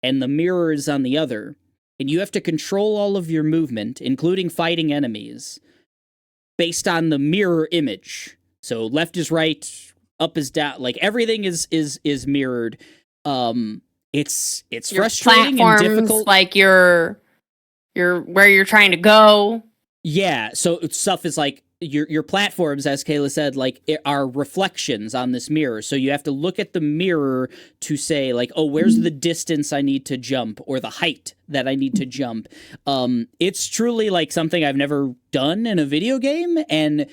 Speaker 3: and the mirror is on the other. And you have to control all of your movement, including fighting enemies, based on the mirror image. So left is right, up is down, like everything is mirrored. It's
Speaker 4: Your
Speaker 3: frustrating and
Speaker 4: platforms,
Speaker 3: difficult.
Speaker 4: like your where you're trying to go.
Speaker 3: Yeah, so stuff is like your platforms, as Kayla said, like are reflections on this mirror. So you have to look at the mirror to say like, oh, where's the distance I need to jump or the height that I need to jump. It's truly like something I've never done in a video game, and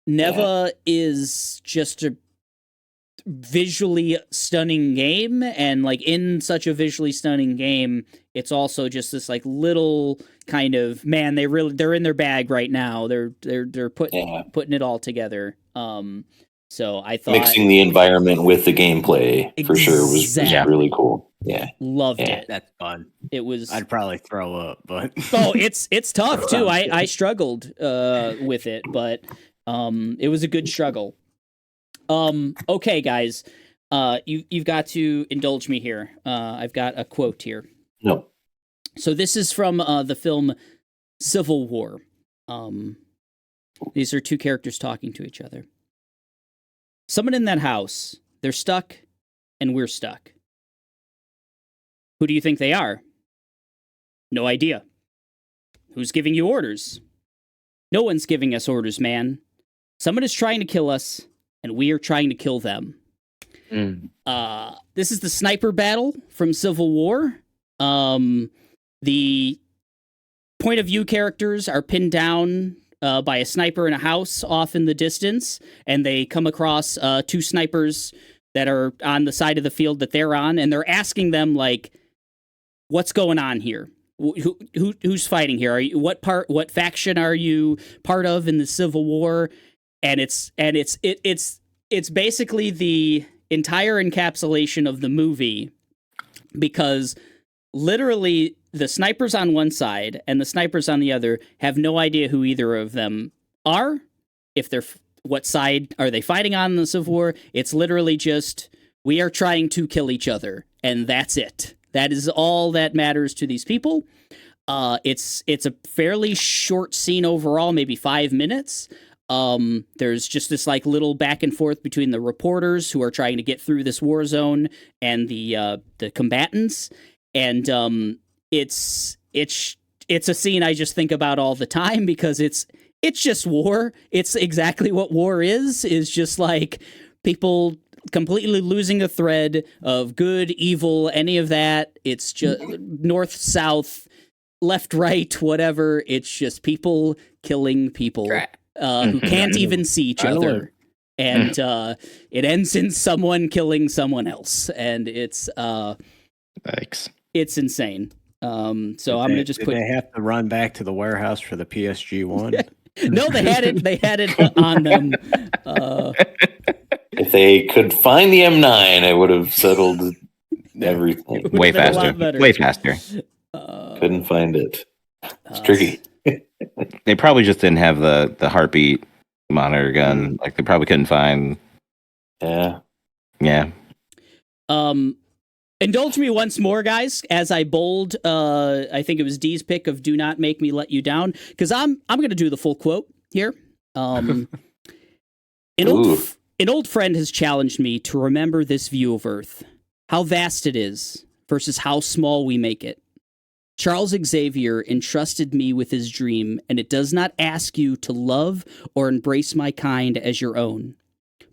Speaker 3: Neva is just a visually stunning game, and like in such a visually stunning game, it's also just this like little kind of, man, they're in their bag right now. They're putting it all together. So I thought
Speaker 7: Mixing the environment with the gameplay for sure was
Speaker 3: Exactly.
Speaker 7: really cool. Yeah.
Speaker 3: loved
Speaker 7: Yeah.
Speaker 3: it.
Speaker 5: That's fun.
Speaker 3: It was
Speaker 5: I'd probably throw up, but
Speaker 3: oh, it's tough too. I struggled with it, but it was a good struggle. Okay, guys, you've got to indulge me here. I've got a quote here.
Speaker 7: No.
Speaker 3: So this is from the film Civil War. These are two characters talking to each other. Someone in that house, they're stuck, and we're stuck. Who do you think they are? No idea. Who's giving you orders? No one's giving us orders, man. Someone is trying to kill us, and we are trying to kill them. This is the sniper battle from Civil War. The point of view characters are pinned down by a sniper in a house off in the distance, and they come across two snipers that are on the side of the field that they're on, and they're asking them like, "What's going on here? Who's fighting here? Are you what faction are you part of in the Civil War?" And it's basically the entire encapsulation of the movie, because literally the snipers on one side and the snipers on the other have no idea who either of them are. If they're what side are they fighting on in the Civil War? It's literally just, we are trying to kill each other, and that's it. That is all that matters to these people. It's a fairly short scene overall, maybe 5 minutes. There's just this like little back and forth between the reporters who are trying to get through this war zone and the combatants, and it's a scene I just think about all the time, because it's just war. It's exactly what war is just like people completely losing the thread of good, evil, any of that. It's just north, south, left, right, whatever. It's just people killing people who can't even see each other. And it ends in someone killing someone else. And it's
Speaker 8: Thanks.
Speaker 3: it's insane. So I'm going to just put...
Speaker 5: They have to run back to the warehouse for the PSG one.
Speaker 3: No, they had it on them.
Speaker 7: If they could find the M9, I would have settled everything.
Speaker 6: Way
Speaker 3: been a lot
Speaker 6: faster.
Speaker 3: better.
Speaker 6: Way faster.
Speaker 7: Couldn't find it. It's tricky.
Speaker 6: They probably just didn't have the heartbeat monitor gun. Like they probably couldn't find.
Speaker 7: Yeah.
Speaker 6: Yeah.
Speaker 3: Indulge me once more, guys, as I bold, I think it was D's pick of "Do not make me let you down," because I'm going to do the full quote here. An old friend has challenged me to remember this view of Earth, how vast it is versus how small we make it. Charles Xavier entrusted me with his dream, and it does not ask you to love or embrace my kind as your own,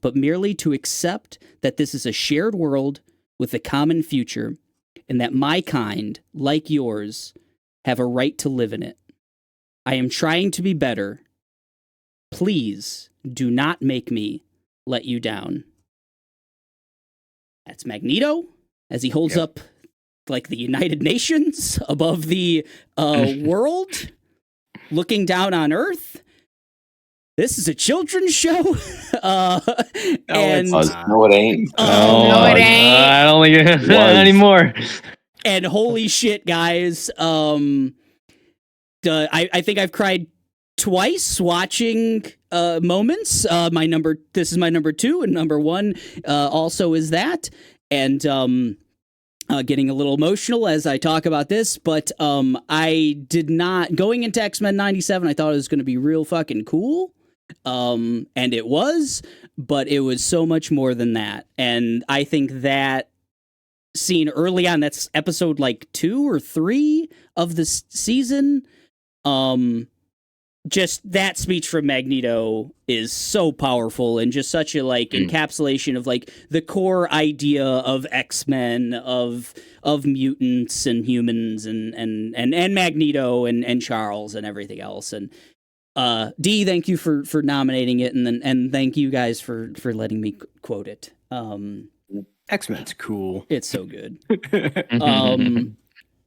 Speaker 3: but merely to accept that this is a shared world with a common future, and that my kind, like yours, have a right to live in it. I am trying to be better. Please do not make me let you down. That's Magneto as he holds up like the United Nations above the world, looking down on Earth. This is a children's show.
Speaker 7: No, it ain't.
Speaker 4: No, it ain't.
Speaker 8: I don't think it not anymore.
Speaker 3: And holy shit, guys. I think I've cried twice watching moments. This is my number 2, and number 1 also is that. And getting a little emotional as I talk about this, but I did not, going into X-Men 97, I thought it was going to be real fucking cool. And it was, but it was so much more than that. And I think that scene early on. That's episode like 2 or 3 of the season. Just that speech from Magneto is so powerful and just such a like encapsulation of like the core idea of X-Men, of mutants and humans and Magneto and Charles and everything else. And D, thank you for nominating it, and thank you guys for letting me quote it.
Speaker 5: X-Men's cool.
Speaker 3: It's so good.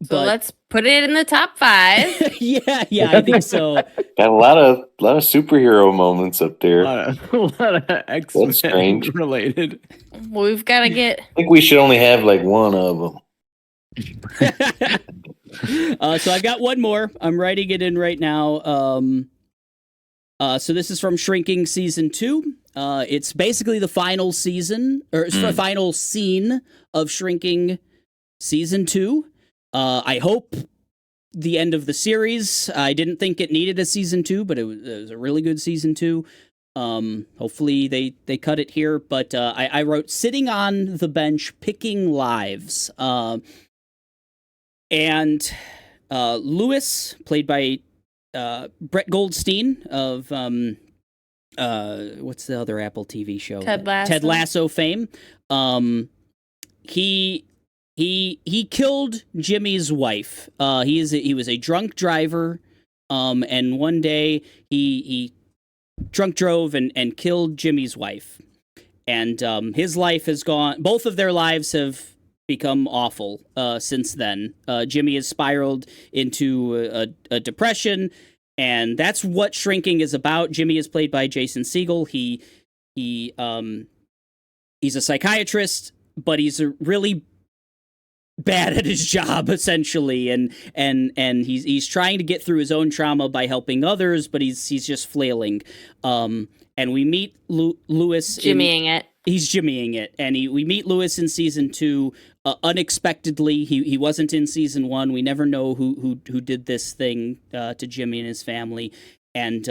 Speaker 4: So let's put it in the top 5.
Speaker 3: yeah, I think so.
Speaker 7: Got a lot of superhero moments up there.
Speaker 5: A lot of X-Men
Speaker 7: strange.
Speaker 5: related.
Speaker 4: Well, we've got to get.
Speaker 7: I think we should only have like one of them.
Speaker 3: So I've got one more. I'm writing it in right now. So this is from Shrinking season 2. It's basically the final season or final scene of Shrinking season 2. I hope the end of the series. I didn't think it needed a season 2, but it was a really good season 2. Hopefully they cut it here. But I wrote sitting on the bench picking lives. And Lewis, played by Brett Goldstein of what's the other Apple TV show?
Speaker 4: Ted Lasso.
Speaker 3: Ted Lasso fame. He killed Jimmy's wife. He was a drunk driver. And one day he drunk drove and killed Jimmy's wife. And his life has gone. Both of their lives have become awful since then. Jimmy has spiraled into a depression, and that's what Shrinking is about. Jimmy is played by Jason Segel. He's a psychiatrist, but he's a really bad at his job essentially, and he's trying to get through his own trauma by helping others, but he's just flailing. And we meet Lewis
Speaker 4: Jimmying it.
Speaker 3: He's jimmying it, and we meet Lewis in season 2 unexpectedly. He wasn't in season 1. We never know who did this thing to Jimmy and his family, and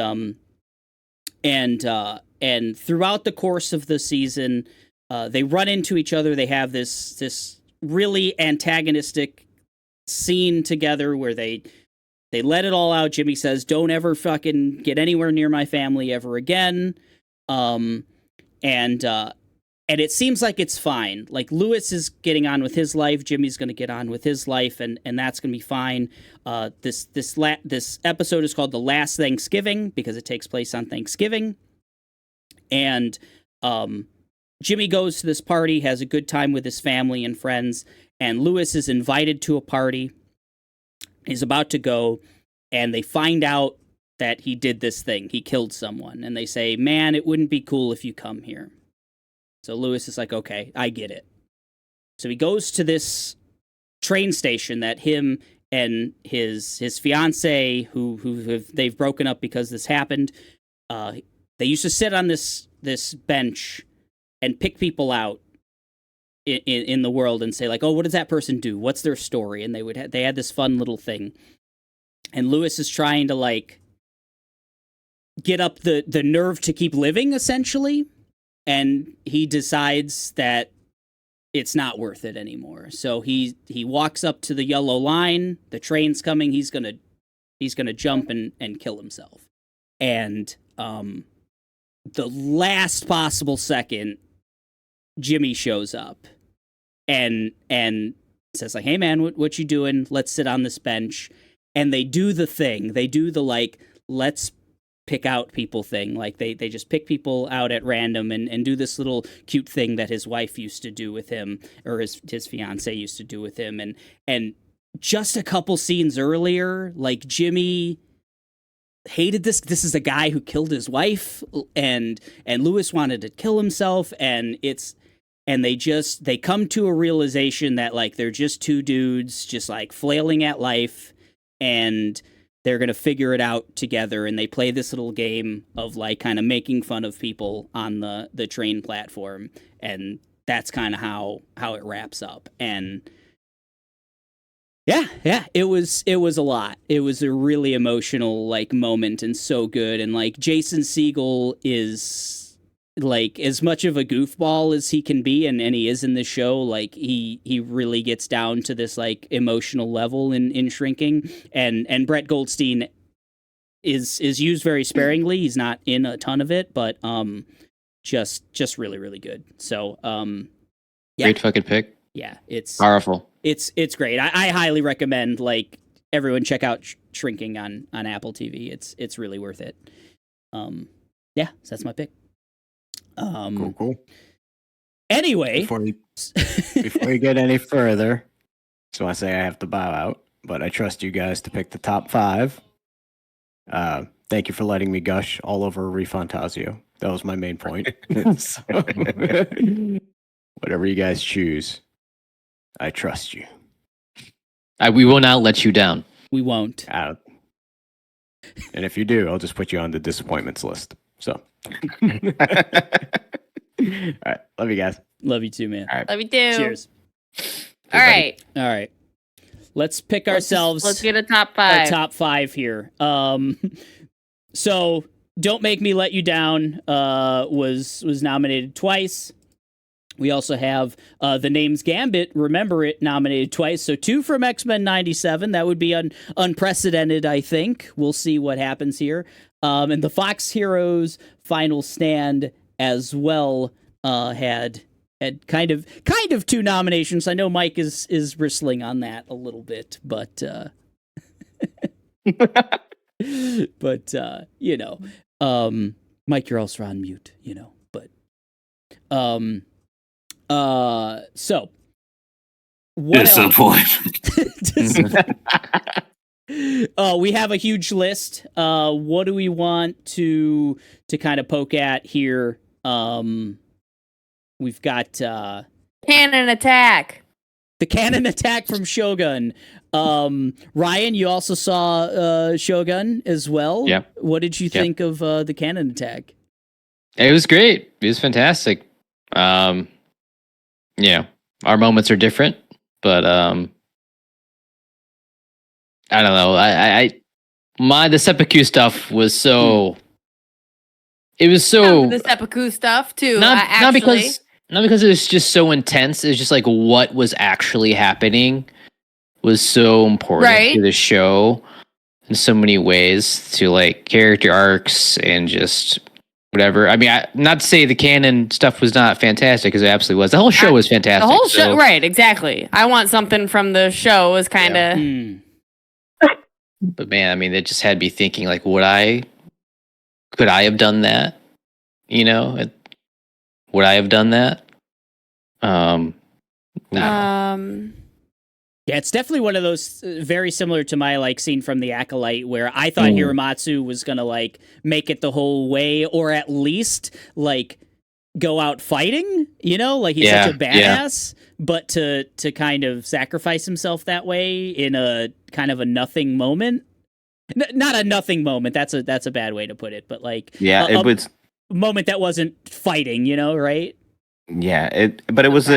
Speaker 3: throughout the course of the season, they run into each other. They have this really antagonistic scene together where they let it all out. Jimmy says, "Don't ever fucking get anywhere near my family ever again." And it seems like it's fine. Like Lewis is getting on with his life, Jimmy's going to get on with his life, and that's going to be fine. This episode is called The Last Thanksgiving because it takes place on Thanksgiving. And Jimmy goes to this party, has a good time with his family and friends, and Lewis is invited to a party. He's about to go, and they find out that he did this thing. He killed someone, and they say, "Man, it wouldn't be cool if you come here." So Lewis is like, "Okay, I get it." So he goes to this train station that him and his fiance, they've broken up because this happened. They used to sit on this bench and pick people out in the world and say like, "Oh, what does that person do? What's their story?" And they had this fun little thing. And Lewis is trying to like get up the nerve to keep living, essentially. And he decides that it's not worth it anymore. So he walks up to the yellow line. The train's coming. He's gonna jump and kill himself. And the last possible second, Jimmy shows up and says like, "Hey man, what you doing? Let's sit on this bench." And they do the thing. They do the like, let's pick out people thing. Like they just pick people out at random and do this little cute thing that his wife used to do with him, or his fiance used to do with him. And just a couple scenes earlier, like Jimmy hated this. This is a guy who killed his wife, and Lewis wanted to kill himself, and they come to a realization that like they're just two dudes just like flailing at life, and they're going to figure it out together. And they play this little game of like kind of making fun of people on the train platform. And that's kind of how it wraps up. And yeah, it was a lot. It was a really emotional like moment and so good. And like Jason Segel is like as much of a goofball as he can be, and he is in this show, like he really gets down to this like emotional level in Shrinking, and Brett Goldstein is used very sparingly. He's not in a ton of it, but just really, really good. So yeah.
Speaker 8: Great fucking pick.
Speaker 3: Yeah, it's
Speaker 8: Powerful.
Speaker 3: it's great. I highly recommend like everyone check out Shrinking on Apple TV. It's really worth it. Yeah, so that's my pick.
Speaker 5: Cool.
Speaker 3: Anyway,
Speaker 5: Before you get any further, just want to say I have to bow out, but I trust you guys to pick the top 5. Thank you for letting me gush all over Refantasio. That was my main point. So, whatever you guys choose, I trust you.
Speaker 8: We will not let you down.
Speaker 3: we won't.
Speaker 5: And if you do, I'll just put you on the disappointments list. So, all right, love you guys.
Speaker 3: Love you too, man.
Speaker 5: All right.
Speaker 4: Love you too.
Speaker 3: Cheers.
Speaker 4: All right.
Speaker 3: All right. Let's pick ourselves
Speaker 4: Let's get a top
Speaker 3: our
Speaker 4: 5.
Speaker 3: top 5 here. So Don't Make Me Let You Down was nominated twice. We also have The Name's Gambit, Remember It, nominated twice. So 2 from X-Men 97. That would be unprecedented, I think. We'll see what happens here. And the Fox Heroes Final Stand as well had kind of 2 nominations. I know Mike is bristling on that a little bit, but you know, Mike, you're also on mute, you know, but so what else? We have a huge list. What do we want to kind of poke at here? We've got
Speaker 4: Cannon Attack.
Speaker 3: the Cannon Attack from Shogun. Ryan, you also saw Shogun as well.
Speaker 8: Yeah.
Speaker 3: What did you think of the Cannon Attack?
Speaker 8: It was great. It was fantastic. Yeah, our moments are different, but I don't know. The seppuku stuff was so. It was so
Speaker 4: The seppuku stuff too.
Speaker 8: not because it was just so intense. It's just like what was actually happening was so important to the show in so many ways, to like character arcs and just whatever. I mean, not to say the canon stuff was not fantastic, because it absolutely was. The whole show was fantastic.
Speaker 4: The whole show, right? Exactly. I want something from the show. Was kind of.
Speaker 8: But man, I mean, it just had me thinking, like, could I have done that? You know, would I have done that?
Speaker 3: Yeah, it's definitely one of those very similar to my like scene from The Acolyte, where I thought Hiramatsu was gonna like make it the whole way, or at least like go out fighting. You know, like he's such a badass, but to kind of sacrifice himself that way in a kind of a nothing moment. Not a nothing moment. That's a bad way to put it. But like,
Speaker 6: it was
Speaker 3: a moment that wasn't fighting. You know, right?
Speaker 6: Yeah, it was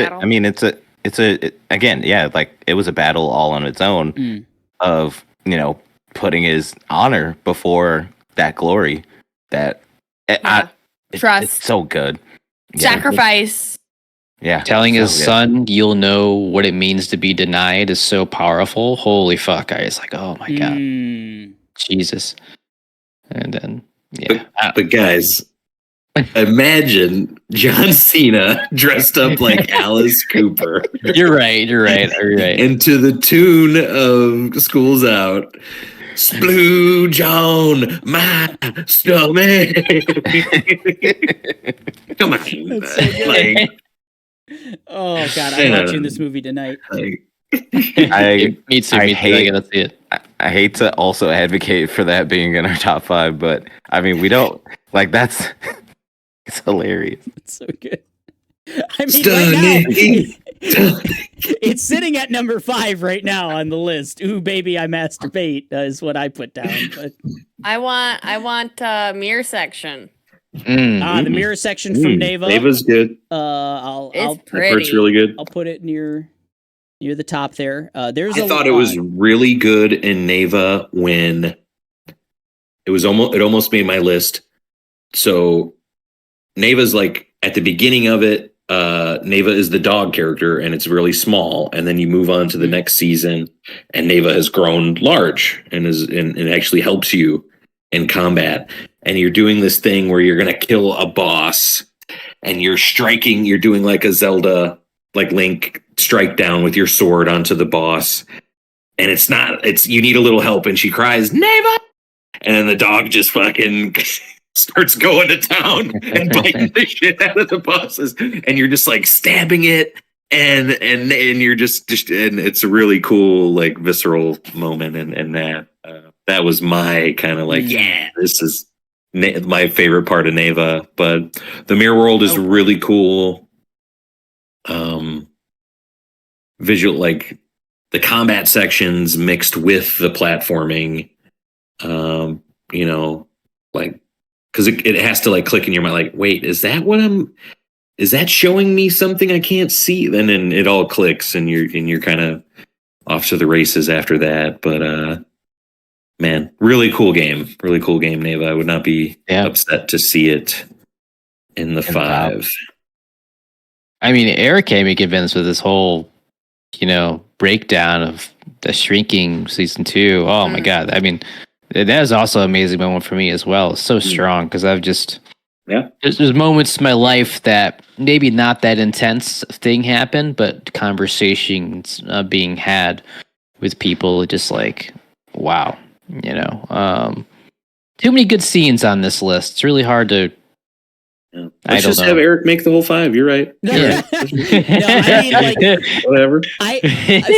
Speaker 6: again, like it was a battle all on its own of, you know, putting his honor before that glory. That
Speaker 4: Trust.
Speaker 6: It's so good.
Speaker 4: Sacrifice.
Speaker 8: Telling his son, "You'll know what it means to be denied," is so powerful. Holy fuck! I was like, "Oh my god, Jesus!" And then,
Speaker 7: but guys, imagine John Cena dressed up like Alice Cooper.
Speaker 8: You're right.
Speaker 7: And to the tune of School's Out, splooge on my stomach. Come on.
Speaker 3: That's so good.
Speaker 7: Like,
Speaker 3: oh god, I'm watching this movie tonight.
Speaker 7: like,
Speaker 8: Me too. I gotta see it.
Speaker 6: I hate to also advocate for that being in our top 5, but I mean, we don't like that's. It's hilarious.
Speaker 3: It's so good. I mean, right now, it's sitting at number 5 right now on the list. Ooh, baby, I masturbate is what I put down. But
Speaker 4: I want mirror section.
Speaker 3: the mirror section from Neva.
Speaker 7: Neva's good.
Speaker 4: It's
Speaker 7: That part's
Speaker 4: pretty.
Speaker 7: really good.
Speaker 3: I'll put it near the top there.
Speaker 7: I thought it was really good in Neva when it almost made my list. So Neva's like at the beginning of it. Neva is the dog character, and it's really small. And then you move on to the next season, and Neva has grown large and and actually helps you in combat. And you're doing this thing where you're gonna kill a boss, and you're striking. You're doing like a Zelda, like Link strike down with your sword onto the boss. And it's you need a little help, and she cries, Neva! And then the dog just fucking starts going to town and biting the shit out of the bosses. And you're just like stabbing it, and you're just and it's a really cool, like, visceral moment. And that was my kind of like, yeah, this is my favorite part of Neva. But the Mirror World is really cool. Visual, like, the combat sections mixed with the platforming, you know, like, because it has to like click in your mind, like, wait, is that showing me something I can't see? Then it all clicks, and you're kind of off to the races after that. But man, really cool game, Neva. I would not be upset to see it in the 5.
Speaker 8: I mean, Eric came me convinced with this whole, breakdown of the Shrinking season 2. Oh my god! I mean, that is also an amazing moment for me as well. It's so strong because I've just there's moments in my life that maybe not that intense thing happened, but conversations being had with people, just like, wow, too many good scenes on this list. It's really hard to.
Speaker 7: Let's just have Eric make the whole 5. You're right.
Speaker 3: No, I mean, like,
Speaker 7: whatever.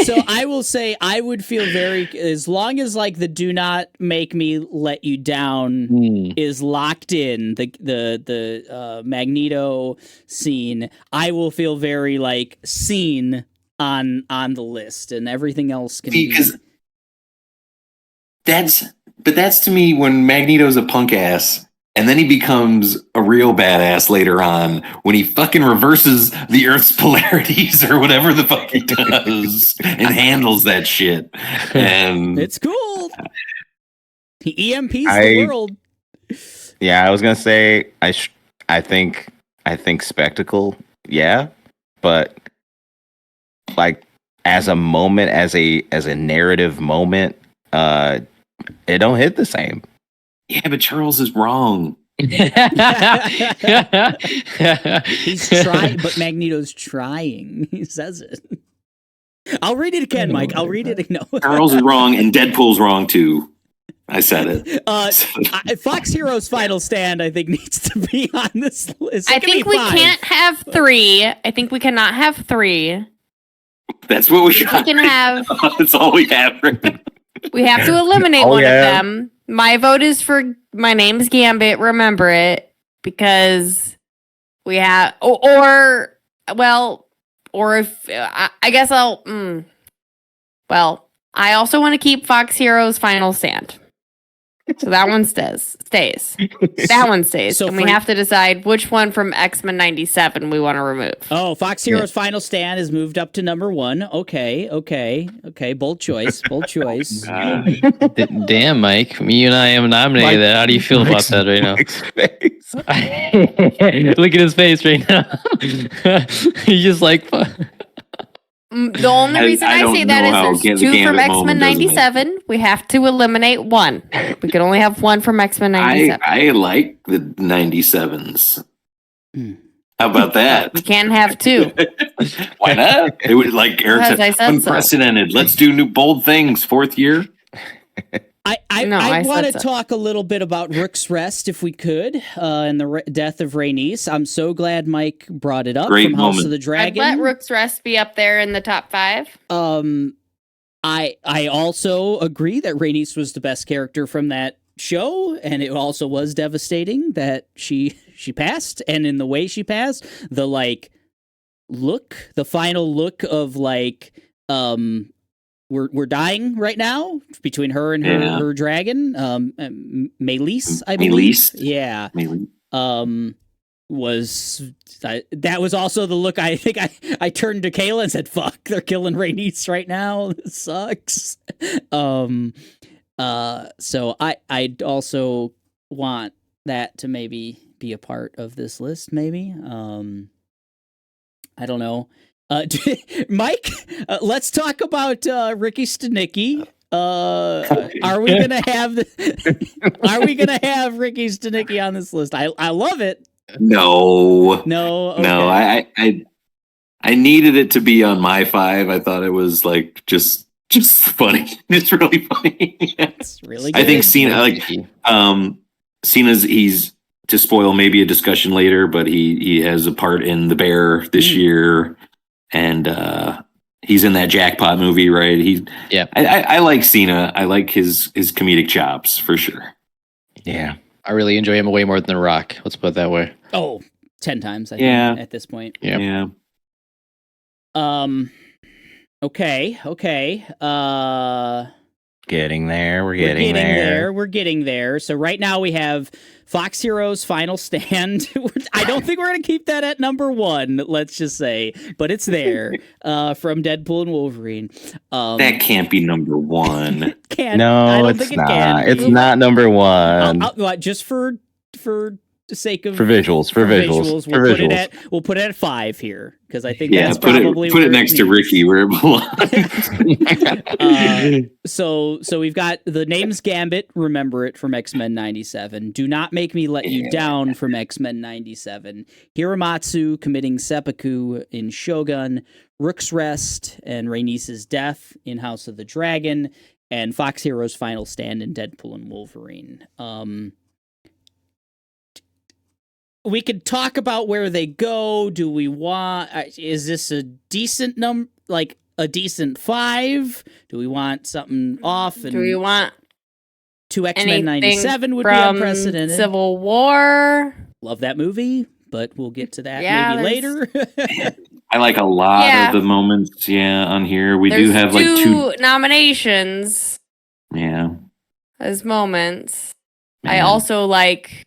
Speaker 3: So I will say I would feel very, as long as like the "do not make me let you down" is locked in, the Magneto scene, I will feel very like seen on the list, and everything else can be.
Speaker 1: That's to me when Magneto's a punk ass. And then he becomes a real badass later on when he fucking reverses the Earth's polarities or whatever the fuck he does and handles that shit. And
Speaker 3: it's cool. He EMPs the world.
Speaker 6: Yeah, I was gonna say I think spectacle, but like as a moment, as a narrative moment, it don't hit the same.
Speaker 1: Yeah, but Charles is wrong.
Speaker 3: He's trying, but Magneto's trying. He says it. I'll read it again, Mike. I'll read it. No.
Speaker 1: Charles is wrong, and Deadpool's wrong too. I said it.
Speaker 3: Fox Heroes Final Stand, I think, needs to be on this list.
Speaker 4: I think we can't have 3. I think we cannot have 3.
Speaker 1: That's what we got.
Speaker 4: We can have.
Speaker 1: That's all we have.
Speaker 4: We have to eliminate one of them. My vote is for My Name's Gambit. Remember it, because we have, or if I guess I'll. Well, I also want to keep Fox Heroes Final Stand, so that one stays. That one stays, so we have to decide which one from X-Men '97 we want to remove.
Speaker 3: Oh, Fox Heroes Final Stand is moved up to number 1. Okay. Bold choice.
Speaker 8: Damn, Mike. You and I am nominated. How do you feel about that right now? Look at his face right now. He's just like.
Speaker 4: The only reason I say that is there's 2 from X-Men '97. We have to eliminate 1. We can only have 1 from X-Men '97.
Speaker 1: I like the '97s. How about that?
Speaker 4: We can't have 2.
Speaker 1: Why not? It would, like Eric said, unprecedented. Let's do new bold things. 4th year.
Speaker 3: I want to talk a little bit about Rook's Rest, if we could, and the death of Rhaenys. I'm so glad Mike brought it up.
Speaker 1: Great
Speaker 3: from
Speaker 1: moment.
Speaker 3: House of the Dragon.
Speaker 4: I'd let Rook's Rest be up there in the top 5.
Speaker 3: I also agree that Rhaenys was the best character from that show, and it also was devastating that she passed, and in the way she passed, the final look of we're dying right now between her and her dragon, Meleys, I believe.
Speaker 1: Meleys.
Speaker 3: Yeah.
Speaker 1: Meleys.
Speaker 3: That was also the look. I think I turned to Kayla and said, "Fuck, they're killing Rhaenys right now. This sucks." So I'd also want that to maybe be a part of this list, maybe. I don't know. Mike, let's talk about Ricky Stenicki. Are we gonna have are we gonna have Ricky Stenicki on this list? I love it.
Speaker 1: No.
Speaker 3: No, okay.
Speaker 1: No, I needed it to be on my 5. I thought it was like just funny. It's really funny.
Speaker 3: It's really good.
Speaker 1: I think Cena's he's to spoil maybe a discussion later, but he has a part in The Bear this year, and he's in that Jackpot movie, right? I like Cena. I like his comedic chops for sure.
Speaker 5: Yeah.
Speaker 8: I really enjoy him way more than The Rock. Let's put it that way.
Speaker 3: Oh, 10 times, I
Speaker 1: Yeah.
Speaker 3: think, at this point.
Speaker 1: Yeah.
Speaker 3: Okay.
Speaker 5: Getting there. We're getting there.
Speaker 3: We're getting there. So right now we have Fox Heroes Final Stand. I don't think we're going to keep that at number 1, let's just say, but it's there from Deadpool and Wolverine.
Speaker 1: That can't be number 1.
Speaker 3: I don't
Speaker 5: No,
Speaker 3: think
Speaker 5: it's
Speaker 3: it
Speaker 5: not.
Speaker 3: can.
Speaker 5: It's not number 1.
Speaker 3: Just for the sake of
Speaker 5: For visuals.
Speaker 3: we'll put it at 5 here because I think
Speaker 1: Yeah,
Speaker 3: that's
Speaker 1: put
Speaker 3: probably
Speaker 1: it next to Ricky where it belongs.
Speaker 3: So we've got the name's Gambit, Remember It from X-Men 97. Do Not Make Me Let You Down from X-Men 97. Hiramatsu committing seppuku in Shogun. Rook's Rest and Rhaenys' Death in House of the Dragon. And Fox Heroes Final Stand in Deadpool and Wolverine. We could talk about where they go. Do we want? Is this a decent number? Like a decent 5? Do we want something off? And
Speaker 4: Do we want
Speaker 3: to X-Men 97 would be
Speaker 4: from
Speaker 3: unprecedented.
Speaker 4: Civil War?
Speaker 3: Love that movie, but we'll get to that
Speaker 4: Yeah,
Speaker 3: maybe later.
Speaker 1: I like a lot of the moments, on here. We do have like 2
Speaker 4: nominations.
Speaker 1: Yeah.
Speaker 4: As moments. I
Speaker 1: Man.
Speaker 4: also like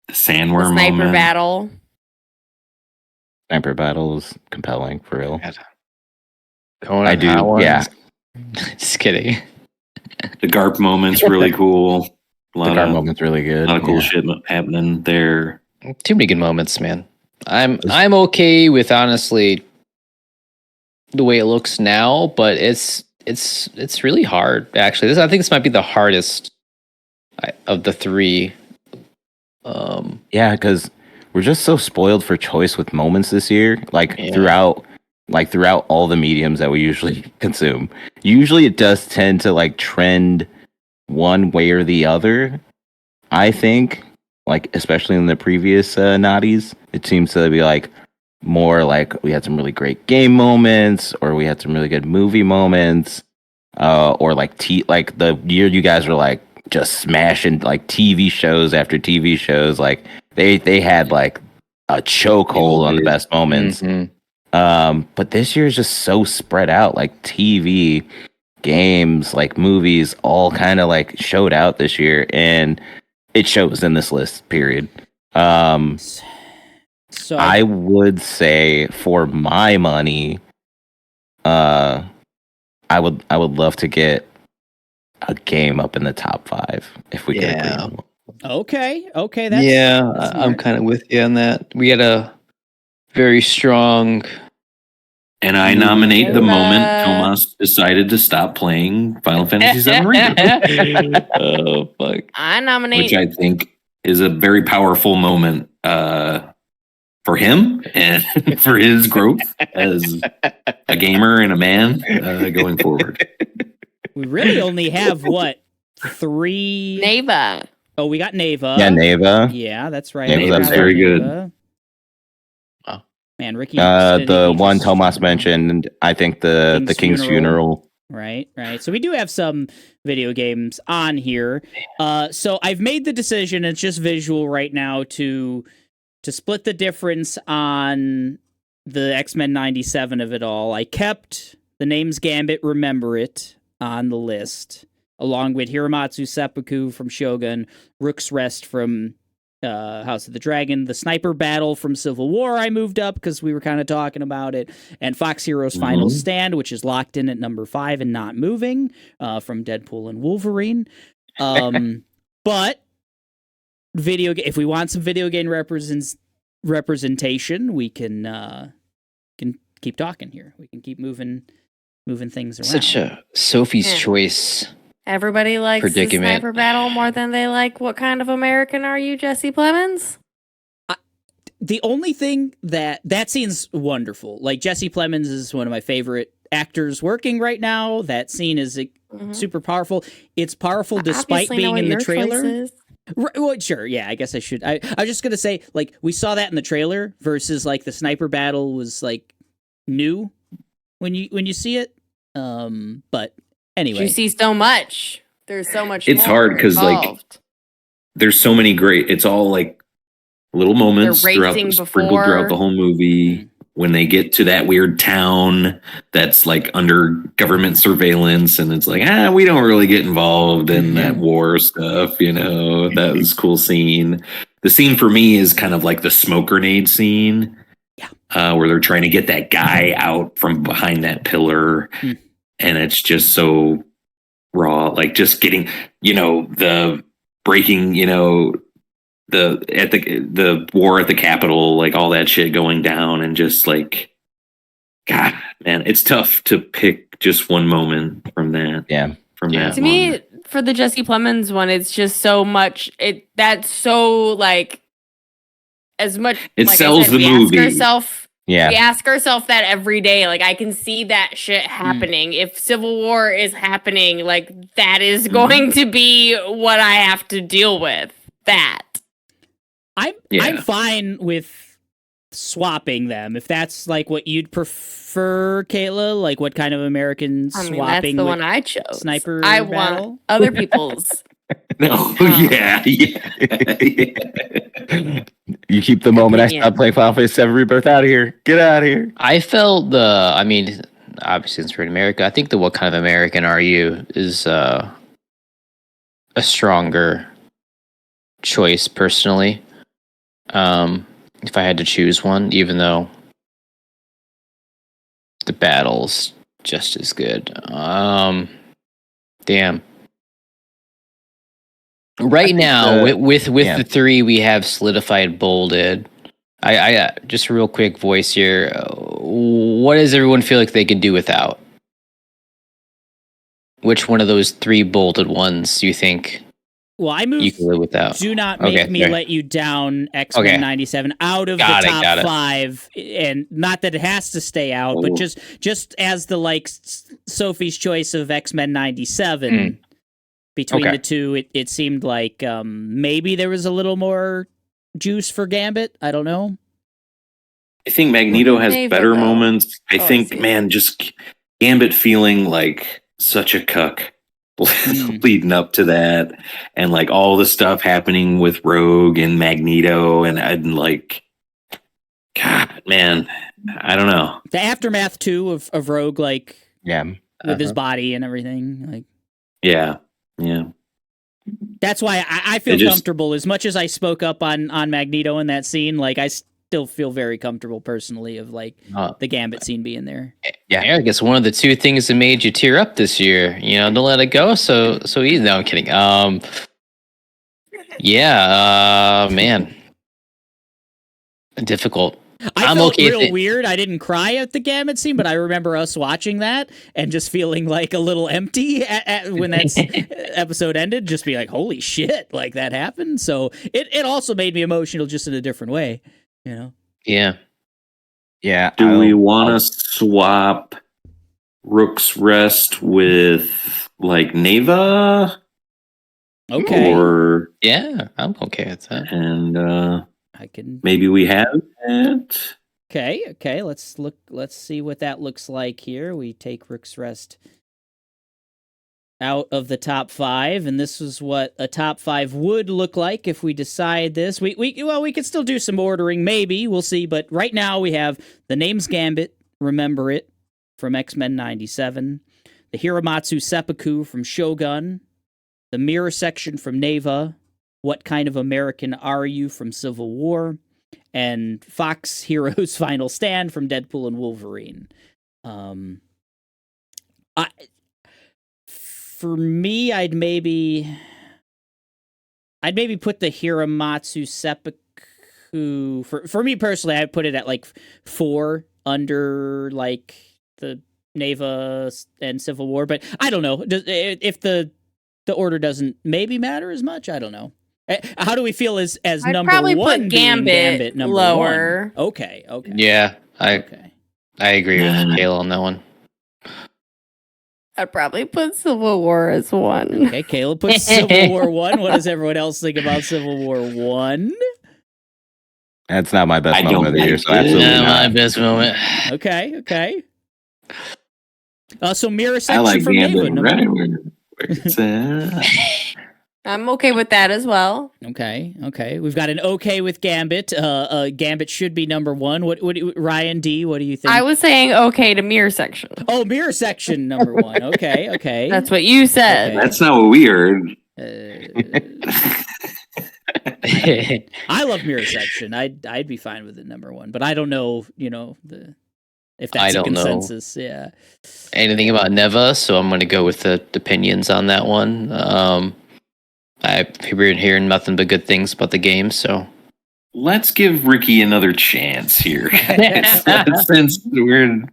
Speaker 1: The sandworm
Speaker 4: the sniper
Speaker 1: moment.
Speaker 4: battle.
Speaker 5: Sniper battle was compelling, for real.
Speaker 8: Going
Speaker 5: I do, yeah.
Speaker 8: Just kidding.
Speaker 1: The Garp moment's really cool. A
Speaker 5: The
Speaker 1: lot
Speaker 5: guard
Speaker 1: of,
Speaker 5: moment's really good.
Speaker 1: lot of cool shit happening there.
Speaker 8: Too many good moments, man. I'm okay with honestly the way it looks now, but it's really hard actually. I think this might be the hardest of the 3.
Speaker 5: Yeah, because we're just so spoiled for choice with moments this year. Throughout all the mediums that we usually consume. Usually it does tend to like trend one way or the other. I think, like especially in the previous NOTYs, it seems to be like more like we had some really great game moments, or we had some really good movie moments, or like the year you guys were like just smashing like TV shows after TV shows. Like they had like a chokehold on the best moments.
Speaker 8: Mm-hmm.
Speaker 5: But this year is just so spread out. Like TV, games, like movies, all kind of like showed out this year, and it shows in this list. Period.
Speaker 3: So
Speaker 5: I would say for my money, I would love to get a game up in the top 5 if we could agree on one.
Speaker 3: Okay. That's
Speaker 8: I'm
Speaker 3: smart.
Speaker 8: kind of with you on that. We had a very strong.
Speaker 1: And I nominate the moment Tomas decided to stop playing Final Fantasy VII Remake.
Speaker 8: Oh fuck!
Speaker 4: I nominate.
Speaker 1: Which I think is a very powerful moment for him and for his growth as a gamer and a man going forward.
Speaker 3: We really only have 3
Speaker 4: Neva.
Speaker 3: Oh, we got Neva.
Speaker 5: Yeah, Neva.
Speaker 3: Yeah, that's right.
Speaker 5: Neva's
Speaker 1: very good.
Speaker 3: Neva. Man, Ricky.
Speaker 5: The one Tomas mentioned, I think the King's Funeral.
Speaker 3: Right. So we do have some video games on here. So I've made the decision, it's just visual right now, to split the difference on the X-Men 97 of it all. I kept the name's Gambit, Remember It on the list, along with Hiramatsu Seppuku from Shogun, Rook's Rest from House of the Dragon, the Sniper Battle from Civil War I moved up because we were kind of talking about it, and Fox Heroes Final Stand, which is locked in at number 5 and not moving, from Deadpool and Wolverine. But if we want some video game representation, we can keep talking here. We can keep moving things around.
Speaker 8: Such a Sophie's
Speaker 4: Yeah.
Speaker 8: choice.
Speaker 4: Everybody likes
Speaker 8: Predicament.
Speaker 4: the sniper battle more than they like what kind of American are you, Jesse Plemons?
Speaker 3: The only thing that scene's wonderful. Like, Jesse Plemons is one of my favorite actors working right now. That scene is super powerful. It's powerful despite
Speaker 4: Obviously know
Speaker 3: being
Speaker 4: what
Speaker 3: in the
Speaker 4: your
Speaker 3: trailer.
Speaker 4: choice is.
Speaker 3: Well, sure, yeah, I guess I should. I was just gonna say, like, we saw that in the trailer versus like the sniper battle was like new when you see it. But anyway,
Speaker 4: You see so much. There's so much.
Speaker 7: It's
Speaker 4: more
Speaker 7: hard 'cause, like,
Speaker 4: involved.
Speaker 7: There's so many great. It's all like little moments
Speaker 4: They're
Speaker 7: throughout
Speaker 4: racing
Speaker 7: sprinkled throughout the
Speaker 4: before.
Speaker 7: whole movie. When they get to that weird town that's like under government surveillance, and it's like, we don't really get involved in that war stuff. That was a cool scene. The scene for me is kind of like the smoke grenade scene, where they're trying to get that guy out from behind that pillar, and it's just so raw. Like, just getting, the breaking, the war at the Capitol, like all that shit going down, and just like, God, man, it's tough to pick just one moment from that.
Speaker 6: Yeah.
Speaker 7: From that.
Speaker 4: To me, for the Jesse Plemons one, it's just so much. That's so like as much.
Speaker 7: It
Speaker 4: like
Speaker 7: sells
Speaker 4: I said,
Speaker 7: the
Speaker 4: we
Speaker 7: movie.
Speaker 6: Yeah.
Speaker 4: We ask ourselves that every day. Like, I can see that shit happening. If Civil War is happening, like, that is going to be what I have to deal with. That.
Speaker 3: I'm fine with swapping them if that's like what you'd prefer, Kayla. Like, what kind of American swapping?
Speaker 4: That's the
Speaker 3: with
Speaker 4: one I chose.
Speaker 3: Sniper
Speaker 4: I
Speaker 3: battle?
Speaker 4: want other people's.
Speaker 7: No, yeah.
Speaker 6: You keep the moment I
Speaker 4: Opinion.
Speaker 6: stop playing Final Fantasy 7 Rebirth out of here. Get out of here.
Speaker 8: I felt obviously since we're in America, I think the what kind of American are you is a stronger choice personally. If I had to choose one, even though the battle's just as good. Damn. Right now, with the three we have solidified, bolded. I just a real quick voice here. What does everyone feel like they could do without? Which one of those three bolded ones do you think
Speaker 3: Well, I
Speaker 8: you
Speaker 3: moved
Speaker 8: can live without?
Speaker 3: Do Not Make Me Let You Down X-Men
Speaker 8: Okay.
Speaker 3: 97 out of
Speaker 8: Got
Speaker 3: the
Speaker 8: it,
Speaker 3: top
Speaker 8: got it.
Speaker 3: 5, and not that it has to stay out, but just as the Sophie's choice of X-Men 97 between
Speaker 8: Okay.
Speaker 3: the two, it seemed like maybe there was a little more juice for Gambit. I don't know.
Speaker 7: I think Magneto has
Speaker 4: Maybe,
Speaker 7: better
Speaker 4: though.
Speaker 7: moments. I
Speaker 4: Oh, I
Speaker 7: think,
Speaker 4: see.
Speaker 7: man, just Gambit feeling like such a cuck leading up to that, and like all the stuff happening with Rogue and Magneto, and like, God, man, I don't know.
Speaker 3: The aftermath too of Rogue, like
Speaker 6: Yeah.
Speaker 3: with his body and everything, like.
Speaker 7: Yeah.
Speaker 3: That's why I feel
Speaker 7: It just-
Speaker 3: comfortable. As much as I spoke up on Magneto in that scene, like, I still feel very comfortable personally of like the Gambit scene being there.
Speaker 8: Yeah, Eric, it's one of the two things that made you tear up this year. Don't let it go. So easy. No, I'm kidding. Man, difficult.
Speaker 3: I
Speaker 8: I'm
Speaker 3: felt
Speaker 8: okay
Speaker 3: real
Speaker 8: with it.
Speaker 3: weird. I didn't cry at the Gambit scene, but I remember us watching that and just feeling like a little empty when that episode ended. Just be like, holy shit, like that happened. So it also made me emotional, just in a different way.
Speaker 8: Yeah.
Speaker 6: Yeah.
Speaker 7: Do we want to swap Rook's Rest with like Neva?
Speaker 3: Okay.
Speaker 7: Or
Speaker 8: Yeah, I'm okay with that.
Speaker 7: and
Speaker 3: I can.
Speaker 7: maybe we have it.
Speaker 3: Okay. Let's see what that looks like here. We take Rook's Rest out of the top 5, and this is what a top 5 would look like if we decide this. We could still do some ordering, maybe, we'll see, but right now we have the name's Gambit, Remember It, from X-Men 97, the Hiramatsu Seppuku from Shogun, the Mirror Section from Neva, What Kind of American Are You from Civil War, and Fox Heroes Final Stand from Deadpool and Wolverine. For me, I'd maybe I'd maybe put the Hiramatsu Seppuku for me personally. I'd put it at like 4 under like the Neva and Civil War, but I don't know if the order doesn't maybe matter as much. I don't know. How do we feel as
Speaker 4: I'd
Speaker 3: number
Speaker 4: probably
Speaker 3: one?
Speaker 4: put
Speaker 3: being
Speaker 4: Gambit
Speaker 3: number
Speaker 4: lower.
Speaker 3: 1? Okay.
Speaker 8: Yeah,
Speaker 3: Okay.
Speaker 8: I agree with Kayla on that one.
Speaker 4: I'd probably put Civil War as 1.
Speaker 3: Okay, Caleb puts Civil War 1. What does everyone else think about Civil War 1?
Speaker 6: That's not my best
Speaker 7: I
Speaker 6: moment
Speaker 7: don't
Speaker 6: of the year,
Speaker 7: like
Speaker 6: so
Speaker 7: it.
Speaker 6: absolutely
Speaker 8: Not my
Speaker 6: not.
Speaker 8: best moment.
Speaker 3: Okay. So mirror
Speaker 7: I
Speaker 3: section
Speaker 7: like
Speaker 3: from Neva.
Speaker 7: Gambit right where it's at.
Speaker 4: I'm okay with that as well.
Speaker 3: Okay. We've got an okay with Gambit. Gambit should be number 1. What Ryan D? What do you think?
Speaker 4: I was saying okay to mirror section.
Speaker 3: Oh, mirror section number 1. Okay.
Speaker 4: That's what you said.
Speaker 3: Okay.
Speaker 7: That's not what we heard.
Speaker 3: I love mirror section. I'd be fine with it number 1, but I don't know. If that's
Speaker 8: I
Speaker 3: a
Speaker 8: don't know
Speaker 3: consensus. Yeah.
Speaker 8: anything about Neva, so I'm going to go with the opinions on that one. I've been hearing nothing but good things about the game, so
Speaker 7: Let's give Ricky another chance here. Since we're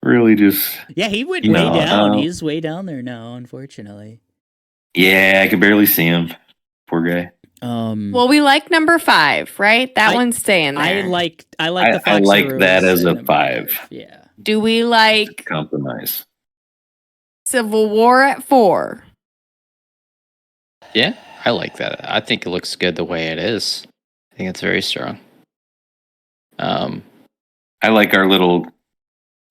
Speaker 7: really just.
Speaker 3: Yeah, he went
Speaker 7: You
Speaker 3: way
Speaker 7: know,
Speaker 3: down. He's way down there now, unfortunately.
Speaker 7: Yeah, I can barely see him. Poor guy.
Speaker 4: Well, we like number 5, right? That one's staying there.
Speaker 3: I like the
Speaker 7: I
Speaker 3: Fox
Speaker 7: like
Speaker 3: Heroes
Speaker 7: that as a
Speaker 3: number
Speaker 7: 5.
Speaker 3: Yeah.
Speaker 4: Do we like
Speaker 7: Compromise.
Speaker 4: Civil War at 4?
Speaker 8: yeah, I like that. I think it looks good the way it is. I think it's very strong.
Speaker 7: I like our little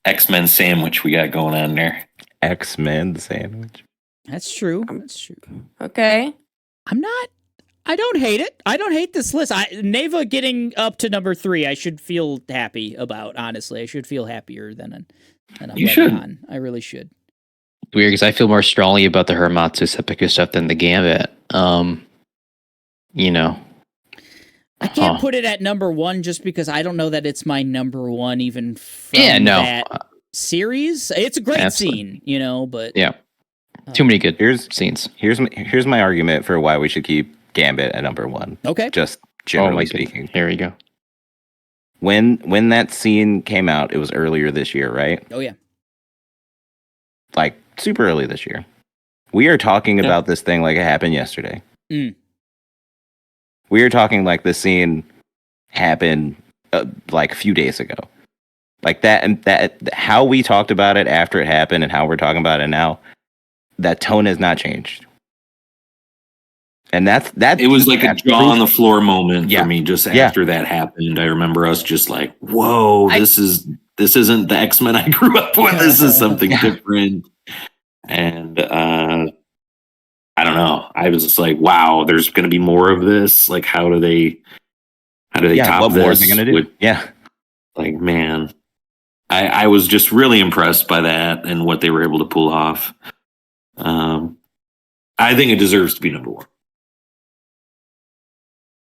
Speaker 7: X-Men sandwich we got going on there.
Speaker 6: X-Men sandwich.
Speaker 3: That's true.
Speaker 4: Okay.
Speaker 3: I don't hate it. I don't hate this list. Neva getting up to number 3, I should feel happy about, honestly. I should feel happier than I'm
Speaker 7: You
Speaker 3: letting
Speaker 7: should.
Speaker 3: on. I really should.
Speaker 8: Weird, because I feel more strongly about the Hiramatsu Seppuku stuff than the Gambit.
Speaker 3: I can't put it at number 1 just because I don't know that it's my number 1 even from that series. It's a great
Speaker 8: Absolutely.
Speaker 3: scene, but
Speaker 8: Yeah. Too many good scenes.
Speaker 6: Here's my argument for why we should keep Gambit at number 1.
Speaker 3: Okay.
Speaker 6: Just generally speaking.
Speaker 8: Here we go.
Speaker 6: When that scene came out, it was earlier this year, right?
Speaker 3: Oh yeah.
Speaker 6: Like super early this year. We are talking about this thing like it happened yesterday.
Speaker 3: Mm.
Speaker 6: We are talking like the scene happened like a few days ago. Like that, and that how we talked about it after it happened and how we're talking about it now, that tone has not changed. And that
Speaker 7: It was like a jaw on the floor moment
Speaker 6: Yeah.
Speaker 7: for me just after that happened. I remember us just like, whoa, this isn't the X-Men I grew up with. This is something different. And I don't know. I was just like, wow, there's going to be more of this. Like, how do they top
Speaker 6: what
Speaker 7: this?
Speaker 6: more are they gonna do?
Speaker 7: Like, man, I was just really impressed by that and what they were able to pull off. I think it deserves to be number 1.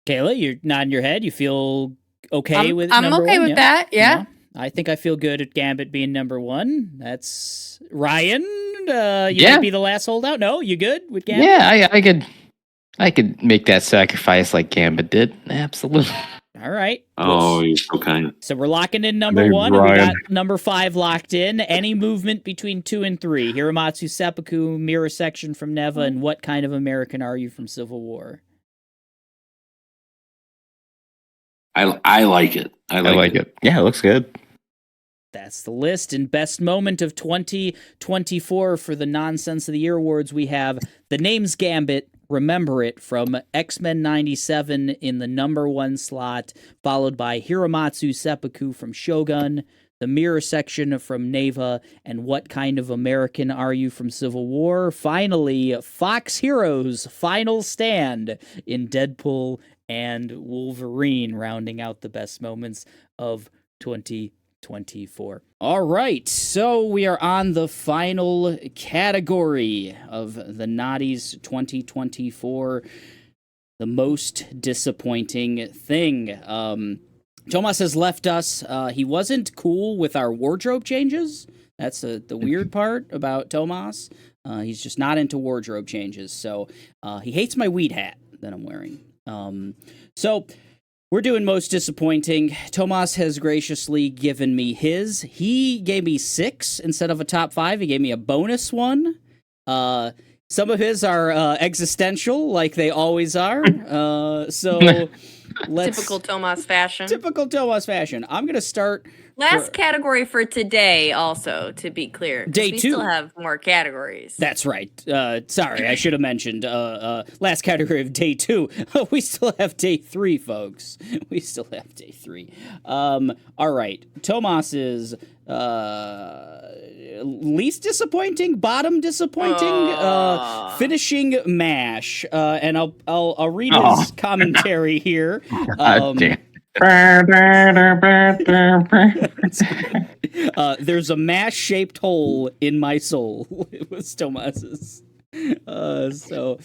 Speaker 3: Kayla, you're nodding your head. You feel okay with
Speaker 4: I'm
Speaker 3: number
Speaker 4: okay
Speaker 3: 1?
Speaker 4: with that. Yeah.
Speaker 3: I think I feel good at Gambit being number 1. That's Ryan. You
Speaker 8: Yeah.
Speaker 3: might be the last holdout. No, you good with Gambit?
Speaker 8: Yeah, I could make that sacrifice like Gambit did. Absolutely.
Speaker 3: All right.
Speaker 7: Oh, you're so kind.
Speaker 3: So we're locking in number
Speaker 6: Hey,
Speaker 3: 1. And we
Speaker 6: Ryan.
Speaker 3: got number 5 locked in. Any movement between 2 and 3? Hiramatsu Seppuku, mirror section from Neva, and what kind of American are you from Civil War?
Speaker 7: I like it. I like it.
Speaker 6: Yeah, it looks good.
Speaker 3: That's the list. And best moment of 2024 for the Nonsense of the Year Awards, we have The Name's Gambit, Remember It, from X-Men 97 in the number 1 slot, followed by Hiramatsu Seppuku from Shogun, the mirror section from Neva, and What Kind of American Are You from Civil War? Finally, Fox Heroes' Final Stand in Deadpool and Wolverine, rounding out the best moments of 2024. All right, so we are on the final category of the NOTYs 2024, the most disappointing thing. Tomas has left us. He wasn't cool with our wardrobe changes. That's the weird part about Tomas. He's just not into wardrobe changes. So he hates my weed hat. that I'm wearing. So we're doing most disappointing. Tomas has graciously given me his. He gave me 6 instead of a top 5. He gave me a bonus one. Some of his are existential, like they always are. So let's
Speaker 4: Typical Tomas fashion.
Speaker 3: typical Tomas fashion. I'm gonna start.
Speaker 4: Last category for today, also, to be clear. 'cause
Speaker 3: Day
Speaker 4: we
Speaker 3: 2.
Speaker 4: still have more categories.
Speaker 3: That's right. Sorry, I should have mentioned last category of day 2. We still have day 3, folks. We still have day 3. All right. Tomas's least disappointing, bottom disappointing, finishing MASH. And I'll read his commentary here.
Speaker 6: Damn.
Speaker 3: There's a mash-shaped hole in my soul. It was Tomas's. So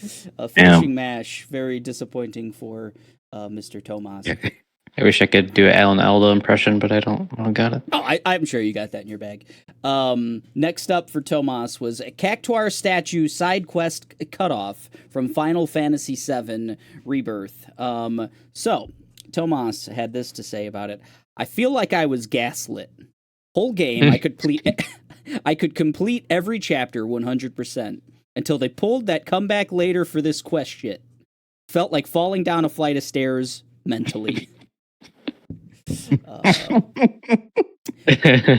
Speaker 3: finishing MASH, very disappointing for Mr. Tomas.
Speaker 8: I wish I could do an Alan Alda impression, but I don't got it.
Speaker 3: Oh, I'm sure you got that in your bag. Next up for Tomas was a Cactuar statue side quest cutoff from Final Fantasy VII Rebirth. So Tomas had this to say about it. I feel like I was gaslit. Whole game, I could complete every chapter 100% until they pulled that comeback later for this quest shit. Felt like falling down a flight of stairs mentally.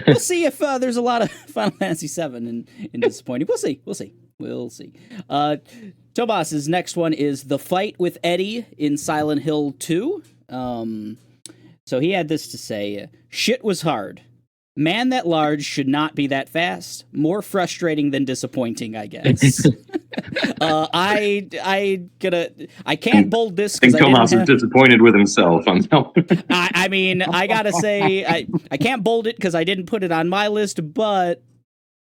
Speaker 3: We'll see if there's a lot of Final Fantasy VII in disappointing. We'll see. Tomas's next one is the fight with Eddie in Silent Hill 2. So he had this to say: shit was hard. Man that large should not be that fast. More frustrating than disappointing, I guess. I can't bold this
Speaker 2: I think
Speaker 3: because
Speaker 2: Tomas is disappointed with himself on that one.
Speaker 3: I mean, I gotta say, I can't bold it because I didn't put it on my list, but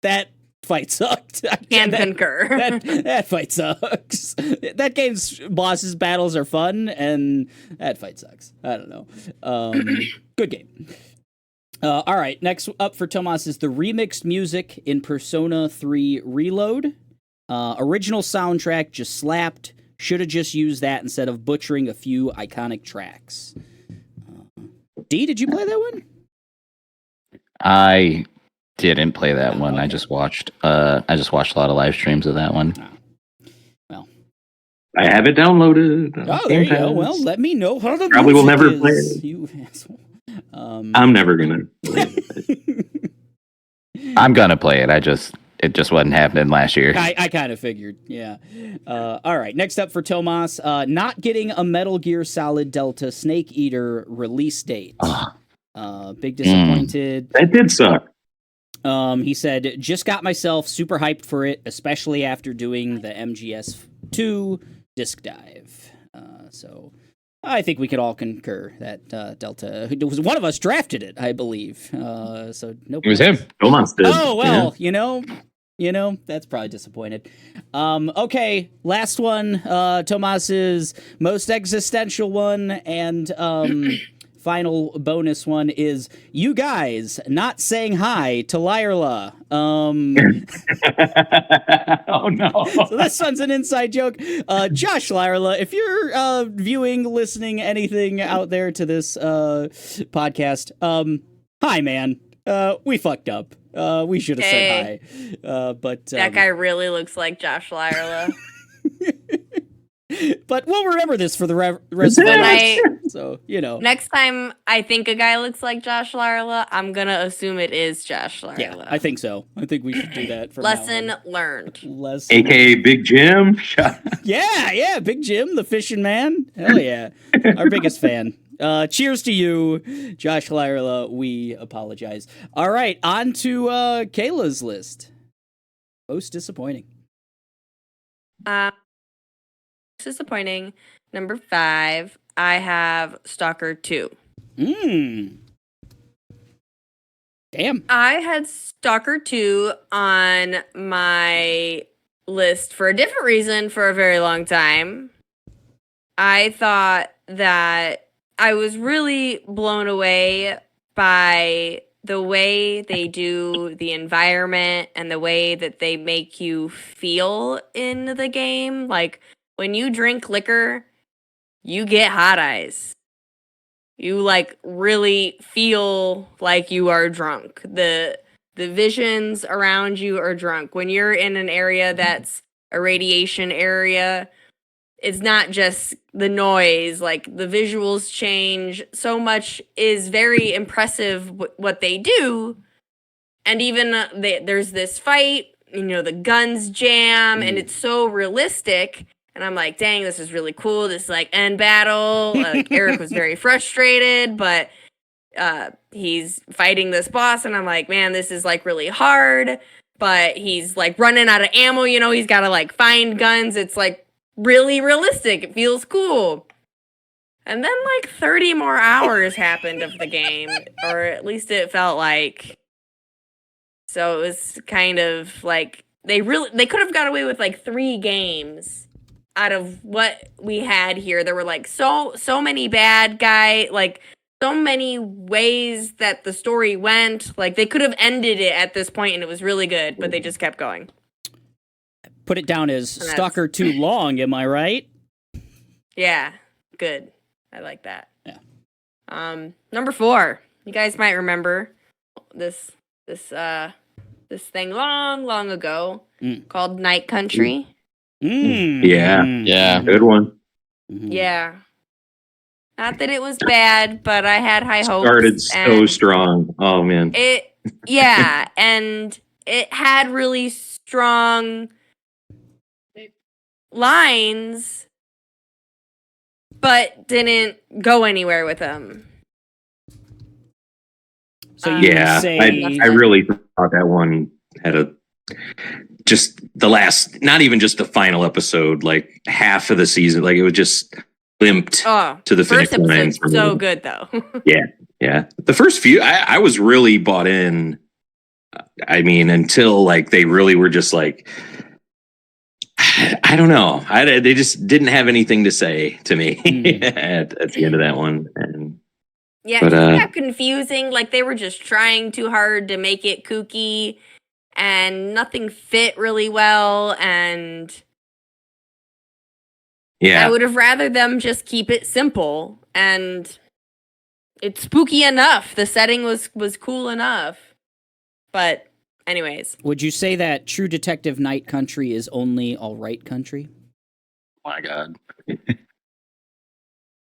Speaker 3: that fight sucked.
Speaker 4: Can concur.
Speaker 3: That fight sucks. That game's bosses battles are fun, and that fight sucks. I don't know. Good game. All right, next up for Tomas is the remixed music in Persona 3 Reload. Original soundtrack just slapped. Should have just used that instead of butchering a few iconic tracks. D, did you play that one?
Speaker 6: I didn't play that one.
Speaker 3: Okay.
Speaker 6: I just watched a lot of live streams of that one.
Speaker 3: Well.
Speaker 2: I have it downloaded.
Speaker 3: Oh, there you go. Well, let me know how the
Speaker 2: Probably will
Speaker 3: music
Speaker 2: never
Speaker 3: is,
Speaker 2: play it.
Speaker 3: You asshole.
Speaker 2: I'm never gonna.
Speaker 6: I'm gonna play it. It just wasn't happening last year.
Speaker 3: I kind of figured, yeah. All right, next up for Tomas, not getting a Metal Gear Solid Delta Snake Eater release date. Big disappointed.
Speaker 2: That did suck.
Speaker 3: He said, just got myself super hyped for it, especially after doing the MGS2 disc dive. So I think we could all concur that Delta, it was one of us drafted it, I believe. So no.
Speaker 8: It was him.
Speaker 2: Tomas did.
Speaker 3: Oh well, you know, that's probably disappointed. Okay, last one. Tomas's most existential one and final bonus one is you guys not saying hi to Lyrla.
Speaker 2: Oh no.
Speaker 3: So this one's an inside joke. Josh Lyrla, if you're viewing, listening, anything out there to this podcast, hi man. We fucked up. We should have said hi. But
Speaker 4: That guy really looks like Josh Lyerla.
Speaker 3: but we'll remember this for the rest of the night. So,
Speaker 4: Next time I think a guy looks like Josh Lyerla, I'm going to assume it is Josh Lyerla.
Speaker 3: Yeah, I think so. I think we should do that from
Speaker 4: Lesson
Speaker 3: now on.
Speaker 4: learned.
Speaker 2: AKA Big Jim.
Speaker 3: Yeah, Big Jim, the fishing man. Hell yeah. Our biggest fan. Cheers to you, Josh Lyerla. We apologize. All right, on to Kayla's list. Most disappointing.
Speaker 4: Disappointing. Number 5, I have Stalker 2.
Speaker 3: Damn.
Speaker 4: I had Stalker 2 on my list for a different reason for a very long time. I thought that I was really blown away by the way they do the environment and the way that they make you feel in the game. Like, when you drink liquor you get hot eyes. You like really feel like you are drunk. The visions around you are drunk. When you're in an area that's a radiation area, it's not just the noise, like the visuals change. So much is very impressive what they do. And even there's this fight, the guns jam, and it's so realistic. And I'm like, dang, this is really cool. This like end battle. Eric was very frustrated, but he's fighting this boss, and I'm like, man, this is like really hard. But he's like running out of ammo. He's got to like find guns. It's like really realistic. It feels cool. And then like 30 more hours happened of the game, or at least it felt like. So it was kind of like they could have got away with like 3 games out of what we had here. There were like so many bad guy, like so many ways that the story went. Like they could have ended it at this point and it was really good, but they just kept going.
Speaker 3: Put it down as Stalker too long, am I right?
Speaker 4: Yeah, good. I like that.
Speaker 3: Yeah.
Speaker 4: Number 4. You guys might remember this thing long ago called Night Country.
Speaker 2: Yeah. Good one.
Speaker 4: Yeah. Not that it was bad, but I had high hopes.
Speaker 2: Started so strong. Oh man.
Speaker 4: And it had really strong lines, but didn't go anywhere with them.
Speaker 3: So
Speaker 2: I really thought that one had just the last, not even just the final episode, like half of the season, like it was just limped to the finish line.
Speaker 4: So good though.
Speaker 2: Yeah. The first few, I was really bought in. I mean, until like they really were just like, I don't know. They just didn't have anything to say to me at the end of that one. And
Speaker 4: yeah, it got confusing. Like they were just trying too hard to make it kooky, and nothing fit really well. And I would have rather them just keep it simple. And it's spooky enough. The setting was cool enough. But anyways,
Speaker 3: would you say that True Detective Night Country is only all right country?
Speaker 2: Oh my God.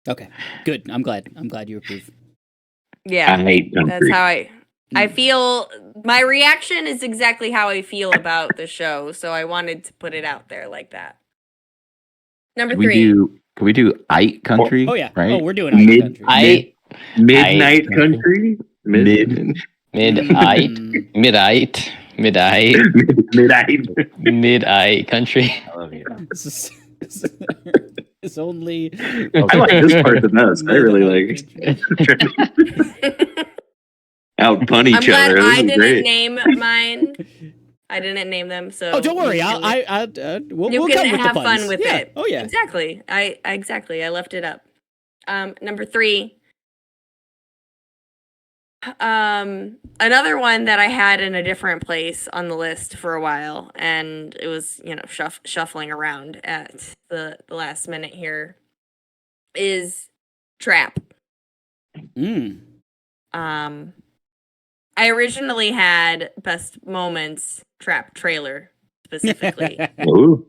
Speaker 3: Okay, good. I'm glad you approve.
Speaker 4: Yeah,
Speaker 2: I hate country.
Speaker 4: That's how I feel. My reaction is exactly how I feel about the show, so I wanted to put it out there like that. Number 3.
Speaker 6: Can we do Ite Country?
Speaker 3: Oh yeah.
Speaker 6: Right?
Speaker 3: Oh, we're doing Ite Country.
Speaker 2: Midnight Country.
Speaker 6: Midite. Country.
Speaker 2: I love you.
Speaker 3: It's only.
Speaker 2: I like this part the best. I really like out pun each
Speaker 4: I'm glad
Speaker 2: other.
Speaker 4: I didn't
Speaker 2: great.
Speaker 4: name mine. I didn't name them, so.
Speaker 3: Oh, don't worry. We'll
Speaker 4: can
Speaker 3: come with
Speaker 4: have
Speaker 3: the puns.
Speaker 4: fun with
Speaker 3: yeah.
Speaker 4: it.
Speaker 3: Oh yeah.
Speaker 4: Exactly. I left it up. Number 3. Another one that I had in a different place on the list for a while, and it was shuffling around at the last minute here, is Trap. I originally had Best Moments Trap trailer specifically.
Speaker 2: Ooh,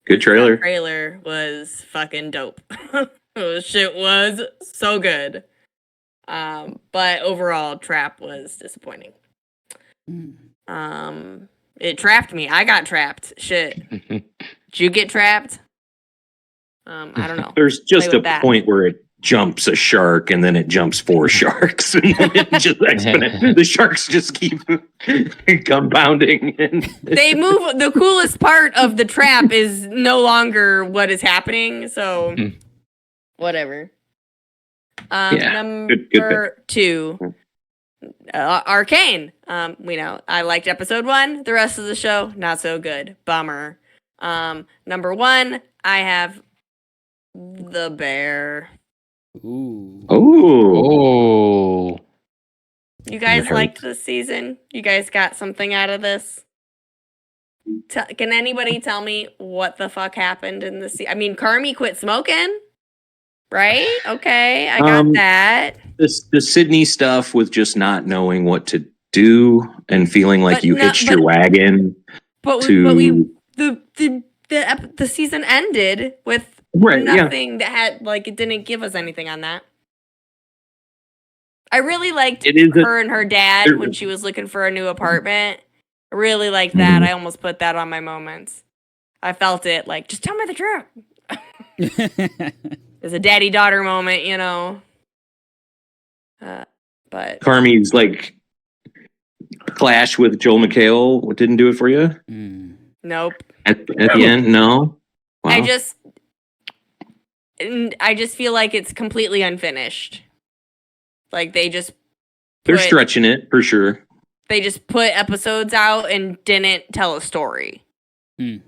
Speaker 2: good trailer.
Speaker 4: That trailer was fucking dope. Shit was so good. But overall, Trap was disappointing. It trapped me. I got trapped. Shit. Did you get trapped? I don't know.
Speaker 2: There's just a point where it jumps a shark and then it jumps 4 sharks and then it just the sharks just keep compounding.
Speaker 4: They move. The coolest part of the trap is no longer what is happening. So whatever. Number 2, Arcane. We know I liked episode 1. The rest of the show, not so good. Bummer. Number 1, I have The Bear.
Speaker 3: Ooh.
Speaker 2: Oh.
Speaker 4: You guys liked this season? You guys got something out of this? Can anybody tell me what the fuck happened in this? I mean, Carmi quit smoking. Right? Okay, I got that.
Speaker 2: The Sydney stuff with just not knowing what to do and feeling like you hitched your wagon.
Speaker 4: But the season ended with nothing that had it didn't give us anything on that. I really liked her and her dad when she was looking for a new apartment. I really liked that. I almost put that on my moments. I felt it just tell me the truth. It's a daddy-daughter moment, you know. But
Speaker 2: Carmi's clash with Joel McHale didn't do it for you?
Speaker 4: Nope.
Speaker 2: At the end, no. Wow.
Speaker 4: I just feel like it's completely unfinished. They're
Speaker 2: stretching it for sure.
Speaker 4: They just put episodes out and didn't tell a story. Didn't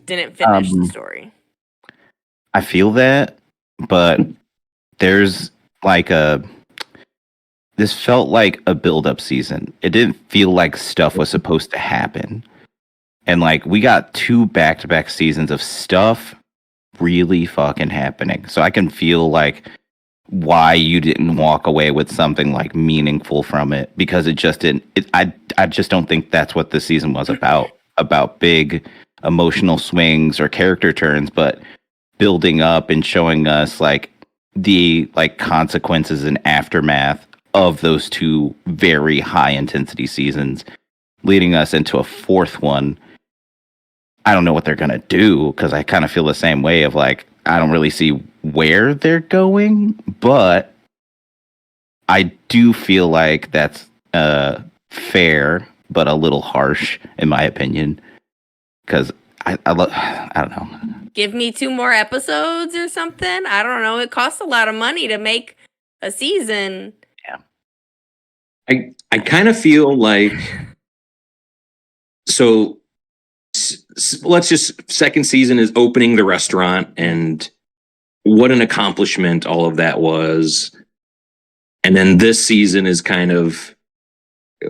Speaker 4: finish the story.
Speaker 6: I feel that, but there's this felt like a build-up season. It didn't feel like stuff was supposed to happen. And we got 2 back-to-back seasons of stuff really fucking happening. So I can feel why you didn't walk away with something meaningful from it, because it just didn't. I just don't think that's what this season was about big emotional swings or character turns, but building up and showing us the consequences and aftermath of those 2 very high intensity seasons, leading us into a 4th one. I don't know what they're gonna do, because I kind of feel the same way of I don't really see where they're going, but I do feel like that's fair, but a little harsh in my opinion, because I don't know.
Speaker 4: Give me 2 more episodes or something. I don't know. It costs a lot of money to make a season.
Speaker 2: Yeah. I kind of feel so. Let's just second season is opening the restaurant, and what an accomplishment all of that was. And then this season is kind of,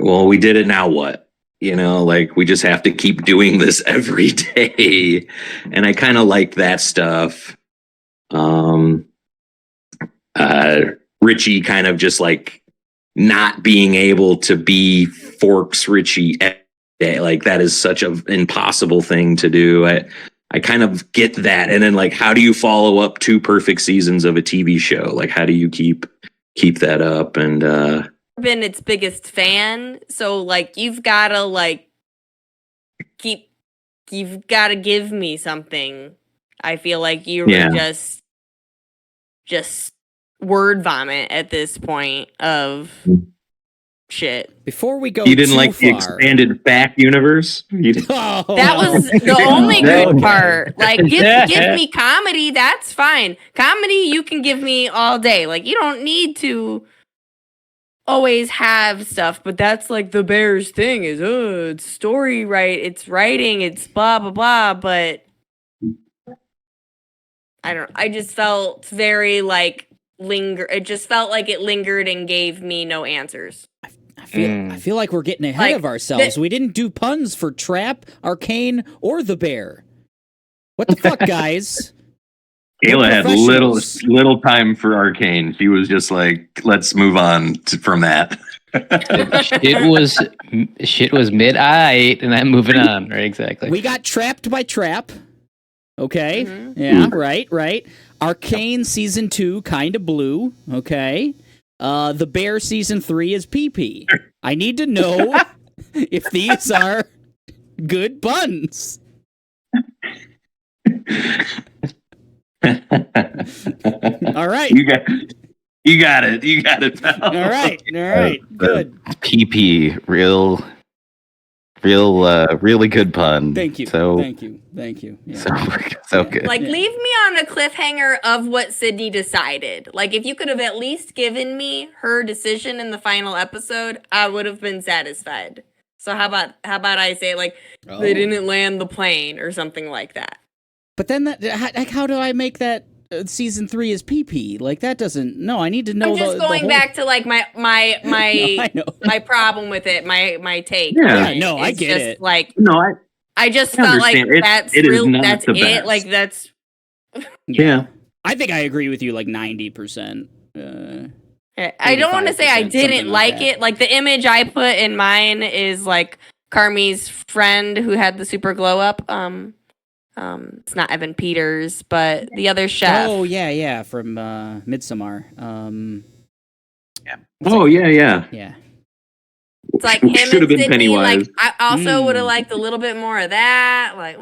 Speaker 2: well, we did it, now what? You know, we just have to keep doing this every day. And I kind of like that stuff. Richie kind of just not being able to be Forks Richie every day. That is such an impossible thing to do. I kind of get that. And then how do you follow up 2 perfect seasons of a TV show? How do you keep that up? And
Speaker 4: been its biggest fan, so you've gotta you've gotta give me something. I feel like you were just word vomit at this point of shit.
Speaker 3: Before we go,
Speaker 2: you didn't
Speaker 3: too
Speaker 2: the
Speaker 3: far,
Speaker 2: expanded back universe?
Speaker 3: that
Speaker 4: Was the only good part. Give me comedy, that's fine. Comedy you can give me all day. You don't need to always have stuff, but that's the Bears thing is it's story, it's writing, it's blah blah blah, but I just felt very it just felt like it lingered and gave me no answers.
Speaker 3: I feel like we're getting ahead of ourselves. We didn't do puns for Trap, Arcane, or the Bear. What the fuck, guys?
Speaker 1: Kayla had little time for Arcane. She was just let's move on from that.
Speaker 8: Shit was mid-eye, and I'm moving on. Right, exactly.
Speaker 3: We got trapped by Trap. Okay.
Speaker 4: Mm-hmm.
Speaker 3: Yeah, right. Arcane season 2 kind of blue. Okay. The Bear season 3 is PP. I need to know if these are good puns. All right.
Speaker 1: You got it. You got it, pal.
Speaker 3: All right. Good.
Speaker 6: PP, really good pun.
Speaker 3: Thank you.
Speaker 6: So,
Speaker 3: Thank you. Yeah.
Speaker 6: So good.
Speaker 4: Leave me on a cliffhanger of what Sydney decided. If you could have at least given me her decision in the final episode, I would have been satisfied. So how about I say they didn't land the plane or something like that.
Speaker 3: But then how do I make that season 3 is PP? That doesn't. No, I need to know.
Speaker 4: I'm just going back to my my problem with it, my take.
Speaker 3: Yeah, no, I get it.
Speaker 4: I just felt like that's
Speaker 2: it
Speaker 4: real.
Speaker 2: Not
Speaker 4: that's
Speaker 2: the
Speaker 4: it.
Speaker 2: best.
Speaker 4: That's
Speaker 2: yeah.
Speaker 3: I think I agree with you like 90%.
Speaker 4: I don't want to say I
Speaker 3: 85%,
Speaker 4: didn't
Speaker 3: something like
Speaker 4: like
Speaker 3: that.
Speaker 4: it. Like the image I put in mine is like Carmi's friend who had the super glow up. It's not Evan Peters, but the other chef.
Speaker 3: Oh yeah, from Midsommar.
Speaker 2: Oh yeah.
Speaker 3: Yeah.
Speaker 4: It's like him
Speaker 2: Should
Speaker 4: and
Speaker 2: have been
Speaker 4: Sydney.
Speaker 2: Pennywise.
Speaker 4: Like I also would have liked a little bit more of that. Like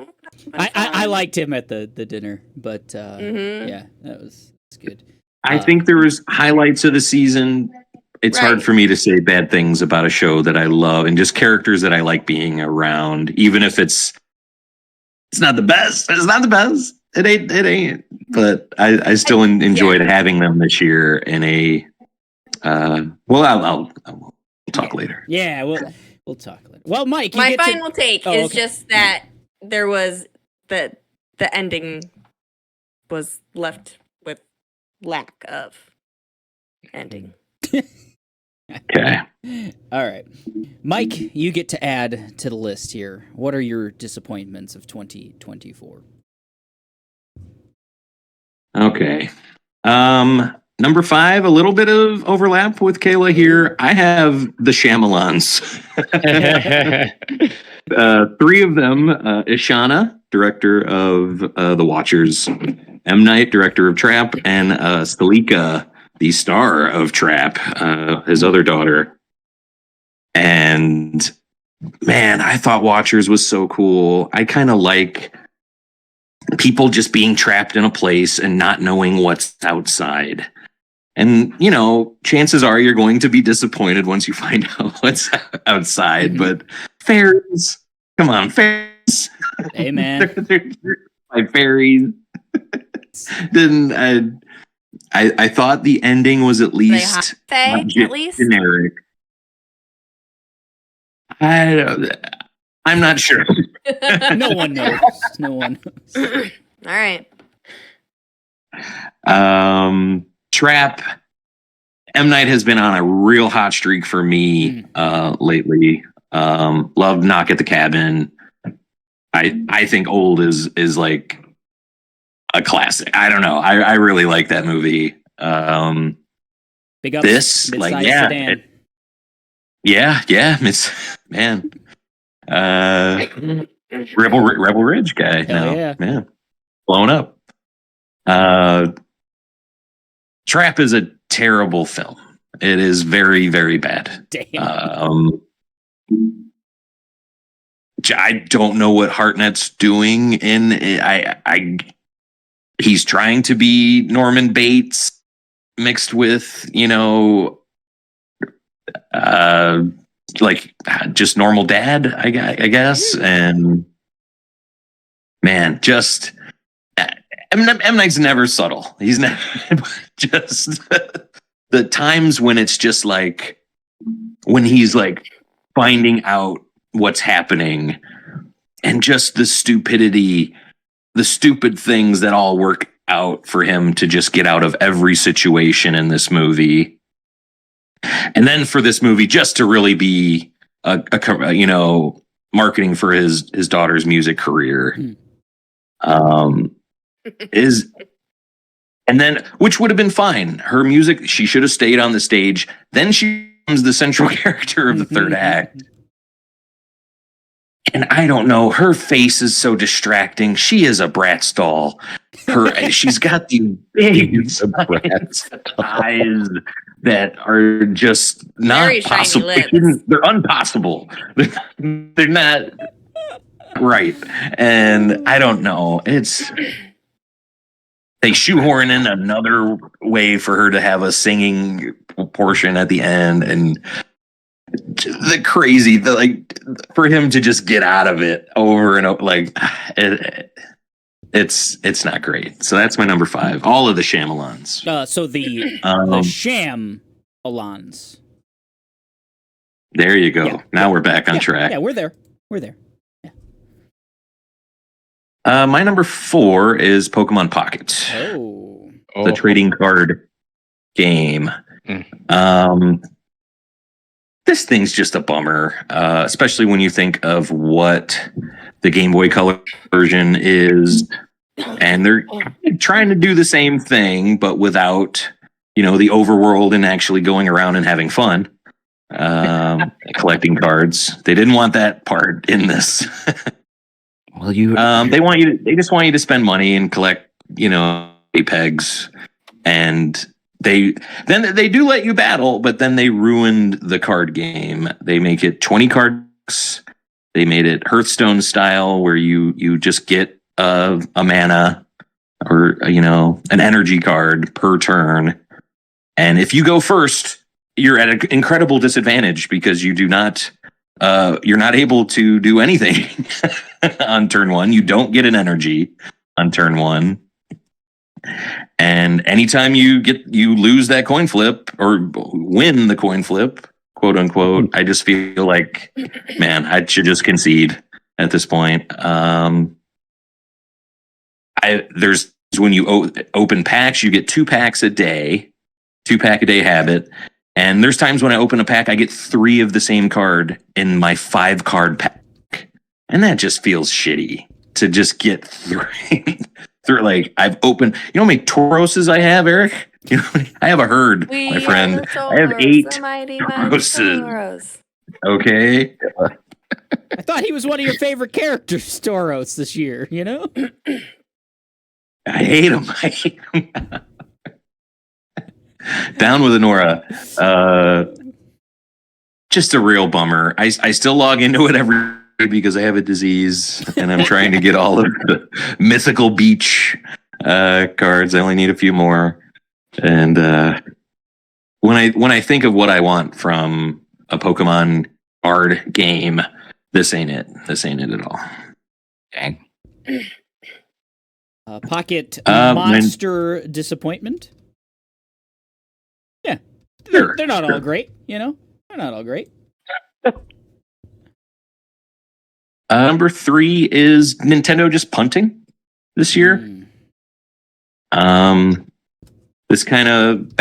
Speaker 3: I liked him at the dinner, but
Speaker 4: Mhm.
Speaker 3: yeah, that's good.
Speaker 2: I think there was highlights of the season. It's hard
Speaker 4: Right.
Speaker 2: for me to say bad things about a show that I love and just characters that I like being around, even if it's not the best. It's not the best. It ain't. But I still enjoyed having them this year in a. Well, I'll talk later.
Speaker 3: Yeah, we'll talk later. Well, Mike, you
Speaker 4: My
Speaker 3: get
Speaker 4: final take
Speaker 3: Oh,
Speaker 4: is
Speaker 3: okay.
Speaker 4: just that there was the ending was left with lack of ending.
Speaker 2: Okay.
Speaker 3: All right. Mike, you get to add to the list here. What are your disappointments of 2024?
Speaker 2: Okay. Number 5, a little bit of overlap with Kayla here. I have the Shyamalans. 3 of them, Ishana, director of The Watchers, M. Night, director of Trap, and Stalika, the star of Trap, his other daughter. And man, I thought Watchers was so cool. I kind of like people just being trapped in a place and not knowing what's outside. And, you know, chances are you're going to be disappointed once you find out what's outside. But fairies, come on, fairies.
Speaker 3: Amen.
Speaker 2: they're like fairies. Didn't I thought the ending was at least
Speaker 4: Faye,
Speaker 2: not
Speaker 4: at least.
Speaker 2: generic. I'm not sure.
Speaker 3: No one knows. No one knows.
Speaker 4: All right.
Speaker 2: Trap. M. Night has been on a real hot streak for me lately. Loved Knock at the Cabin. I think Old is like a classic. I don't know. I really like that movie.
Speaker 3: Big ups,
Speaker 2: This, like,
Speaker 3: mid-sized
Speaker 2: yeah,
Speaker 3: sedan.
Speaker 2: it's man. Rebel Ridge guy.
Speaker 3: Hell
Speaker 2: No,
Speaker 3: yeah.
Speaker 2: man, blown up. Trap is a terrible film. It is very, very bad.
Speaker 3: Damn.
Speaker 2: I don't know what Hartnett's doing in it. He's trying to be Norman Bates mixed with, you know, like just normal dad, I guess. And man, just M. Night's never subtle. He's never just the times when it's just like when he's like finding out what's happening and just the stupidity, the stupid things that all work out for him to just get out of every situation in this movie. And then for this movie just to really be a you know, marketing for his daughter's music career. Is and then which would have been fine. Her music, she should have stayed on the stage. Then she becomes the central character of the third act. And I don't know, her face is so distracting. She is a Bratz doll. She's got these big eyes that are just not
Speaker 4: Very shiny
Speaker 2: possible.
Speaker 4: lips.
Speaker 2: They're impossible. They're not right. And I don't know. They shoehorn in another way for her to have a singing portion at the end, and for him to just get out of it over and over, like it's not great. So that's my number 5. All of the Shyamalans.
Speaker 3: So the Sham Alans.
Speaker 2: There you go.
Speaker 3: Yeah.
Speaker 2: Now we're back on track.
Speaker 3: Yeah, we're there. Yeah.
Speaker 2: My number 4 is Pokemon Pocket.
Speaker 3: Oh.
Speaker 2: The trading card game. This thing's just a bummer, especially when you think of what the Game Boy Color version is and they're trying to do the same thing, but without, the overworld and actually going around and having fun, collecting cards. They didn't want that part in this.
Speaker 6: Well, you
Speaker 2: They just want you to spend money and collect, pegs, and they do let you battle, but then they ruined the card game. They make it 20 cards. They made it Hearthstone style, where you just get a mana or an energy card per turn, and if you go first, you're at an incredible disadvantage because you're not able to do anything on turn one. You don't get an energy on turn one. And anytime you lose that coin flip or win the coin flip, quote unquote, I just feel like, man, I should just concede at this point. There's when you open packs, you get 2 packs a day, 2-pack a day habit. And there's times when I open a pack, I get 3 of the same card in my 5-card pack. And that just feels shitty to just get 3. Like, I've opened, how many Tauroses I have, Eric? I have a herd, my friend. I have 8 Tauroses. Okay.
Speaker 3: I thought he was one of your favorite characters, Tauros, this year,
Speaker 2: I hate him. Down with Nora. Just a real bummer. I still log into it every day because I have a disease and I'm trying to get all of the mythical beach cards. I only need a few more. And when I think of what I want from a Pokemon card game, this ain't it. This ain't it at all.
Speaker 6: Dang.
Speaker 3: Pocket monster disappointment. Yeah,
Speaker 2: Sure,
Speaker 3: they're not all great. They're not all great.
Speaker 2: Number 3 is Nintendo just punting this year. This kind of,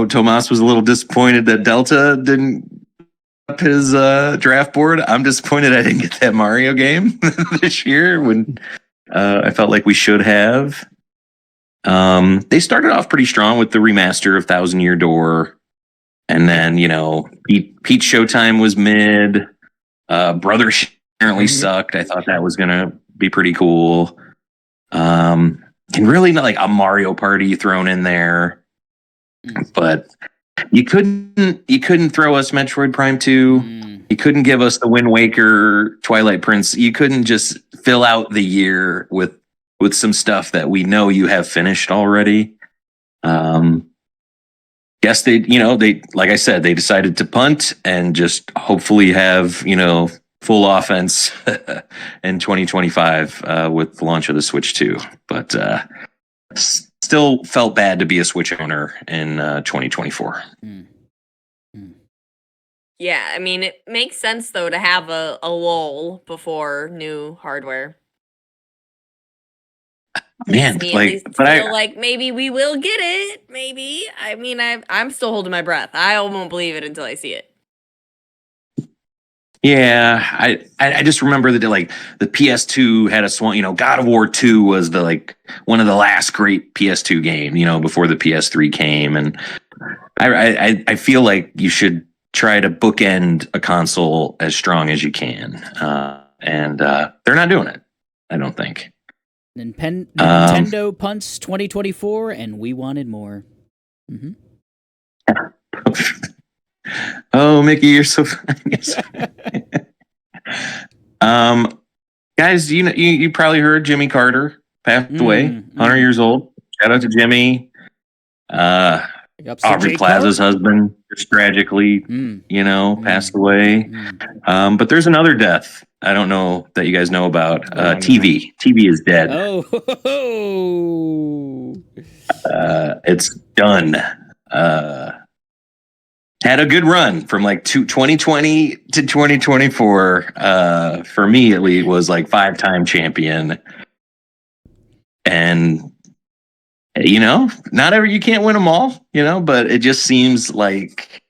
Speaker 2: Tomas was a little disappointed that Delta didn't up his draft board. I'm disappointed I didn't get that Mario game this year when I felt like we should have. They started off pretty strong with the remaster of Thousand Year Door. And then, Peach Showtime was mid. Brother apparently sucked. I thought that was going to be pretty cool. And really not like a Mario Party thrown in there. But you couldn't throw us Metroid Prime 2. You couldn't give us the Wind Waker, Twilight Prince. You couldn't just fill out the year with some stuff that we know you have finished already. Guess they like I said, they decided to punt and just hopefully have, full offense in 2025 with the launch of the Switch 2. But still felt bad to be a Switch owner in 2024.
Speaker 4: Yeah, I mean, it makes sense, though, to have a lull before new hardware.
Speaker 2: Man,
Speaker 4: Makes me
Speaker 2: like,
Speaker 4: at least
Speaker 2: but
Speaker 4: feel like maybe we will get it. Maybe. I mean, I'm still holding my breath. I won't believe it until I see it.
Speaker 2: Yeah, I just remember that like the PS2 had a swan. God of War 2 was one of the last great PS2 game. Before the PS3 came, and I feel like you should try to bookend a console as strong as you can, and they're not doing it. I don't think.
Speaker 3: Nintendo punts 2024, and we wanted more. Mm-hmm.
Speaker 2: Oh, Mickey, you're so funny. Guys, you probably heard Jimmy Carter passed away, 100 years old. Shout out to Jimmy. Aubrey Plaza's husband just tragically, passed away. But there's another death. I don't know that you guys know about. TV. TV is dead. It's done. Had a good run from 2020 to 2024. For me, at least, was 5-time champion. And you can't win them all, but it just seems like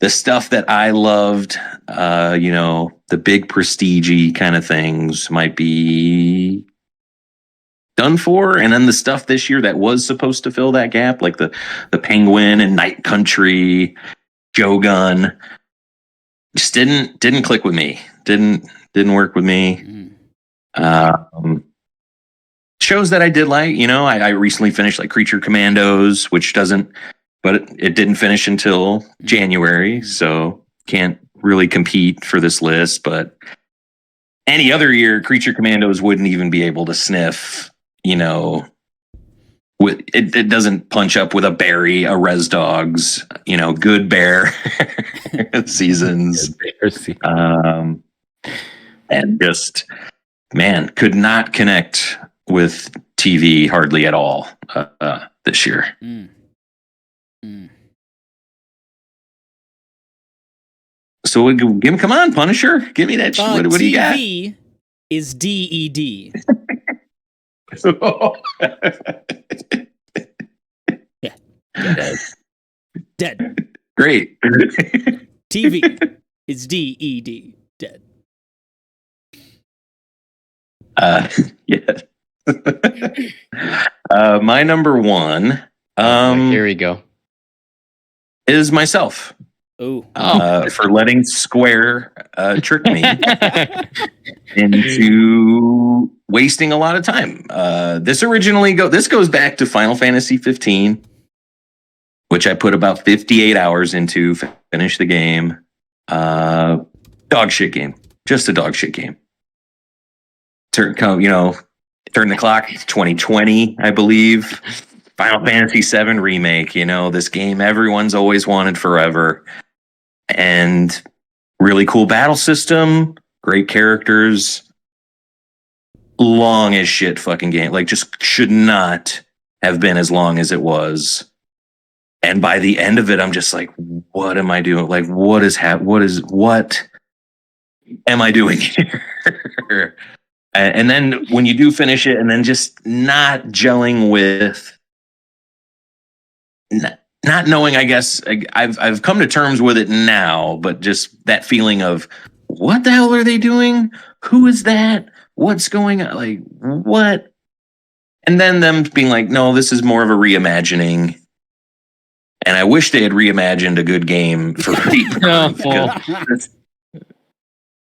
Speaker 2: the stuff that I loved, the big prestige-y kind of things might be
Speaker 7: done for. And then the stuff this year that was supposed to fill that gap, like the Penguin and Night Country, Shogun, just didn't click with me. Didn't work with me. Shows that I did like, I recently finished like Creature Commandos, which doesn't, but it didn't finish until January, so can't really compete for this list. But any other year, Creature Commandos wouldn't even be able to sniff, with it doesn't punch up with a Barry, a Res Dogs, good bear seasons. And just, man, could not connect with TV hardly at all this year. So come on, Punisher, give me that. What do you got?
Speaker 3: TV is DED. Yeah. Dead.
Speaker 7: Great.
Speaker 3: TV is DED. Dead.
Speaker 7: Yeah. My number one.
Speaker 8: Here we go.
Speaker 7: Is myself. For letting Square trick me into wasting a lot of time. This goes back to Final Fantasy 15, which I put about 58 hours into, finish the game. Dog shit game. Just a dog shit game. Turn the clock. It's 2020, I believe. Final Fantasy 7 remake. This game everyone's always wanted forever. And really cool battle system, great characters, long as shit fucking game. Like, just should not have been as long as it was. And by the end of it, I'm just like, what am I doing? Like, what am I doing here? And then when you do finish it, and then just not gelling with, not knowing, I guess I've come to terms with it now, but just that feeling of, what the hell are they doing? Who is that? What's going on? Like, what? And then them being like, no, this is more of a reimagining. And I wish they had reimagined a good game for Rebirth.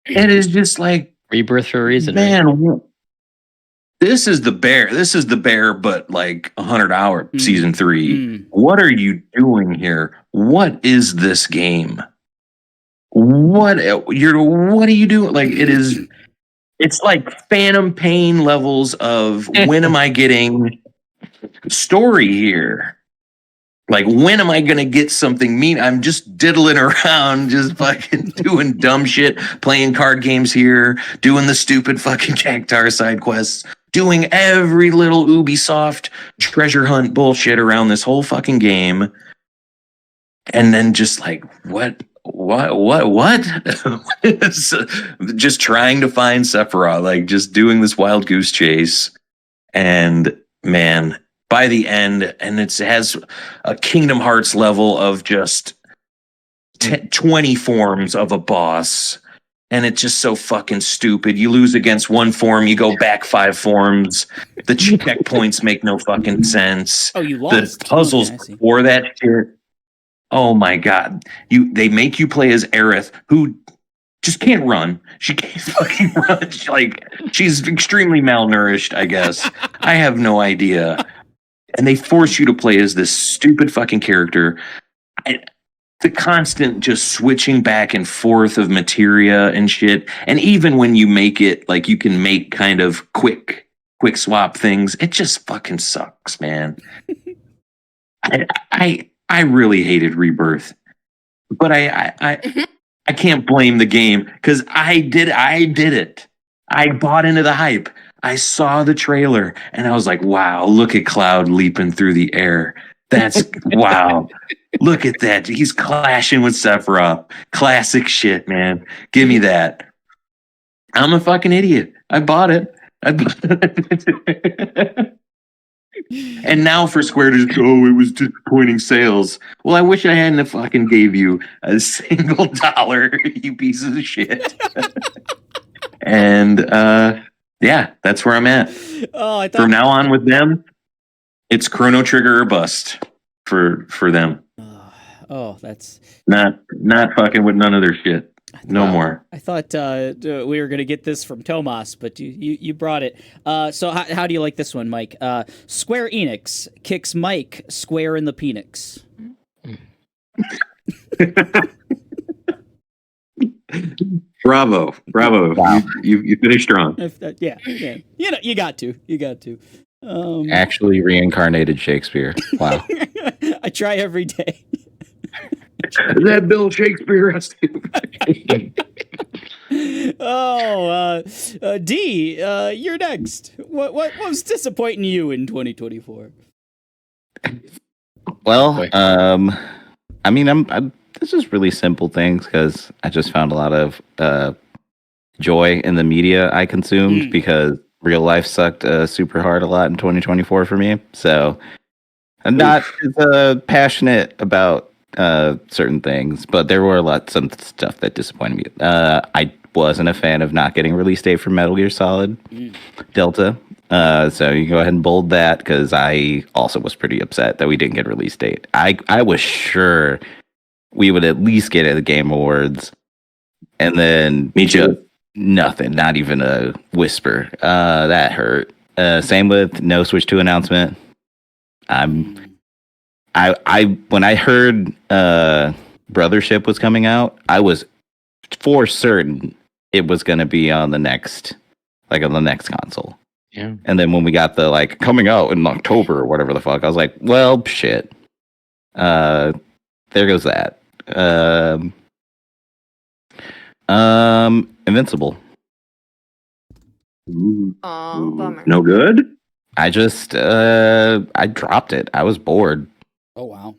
Speaker 7: It is just like
Speaker 8: Rebirth for a reason,
Speaker 7: man.
Speaker 8: Right?
Speaker 7: This is the bear, but like 100-hour season 3. What are you doing here? What is this game? What are you doing? Like, it's like Phantom Pain levels of when am I getting story here? Like, when am I gonna get something mean? I'm just diddling around, just fucking doing dumb shit, playing card games here, doing the stupid fucking Cactar side quests, doing every little Ubisoft treasure hunt bullshit around this whole fucking game. And then just like, what? Just trying to find Sephiroth, like just doing this wild goose chase. And man, by the end, and it has a Kingdom Hearts level of just 20 forms of a boss. And it's just so fucking stupid. You lose against one form, you go back 5 forms. The checkpoints make no fucking sense.
Speaker 3: Oh, you lost.
Speaker 7: The puzzles for that shit. Oh my god. They make you play as Aerith, who just can't run. She can't fucking run. She's extremely malnourished, I guess. I have no idea. And they force you to play as this stupid fucking character. The constant just switching back and forth of materia and shit. And even when you make it, like, you can make kind of quick swap things, it just fucking sucks, man. I really hated Rebirth, but I can't blame the game, because I did it. I bought into the hype. I saw the trailer and I was like, wow, look at Cloud leaping through the air. That's wow. Look at that. He's clashing with Sephiroth. Classic shit, man. Give me that. I'm a fucking idiot. I bought it. And now for Square to just, it was disappointing sales. Well, I wish I hadn't fucking gave you a single dollar, you pieces of shit. And Yeah, that's where I'm at.
Speaker 3: Oh, I thought.
Speaker 7: From now on with them, it's Chrono Trigger or bust for them.
Speaker 3: Oh, that's
Speaker 7: Not fucking with none of their shit. No more.
Speaker 3: I thought we were gonna get this from Tomas, but you brought it. So how do you like this one, Mike? Square Enix kicks Mike square in the penix.
Speaker 7: Bravo.
Speaker 6: Wow.
Speaker 7: You finished strong.
Speaker 3: Yeah. You got to.
Speaker 6: Actually reincarnated Shakespeare. Wow.
Speaker 3: I try every day.
Speaker 7: Is that Bill Shakespeare?
Speaker 3: D, you're next. What was disappointing you in 2024?
Speaker 6: Well, I mean, I'm this is really simple things because I just found a lot of joy in the media I consumed because real life sucked super hard a lot in 2024 for me. So I'm not as passionate about certain things, but there were some stuff that disappointed me. I wasn't a fan of not getting release date for Metal Gear Solid Delta. So you can go ahead and bold that because I also was pretty upset that we didn't get a release date. I was sure we would at least get it at the Game Awards, and then
Speaker 7: Me too.
Speaker 6: Nothing, not even a whisper. That hurt. Same with no Switch 2 announcement. I when I heard Brothership was coming out, I was for certain it was going to be on the next console.
Speaker 8: Yeah.
Speaker 6: And then when we got the coming out in October or whatever the fuck, I was like, well, shit. There goes that. Invincible.
Speaker 4: Oh, bummer.
Speaker 7: No good?
Speaker 6: I just I dropped it. I was bored.
Speaker 3: Oh wow.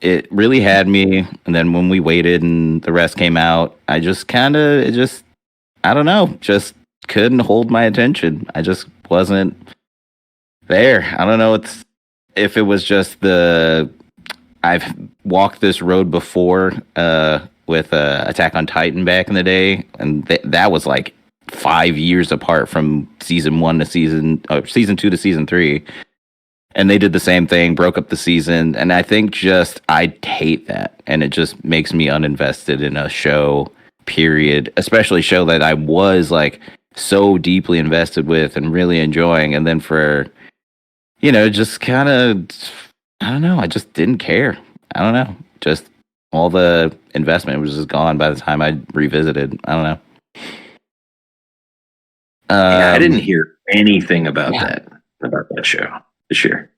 Speaker 6: It really had me, and then when we waited and the rest came out, I just I don't know, just couldn't hold my attention. I just wasn't there. I don't know if it was just I've walked this road before with Attack on Titan back in the day, and that was like 5 years apart from season 2 to season 3. And they did the same thing, broke up the season, and I think I hate that, and it just makes me uninvested in a show, period, especially a show that I was so deeply invested with and really enjoying, and then for, just kind of, I don't know, I just didn't care. I don't know, just all the investment was just gone by the time I revisited. I don't know.
Speaker 7: I didn't hear anything about that show this year.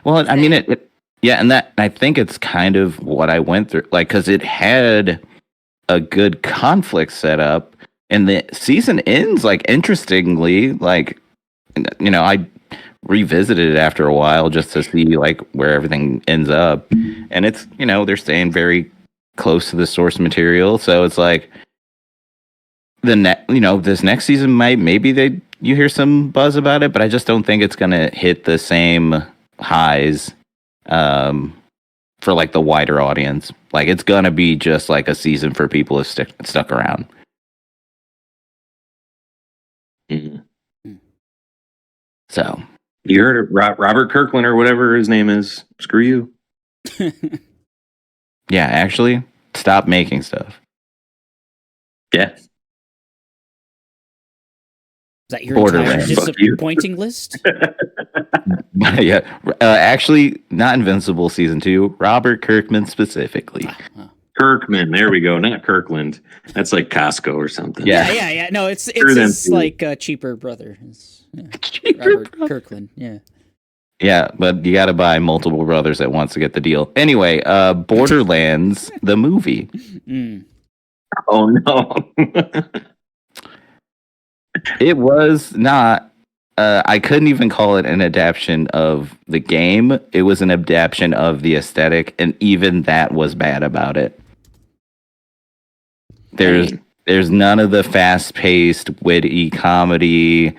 Speaker 6: Well, I mean, and that I think it's kind of what I went through, because it had a good conflict set up, and the season ends interestingly. I revisited it after a while just to see where everything ends up, and it's they're staying very close to the source material, so it's this next season maybe you hear some buzz about it, but I just don't think it's gonna hit the same highs for the wider audience. It's gonna be just a season for people who stuck around. So
Speaker 7: you heard it, Robert Kirkland or whatever his name is. Screw you.
Speaker 6: Yeah, actually, stop making stuff.
Speaker 7: Yeah.
Speaker 3: Is that your entire
Speaker 6: Borderlands.
Speaker 3: disappointing list?
Speaker 6: Yeah, actually, not Invincible season 2. Robert Kirkman specifically.
Speaker 7: Kirkman, there we go. Not Kirkland. That's like Costco or something.
Speaker 3: Yeah. No, it's cheaper brother. Robert Kirkland. Yeah.
Speaker 6: Yeah, but you got to buy multiple brothers at once to get the deal. Anyway, Borderlands, the movie.
Speaker 7: Oh no.
Speaker 6: It was not. I couldn't even call it an adaptation of the game. It was an adaptation of the aesthetic, and even that was bad about it. There's none of the fast-paced, witty comedy.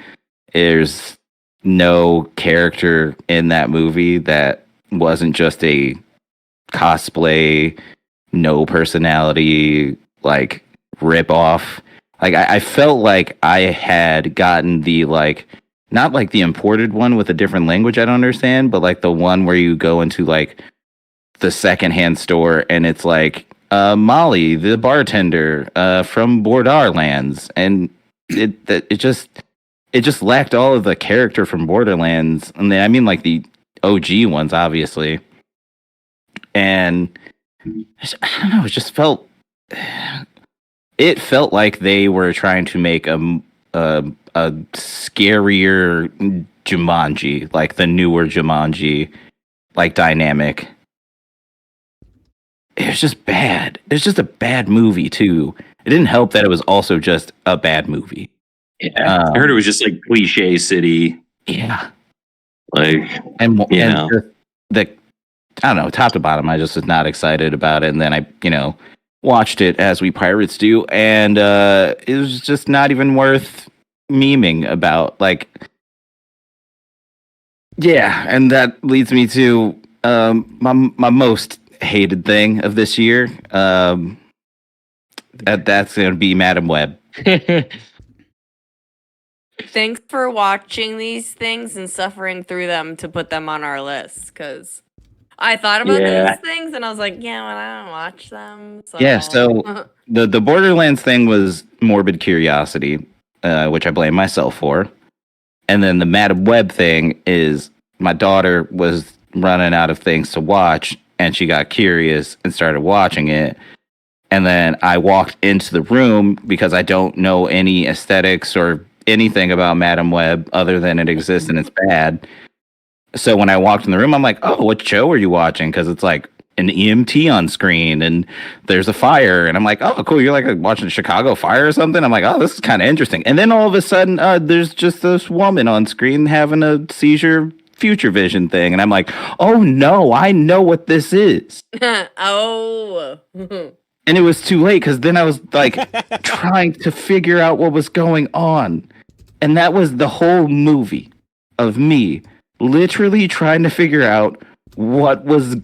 Speaker 6: There's no character in that movie that wasn't just a cosplay, no personality, rip off. Like I felt like I had gotten the like not like the imported one with a different language I don't understand, but like the one where you go into like the secondhand store and it's like Molly, the bartender from Borderlands, and it just lacked all of the character from Borderlands, and then I mean like the OG ones, obviously, and I don't know, it felt like they were trying to make a scarier Jumanji, like the newer Jumanji, like dynamic. It was just bad. It was just a bad movie too. It didn't help that it was also just a bad movie.
Speaker 2: Yeah, I heard it was just like cliche city.
Speaker 6: Yeah,
Speaker 2: like
Speaker 6: and
Speaker 2: you
Speaker 6: and
Speaker 2: know,
Speaker 6: the I don't know, top to bottom, I just was not excited about it. And then I, watched it as we pirates do, and it was just not even worth memeing about. Like, yeah, and that leads me to my most hated thing of this year. That's going to be Madam Web.
Speaker 4: Thanks for watching these things and suffering through them to put them on our list, because I thought about these things and I was like, yeah, well, I don't watch them. So.
Speaker 6: Yeah, so the Borderlands thing was morbid curiosity, which I blame myself for. And then the Madam Web thing is my daughter was running out of things to watch and she got curious and started watching it. And then I walked into the room because I don't know any aesthetics or anything about Madam Web other than it exists and it's bad. So when I walked in the room, I'm like, oh, what show are you watching? Because it's like an EMT on screen and there's a fire. And I'm like, oh, cool. You're like watching Chicago Fire or something. I'm like, oh, this is kind of interesting. And then all of a sudden, there's just this woman on screen having a seizure future vision thing. And I'm like, oh, no, I know what this is.
Speaker 4: Oh.
Speaker 6: And it was too late because then I was like trying to figure out what was going on. And that was the whole movie of me literally trying to figure out what was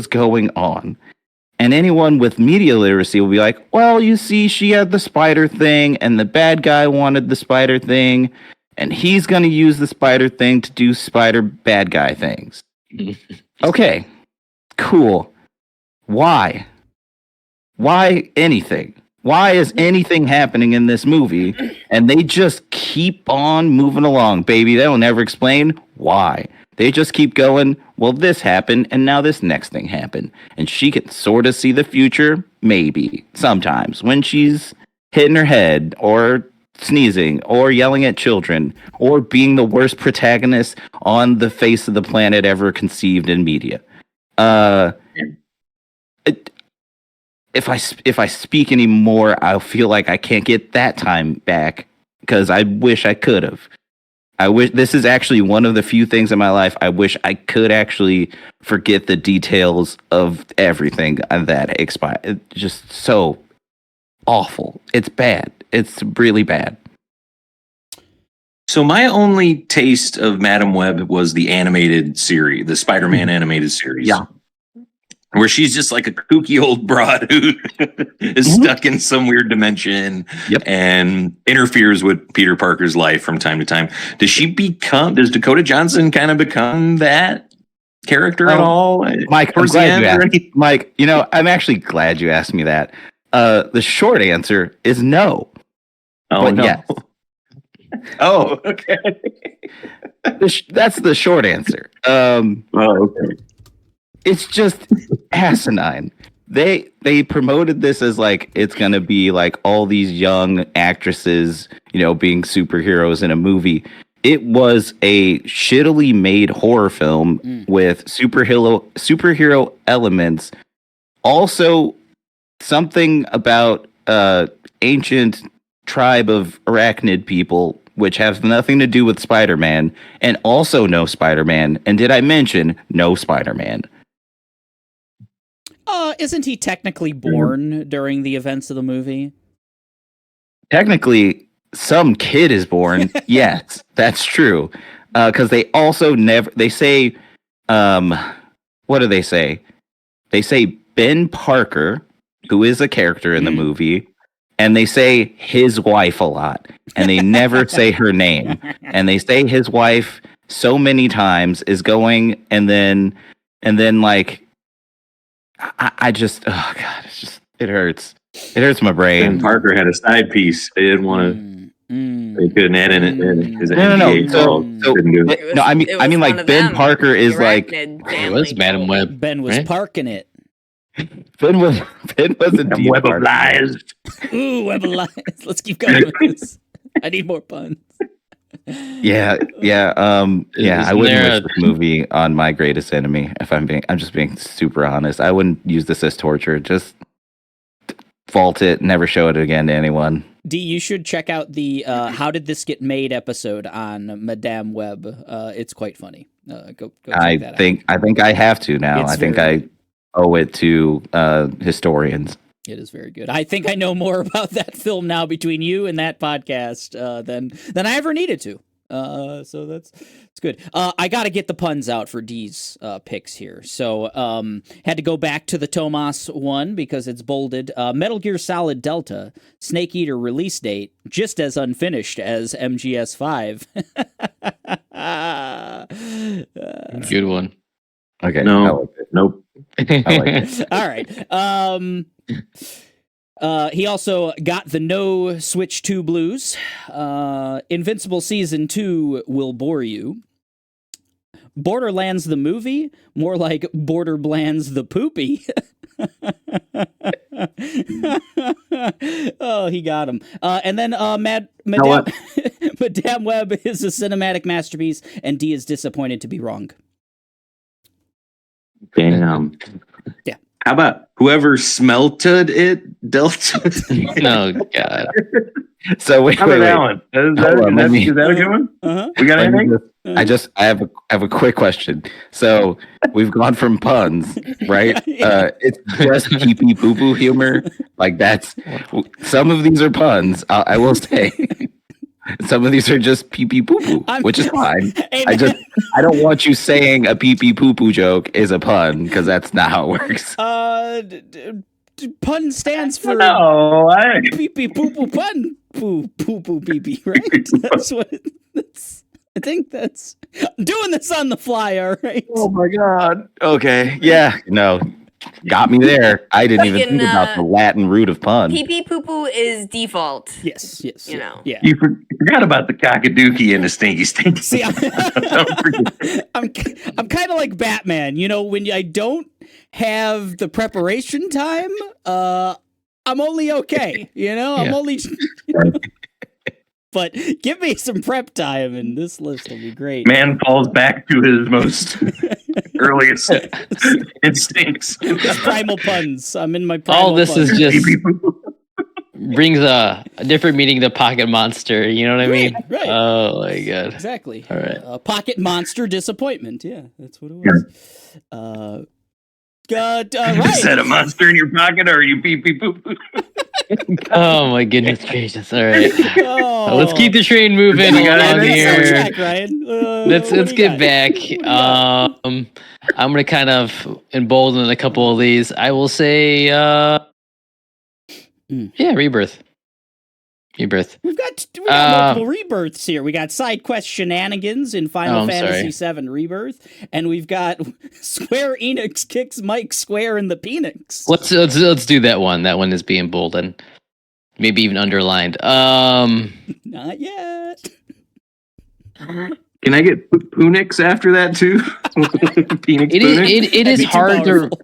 Speaker 6: going on. And anyone with media literacy will be like, well, you see, she had the spider thing and the bad guy wanted the spider thing and he's going to use the spider thing to do spider bad guy things. Okay, cool. Why anything? Why is anything happening in this movie? And they just keep on moving along, baby. They'll never explain why. They just keep going, well, this happened, and now this next thing happened. And she can sort of see the future, maybe, sometimes, when she's hitting her head, or sneezing, or yelling at children, or being the worst protagonist on the face of the planet ever conceived in media. If I speak anymore, I'll feel like I can't get that time back because I wish I could have. I wish this is actually one of the few things in my life I wish I could actually forget the details of everything that expired. It's just so awful. It's bad. It's really bad.
Speaker 2: So my only taste of Madam Web was the animated series, the Spider-Man animated series.
Speaker 6: Yeah.
Speaker 2: Where she's just like a kooky old broad who is stuck in some weird dimension and interferes with Peter Parker's life from time to time. Does Dakota Johnson kind of become that character at all?
Speaker 6: Mike, I'm glad you asked. Mike, I'm actually glad you asked me that. The short answer is no.
Speaker 2: Oh,
Speaker 6: but
Speaker 2: no.
Speaker 6: Yes.
Speaker 2: Oh, okay.
Speaker 6: That's the short answer.
Speaker 2: Okay.
Speaker 6: It's just asinine. They promoted this as like it's gonna be like all these young actresses, being superheroes in a movie. It was a shittily made horror film with superhero elements. Also, something about ancient tribe of arachnid people, which has nothing to do with Spider-Man, and also no Spider-Man. And did I mention no Spider-Man?
Speaker 3: Isn't he technically born during the events of the movie?
Speaker 6: Technically, some kid is born. Yes, that's true. Because they also they say, what do they say? They say Ben Parker, who is a character in the movie, and they say his wife a lot, and they never say her name, and they say his wife so many times is going, and then like I just, oh god, it hurts. It hurts my brain.
Speaker 2: Ben Parker had a side piece. They didn't want to. They couldn't add in it because
Speaker 6: No. So
Speaker 2: couldn't do it.
Speaker 6: no, I mean,
Speaker 4: one
Speaker 6: like
Speaker 4: of
Speaker 6: Ben
Speaker 4: them.
Speaker 6: Parker is like
Speaker 8: It was Madam Web.
Speaker 3: Ben was
Speaker 8: right?
Speaker 3: parking it.
Speaker 6: Ben was indeed
Speaker 2: Web of
Speaker 6: Parker.
Speaker 2: lies.
Speaker 3: Ooh, web of lies. Let's keep going with this. I need more puns.
Speaker 6: Yeah. I wouldn't wish this movie on my greatest enemy. If I'm just being super honest. I wouldn't use this as torture. Just fault it. Never show it again to anyone.
Speaker 3: D, you should check out the "How Did This Get Made" episode on Madame Web. It's quite funny. Go check that out.
Speaker 6: I think I have to now.
Speaker 3: It's
Speaker 6: I think
Speaker 3: very
Speaker 6: I owe it to historians.
Speaker 3: It is very good. I think I know more about that film now between you and that podcast than I ever needed to. So that's good. I got to get the puns out for D's picks here. So had to go back to the Tomas one because it's bolded. Metal Gear Solid Delta, Snake Eater release date, just as unfinished as MGS5.
Speaker 8: Good one.
Speaker 6: Okay.
Speaker 2: No. Nope.
Speaker 6: I like it.
Speaker 3: All right. He also got the No Switch 2 blues. Invincible Season 2 will bore you. Borderlands the movie, more like Borderblands the poopy. Oh, he got him. And then Madame Web is a cinematic masterpiece, and D is disappointed to be wrong.
Speaker 2: Damn.
Speaker 3: Yeah.
Speaker 2: How about whoever smelted it, Delta?
Speaker 8: No, God.
Speaker 6: So wait.
Speaker 2: How about that one? Is that a good one?
Speaker 3: Uh-huh.
Speaker 2: We got anything?
Speaker 6: I have a quick question. So we've gone from puns, right? It's just pee pee poo poo humor. Like that's some of these are puns. I will say. Some of these are just pee pee poo poo, which is fine. I don't want you saying a pee pee poo poo joke is a pun because that's not how it works.
Speaker 3: Pun stands for pee pee poo poo pun poo poo poo pee pee, right? That's what that's. I think that's. I'm doing this on the fly, all right?
Speaker 6: Oh my god. Okay. Yeah. No. Got me there. I didn't even think about the Latin root of pun.
Speaker 4: Pee pee poo poo is default.
Speaker 3: Yes.
Speaker 4: You know.
Speaker 3: Yeah.
Speaker 2: You forgot about the cockadookie and the stinky stinky.
Speaker 3: See, I'm kind of like Batman. You know, when I don't have the preparation time, I'm only okay. You know, I'm only. But give me some prep time, and this list will be great.
Speaker 2: Man falls back to his most earliest instincts.
Speaker 3: Primal puns. I'm in my primal
Speaker 8: All this
Speaker 3: puns.
Speaker 8: is just brings a different meaning to Pocket Monster. You know what I mean?
Speaker 3: Right.
Speaker 8: Oh my god.
Speaker 3: Exactly.
Speaker 8: All right.
Speaker 3: Pocket Monster disappointment. Yeah, that's what it was. Right.
Speaker 2: Is that a monster in your pocket, or are you pee pee poo poo?
Speaker 8: Oh my goodness gracious! All right,
Speaker 3: Oh.
Speaker 8: let's keep the train moving
Speaker 2: We got
Speaker 8: along
Speaker 2: anything?
Speaker 8: here.
Speaker 3: Track, Ryan.
Speaker 8: Let's
Speaker 3: what do you
Speaker 8: get
Speaker 3: got?
Speaker 8: back.
Speaker 3: What do you got?
Speaker 8: I'm gonna kind of embolden a couple of these. I will say, yeah, Rebirth. Rebirth.
Speaker 3: We've got multiple rebirths here. We got side quest shenanigans in Final
Speaker 8: I'm
Speaker 3: Fantasy
Speaker 8: sorry.
Speaker 3: VII Rebirth, and we've got Square Enix kicks Mike Square in the Penix.
Speaker 8: Let's do that one. That one is being boldened, maybe even underlined.
Speaker 3: Not yet.
Speaker 2: Can I get Punix after that too? Penix
Speaker 8: It is
Speaker 2: Punix?
Speaker 8: it is
Speaker 3: That'd be too
Speaker 8: hard to.
Speaker 3: powerful.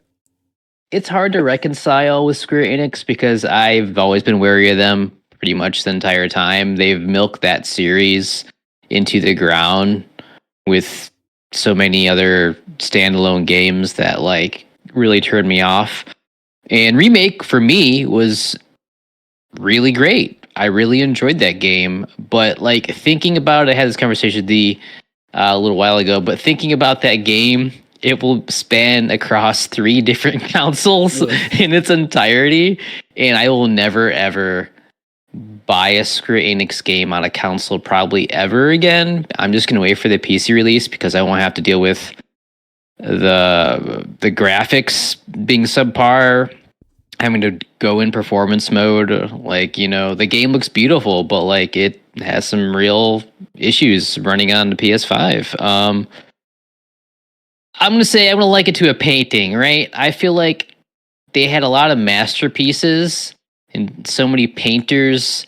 Speaker 8: It's hard to reconcile with Square Enix because I've always been wary of them pretty much the entire time. They've milked that series into the ground with so many other standalone games that like really turned me off. And Remake for me was really great. I really enjoyed that game, but like thinking about it, I had this conversation with a little while ago, but thinking about that game, it will span across 3 different consoles in its entirety, and I will never ever buy a Square Enix game on a console probably ever again. I'm just gonna wait for the PC release because I won't have to deal with the graphics being subpar. having to go in performance mode. Like, the game looks beautiful, but like it has some real issues running on the PS5. I'm gonna like it to a painting, right? I feel like they had a lot of masterpieces and so many painters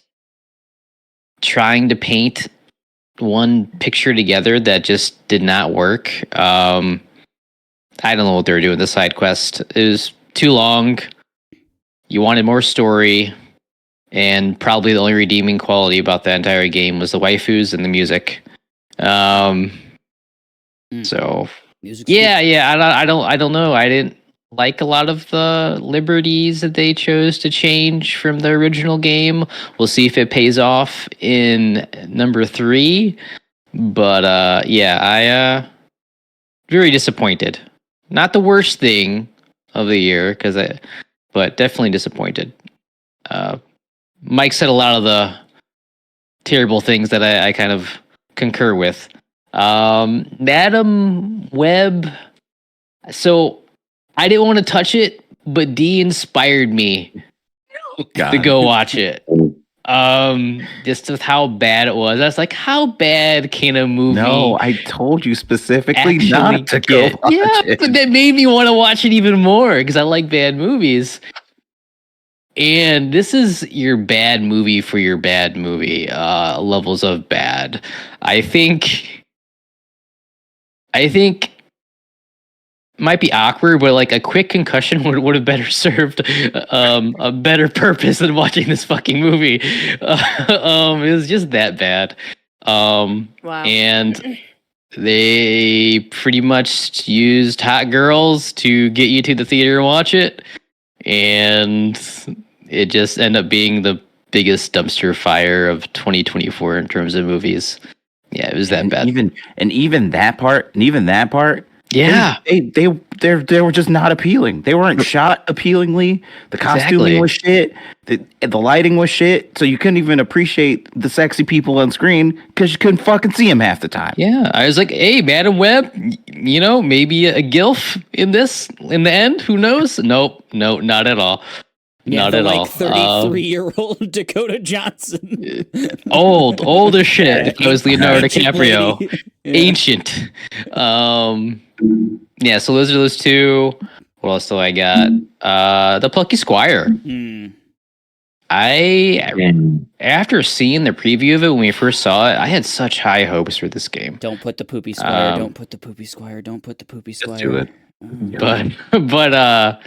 Speaker 8: trying to paint one picture together that just did not work. I don't know what they were doing. The side quest, it was too long. You wanted more story, and probably the only redeeming quality about that entire game was the waifus and the music. So
Speaker 3: Music's
Speaker 8: yeah. I don't know. I didn't like a lot of the liberties that they chose to change from the original game. We'll see if it pays off in number 3. But I very disappointed. Not the worst thing of the year, but definitely disappointed. Mike said a lot of the terrible things that I kind of concur with. Madam Web. So I didn't want to touch it, but D inspired me to go watch it. Just with how bad it was. I was like, how bad can a movie?
Speaker 6: No, I told you specifically not to go watch it.
Speaker 8: But that made me want to watch it even more because I like bad movies. And this is your bad movie for your bad movie levels of bad. I think might be awkward, but like a quick concussion would have better served a better purpose than watching this fucking movie. It was just that bad.
Speaker 4: Wow.
Speaker 8: And they pretty much used hot girls to get you to the theater and watch it. And it just ended up being the biggest dumpster fire of 2024 in terms of movies. Yeah, it was that bad.
Speaker 6: Even that part.
Speaker 8: Yeah,
Speaker 6: they were just not appealing. They weren't shot appealingly. The costuming was shit. The lighting was shit. So you couldn't even appreciate the sexy people on screen because you couldn't fucking see them half the time.
Speaker 8: Yeah, I was like, hey, Madam Web, maybe a gilf in the end. Who knows? Nope, no, not at all.
Speaker 3: Yeah,
Speaker 8: not at all.
Speaker 3: 33-year-old Dakota Johnson.
Speaker 8: old as shit. If it was Leonardo DiCaprio. Ancient. Yeah, so those are those two. What else do I got? The Plucky Squire. After seeing the preview of it when we first saw it, I had such high hopes for this game.
Speaker 3: Don't put the poopy squire. Don't put the poopy squire. Don't put the poopy squire.
Speaker 6: Do it.
Speaker 8: But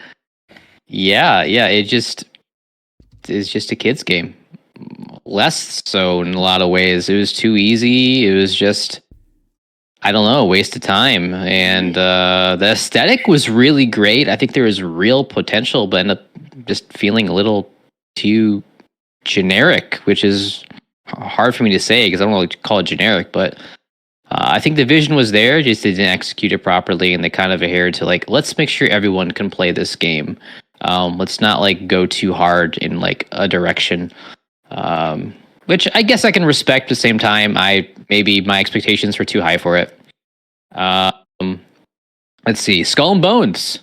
Speaker 8: yeah, it's just a kid's game. Less so in a lot of ways. It was too easy. It was just, I don't know, a waste of time. And the aesthetic was really great. I think there was real potential, but ended up just feeling a little too generic, which is hard for me to say because I don't really call it generic, but I think the vision was there, just they didn't execute it properly, and they kind of adhered to like, let's make sure everyone can play this game. Let's not like go too hard in like a direction, which I guess I can respect. At the same time, maybe my expectations were too high for it. Let's see, Skull and Bones.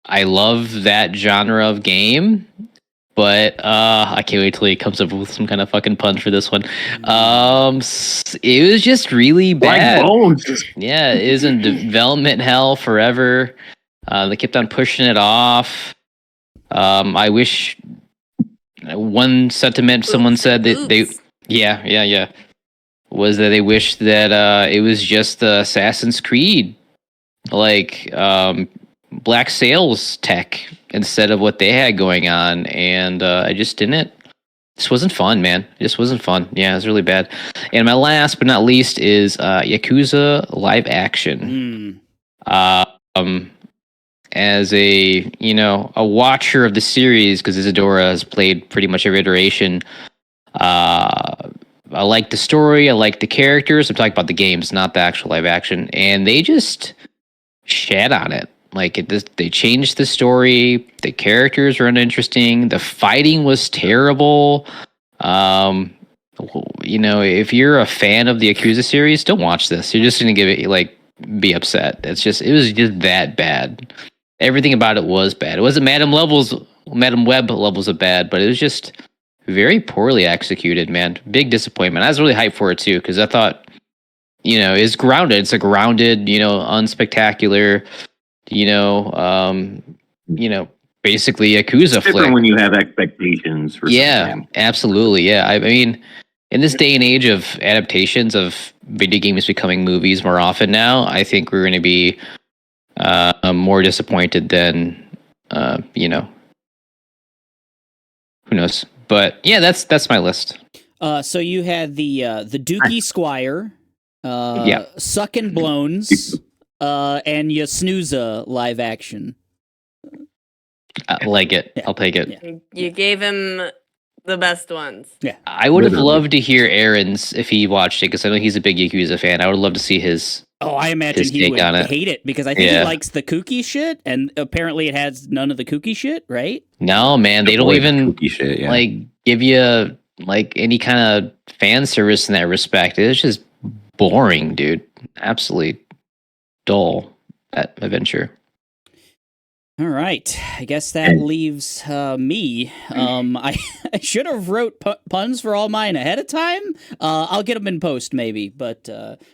Speaker 8: I love that genre of game, but I can't wait till he comes up with some kind of fucking pun for this one. It was just really bad. Yeah, it was in development hell forever. They kept on pushing it off. I wish one sentiment someone said that they was that they wished that it was just the Assassin's Creed like Black Sails tech instead of what they had going on, and I just didn't. This wasn't fun, man. It just wasn't fun. Yeah, it was really bad. And my last but not least is Yakuza live action. As a watcher of the series, because Isadora has played pretty much every iteration. I like the story. I like the characters. I'm talking about the games, not the actual live action. And they just shat on it. Like they changed the story. The characters were uninteresting. The fighting was terrible. If you're a fan of the Yakuza series, don't watch this. You're just gonna be upset. It was just that bad. everything about it was bad. It wasn't Madam Web levels of bad, but it was just very poorly executed, man. Big disappointment. I was really hyped for it too, because I thought, it's grounded. It's a grounded, unspectacular, you know, um, basically Yakuza
Speaker 2: It's different
Speaker 8: flick.
Speaker 2: when you have expectations for something.
Speaker 8: Absolutely. Yeah. I mean, in this day and age of adaptations of video games becoming movies more often now, I think we're going to be more disappointed than, who knows? But yeah, that's my list.
Speaker 3: So you had the Dookie Squire, Suckin' Blones, and your Snooza live action.
Speaker 8: I like it.
Speaker 3: Yeah.
Speaker 8: I'll take it.
Speaker 3: Yeah.
Speaker 4: You gave him the best ones.
Speaker 3: Yeah.
Speaker 8: I would have
Speaker 2: Literally.
Speaker 8: loved to hear Aaron's if he watched it, because I know he's a big Yakuza fan. I would love to see his.
Speaker 3: Oh, I imagine
Speaker 8: his
Speaker 3: he
Speaker 8: take
Speaker 3: would
Speaker 8: on it.
Speaker 3: hate it because I think he
Speaker 8: Yeah.
Speaker 3: likes the kooky shit, and apparently it has none of the kooky shit, right?
Speaker 8: No, man, they don't
Speaker 6: Avoid
Speaker 8: even
Speaker 6: kooky shit, yeah.
Speaker 8: like give you like any kind of fan service in that respect. It's just boring, dude. Absolutely dull, that adventure.
Speaker 3: All right. I guess that leaves me. I should have wrote puns for all mine ahead of time. I'll get them in post maybe, but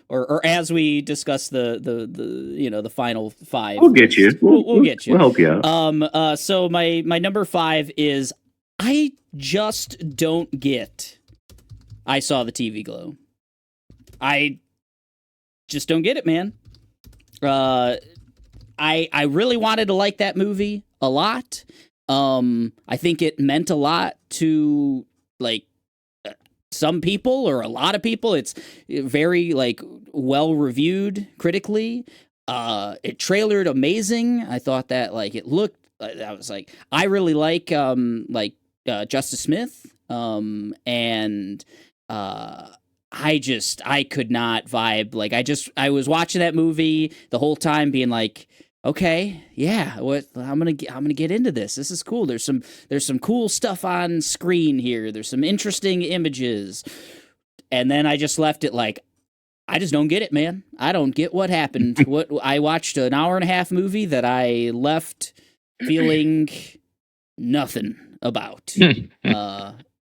Speaker 3: or as we discuss the final five.
Speaker 2: We'll get you.
Speaker 3: We'll get you.
Speaker 2: We'll help you out.
Speaker 3: So my number 5 is I just don't get. I saw the TV glow. I just don't get it, man. I really wanted to like that movie a lot. I think it meant a lot to like some people or a lot of people. It's very like well reviewed critically. It trailered amazing. I thought that like it looked. I was like, I really like Justice Smith. And I could not vibe. Like I was watching that movie the whole time being like, okay, yeah, I'm gonna get into this. This is cool. There's some cool stuff on screen here. There's some interesting images. And then I just left it like, I just don't get it, man. I don't get what happened. I watched an hour and a half movie that I left feeling nothing about.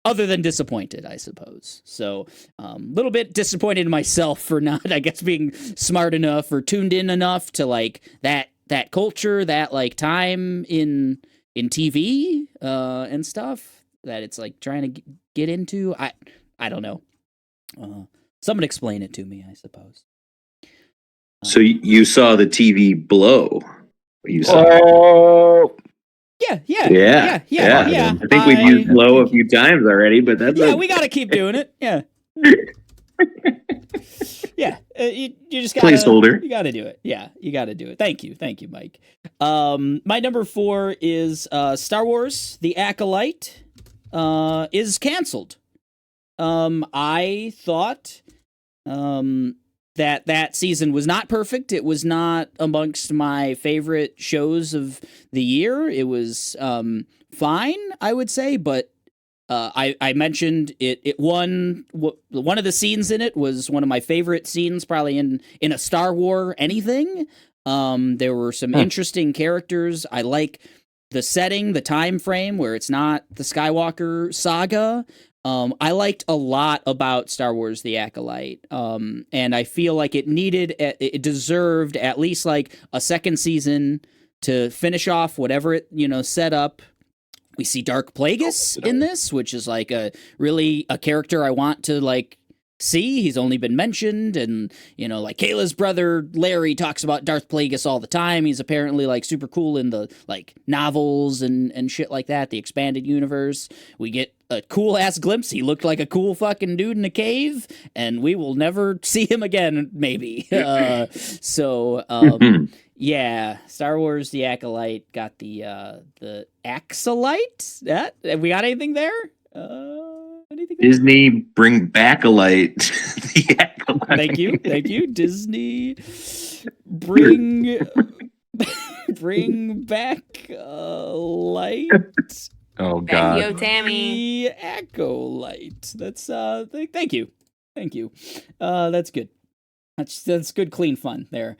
Speaker 3: Other than disappointed, I suppose. So, a little bit disappointed in myself for not, I guess, being smart enough or tuned in enough to like that culture, that like time in TV and stuff that it's like trying to get into. I don't know. Someone explain it to me, I suppose.
Speaker 2: So you saw the TV blow. You saw.
Speaker 3: Yeah.
Speaker 2: I think we've used blow a few times already, but that's
Speaker 3: we got to keep doing it. Yeah. Yeah, you just gotta
Speaker 2: placeholder.
Speaker 3: You gotta do it. Yeah, you gotta do it. Thank you, Mike. My number 4 is Star Wars: The Acolyte is canceled. I thought that season was not perfect. It was not amongst my favorite shows of the year. It was fine, I would say, but I mentioned it won. One of the scenes in it was one of my favorite scenes, probably in a Star Wars anything. There were some interesting characters. I like the setting, the time frame where it's not the Skywalker saga. I liked a lot about Star Wars: The Acolyte, and I feel like it deserved at least like a second season to finish off whatever it set up. We see Dark Plagueis in this, which is like a character I want to like see. He's only been mentioned, and like Kayla's brother Larry talks about Darth Plagueis all the time. He's apparently like super cool in the like novels and shit like that, the expanded universe. We get a cool ass glimpse. He looked like a cool fucking dude in a cave, and we will never see him again, maybe. Yeah, Star Wars: The Acolyte got the Axolite. Have we got anything there? Anything there?
Speaker 2: Disney, bring back a light. The Acolyte.
Speaker 3: Thank you. Disney, bring back a light.
Speaker 6: Oh God.
Speaker 4: Yo, Tammy.
Speaker 3: The Acolyte. That's thank you. That's good. That's good, clean fun there.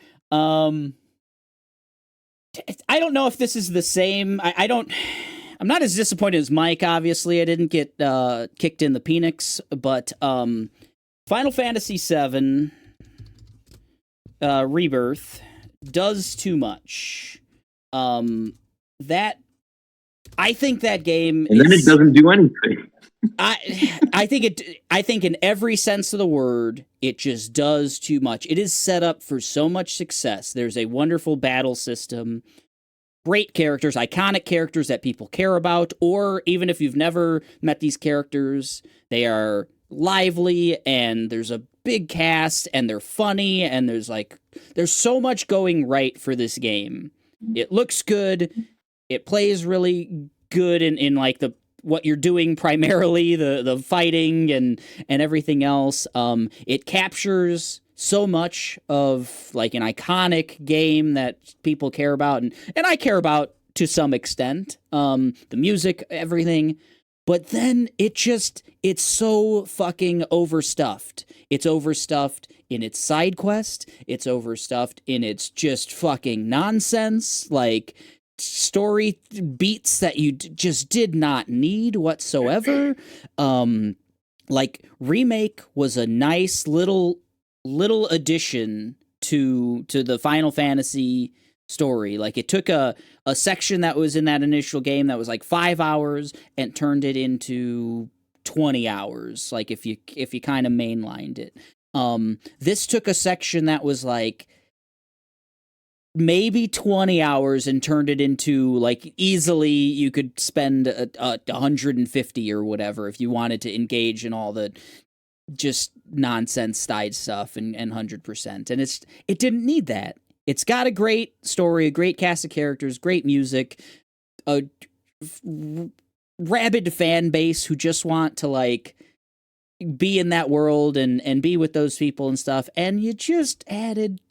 Speaker 3: I don't know if this is the same. I'm not as disappointed as Mike. Obviously, I didn't get kicked in the Penix, but Final Fantasy VII Rebirth does too much. That I think that game,
Speaker 2: and then it doesn't do anything.
Speaker 3: I think in every sense of the word, it just does too much. It is set up for so much success. There's a wonderful battle system, great characters, iconic characters that people care about, or even if you've never met these characters, they are lively and there's a big cast and they're funny and there's so much going right for this game. It looks good. It plays really good in like what you're doing primarily, the fighting and everything else. It captures so much of like an iconic game that people care about and I care about to some extent. The music, everything. But then it's so fucking overstuffed. It's overstuffed in its side quest. It's overstuffed in its just fucking nonsense. Like story beats that you just did not need whatsoever. Like Remake was a nice little addition to the Final Fantasy story. Like it took a section that was in that initial game that was like 5 hours and turned it into 20 hours. Like if you kind of mainlined it. This took a section that was like maybe 20 hours and turned it into like easily you could spend 150 or whatever if you wanted to engage in all the just nonsense side stuff and 100%. And it didn't need that. It's got a great story, a great cast of characters, great music, a rabid fan base who just want to like be in that world and be with those people and stuff. And you just added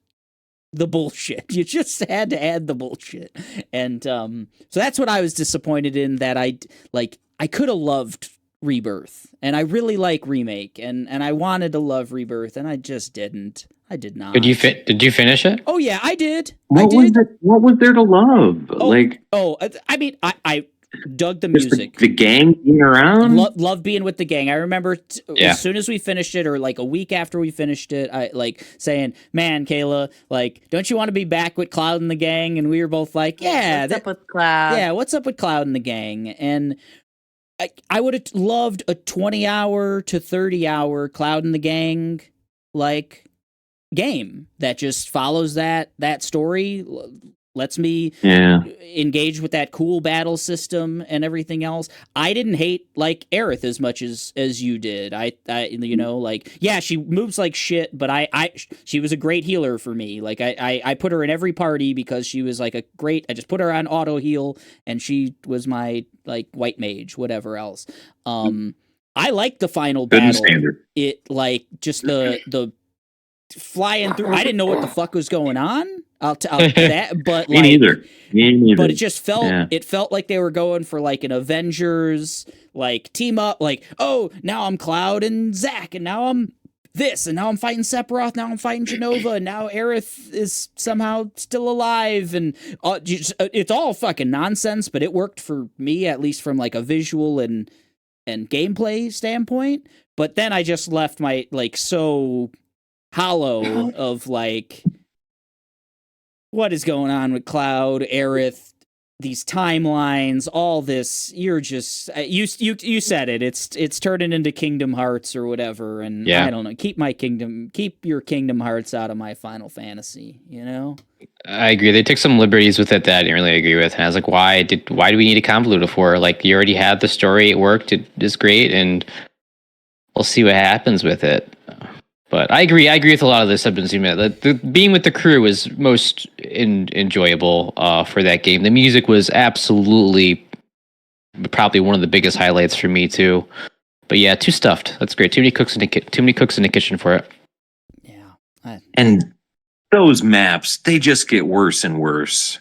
Speaker 3: the bullshit. You just had to add the bullshit. And so that's what I was disappointed in, that I could have loved Rebirth, and I really like Remake, and I wanted to love Rebirth, and I just didn't. I did not.
Speaker 8: Did you finish it?
Speaker 3: Oh yeah, I did.
Speaker 2: What was there to love?
Speaker 3: I mean, I dug the music.
Speaker 2: The gang being around?
Speaker 3: Love being with the gang. I remember as soon as we finished it, or like a week after we finished it, I like saying, man, Kayla, like, don't you want to be back with Cloud and the gang? And we were both like, yeah.
Speaker 4: What's up with Cloud?
Speaker 3: Yeah, what's up with Cloud and the gang? And I would have loved a 20-hour to 30-hour Cloud and the gang, like, game that just follows that story, lets me engage with that cool battle system and everything else. I didn't hate like Aerith as much as you did. I you know, like, yeah, she moves like shit, but she was a great healer for me. Like I put her in every party because she was like I just put her on auto heal and she was my like white mage, whatever else. I like the final battle.
Speaker 2: Standard.
Speaker 3: It like just the flying through. I didn't know what the fuck was going on. I'll that, but
Speaker 2: Me
Speaker 3: like,
Speaker 2: neither.
Speaker 3: But it just felt it felt like they were going for like an Avengers like team up. Like, oh, now I'm Cloud and Zack, and now I'm this, and now I'm fighting Sephiroth, now I'm fighting Genova, and now Aerith is somehow still alive, and it's all fucking nonsense. But it worked for me, at least from like a visual and gameplay standpoint. But then I just left my like so hollow of like, what is going on with Cloud, Aerith, these timelines, all this? You're just you said it. It's turning into Kingdom Hearts or whatever, and I don't know. Keep your Kingdom Hearts out of my Final Fantasy. You know.
Speaker 8: I agree. They took some liberties with it that I didn't really agree with, and I was like, why do we need to convolute it for? Like, you already had the story. It worked. It is great, and we'll see what happens with it. But I agree with a lot of the substance you meant. Being with the crew is most enjoyable for that game. The music was absolutely probably one of the biggest highlights for me too. But yeah, too stuffed. That's great. Too many cooks in the kitchen for it.
Speaker 3: Yeah.
Speaker 2: And those maps, they just get worse and worse.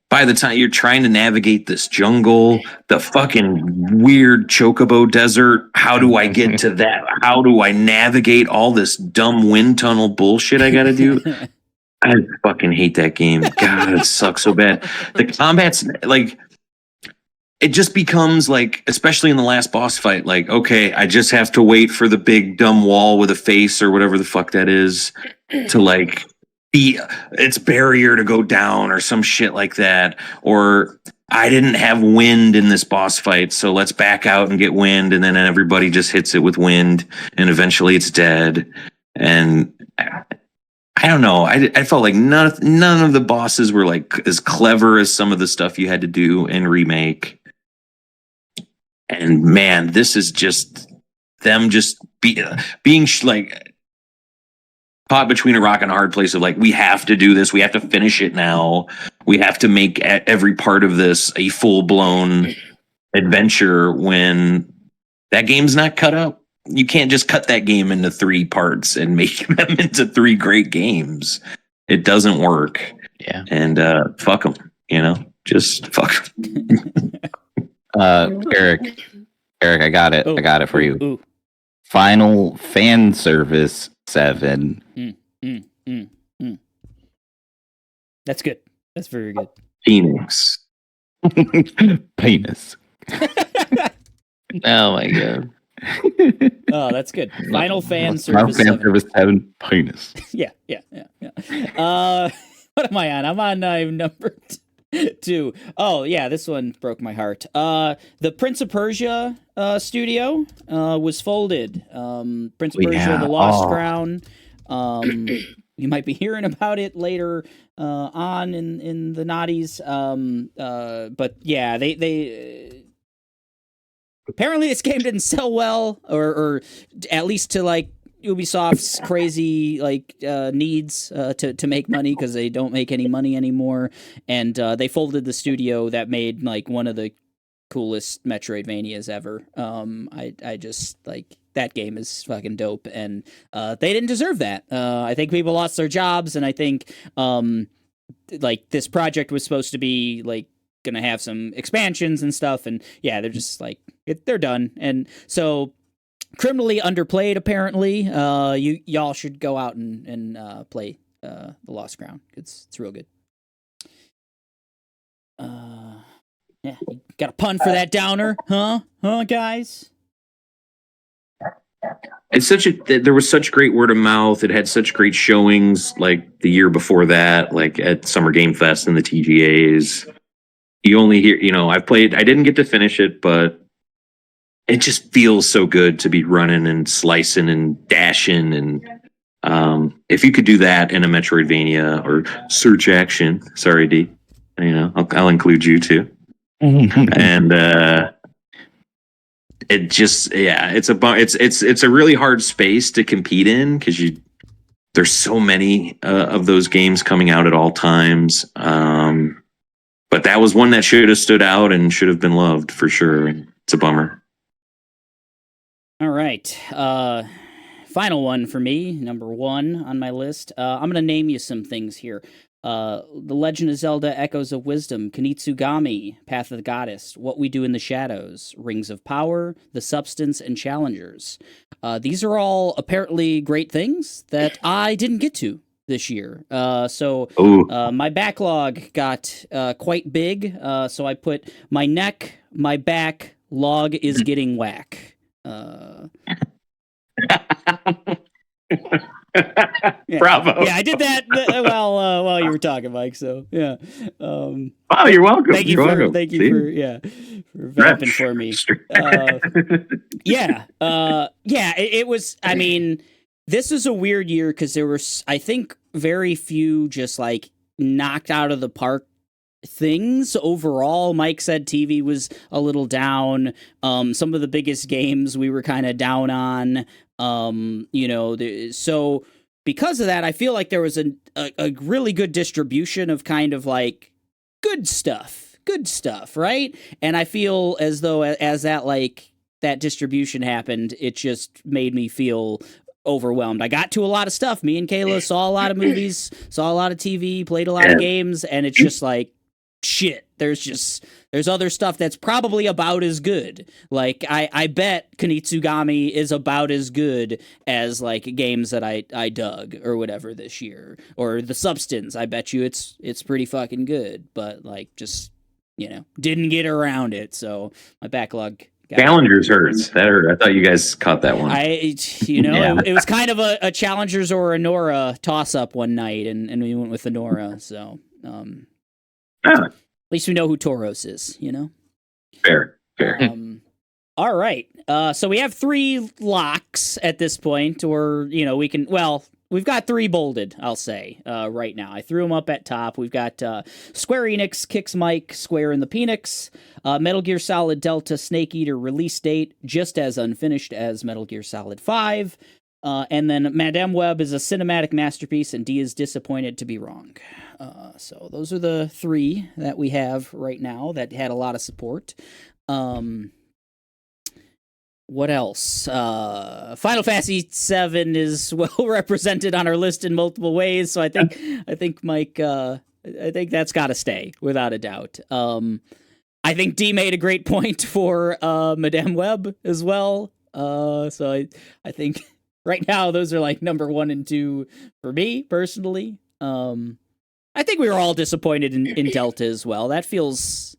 Speaker 2: By the time you're trying to navigate this jungle, the fucking weird Chocobo desert, how do I get to that? How do I navigate all this dumb wind tunnel bullshit I gotta do? I fucking hate that game. God, it sucks so bad. The combat's like, it just becomes like, especially in the last boss fight, like, okay, I just have to wait for the big dumb wall with a face or whatever the fuck that is to like be its barrier to go down or some shit like that. Or I didn't have wind in this boss fight, so let's back out and get wind, and then everybody just hits it with wind, and eventually it's dead. And I don't know. I felt like none of the bosses were like as clever as some of the stuff you had to do in remake. And man, this is just them just being like caught between a rock and a hard place of like, we have to do this. We have to finish it now. We have to make every part of this a full blown adventure when that game's not cut up. You can't just cut that game into 3 parts and make them into 3 great games. It doesn't work.
Speaker 8: Yeah.
Speaker 2: And fuck them, just fuck 'em.
Speaker 6: Eric, I got it. I got it for you.
Speaker 3: Ooh.
Speaker 6: Final Fan Service 7.
Speaker 3: That's good. That's very good.
Speaker 2: Phoenix.
Speaker 6: Penis.
Speaker 8: Oh my god.
Speaker 3: Oh, that's good. Final Fan
Speaker 6: Final
Speaker 3: Service
Speaker 6: Fan
Speaker 3: 7.
Speaker 6: Service 7. Penis.
Speaker 3: Yeah. What am I on? I'm on number 2. Oh, yeah, this one broke my heart. The Prince of Persia studio was folded. Prince of Persia, The Lost Crown. You might be hearing about it later on in the NOTYs. But yeah, they apparently this game didn't sell well, or at least to like Ubisoft's crazy like needs to make money, because they don't make any money anymore, and they folded the studio that made like one of the coolest Metroidvanias ever. I just like, that game is fucking dope, and they didn't deserve that. I think people lost their jobs, and I think like this project was supposed to be like gonna have some expansions and stuff, and yeah, they're just like they're done. And so criminally underplayed apparently. Y'all should go out and play The Lost Crown. It's real good. Yeah, you got a pun for that downer, huh guys?
Speaker 2: It's there was such great word of mouth. It had such great showings like the year before that, like at Summer Game Fest and the TGAs. You only hear, I didn't get to finish it, but it just feels so good to be running and slicing and dashing. And if you could do that in a Metroidvania or search action, sorry, D, I'll include you too. And it just, it's a really hard space to compete in, because there's so many of those games coming out at all times. But that was one that should have stood out and should have been loved for sure. It's a bummer.
Speaker 3: All right. Final one for me, number 1 on my list. I'm going to name you some things here. The Legend of Zelda Echoes of Wisdom, Kunitsugami, Path of the Goddess, What We Do in the Shadows, Rings of Power, The Substance, and Challengers. These are all apparently great things that I didn't get to this year. So my backlog got quite big. So I put my neck, my back, log is getting whack. Yeah.
Speaker 2: Bravo.
Speaker 3: Yeah, I did that while you were talking, Mike. So yeah.
Speaker 2: Oh, you're welcome.
Speaker 3: Thank you for vamping for me. It was. I mean, this is a weird year because there were, I think, very few just like knocked out of the park things overall. Mike said TV was a little down. Some of the biggest games we were kind of down on. So because of that, I feel like there was a really good distribution of kind of like good stuff, right? And I feel as though as that distribution happened, it just made me feel overwhelmed. I got to a lot of stuff. Me and Kayla saw a lot of movies, saw a lot of TV, played a lot of games, and it's just like, shit, there's other stuff that's probably about as good. Like I bet Kunitsugami is about as good as like games that I dug or whatever this year, or The Substance. I bet you it's pretty fucking good, but like just didn't get around it. So my backlog.
Speaker 2: Challengers hurts. That hurt. I thought you guys caught that one.
Speaker 3: It was kind of a Challengers or a Nora toss up one night, and we went with the Nora. So at least we know who Tauros is.
Speaker 2: Fair.
Speaker 3: All right. So we have 3 locks at this point, or we can. Well, we've got 3 bolded. I'll say right now. I threw them up at top. We've got Square Enix kicks Mike Square in the Penix. Metal Gear Solid Delta Snake Eater release date just as unfinished as Metal Gear Solid 5. And then Madame Web is a cinematic masterpiece, and D is disappointed to be wrong. So those are the 3 that we have right now that had a lot of support. What else? Final Fantasy VII is well represented on our list in multiple ways, so I think Mike, I think that's got to stay without a doubt. I think D made a great point for Madame Web as well. So I think right now those are like number 1 and 2 for me personally. I think we were all disappointed in Delta as well. That feels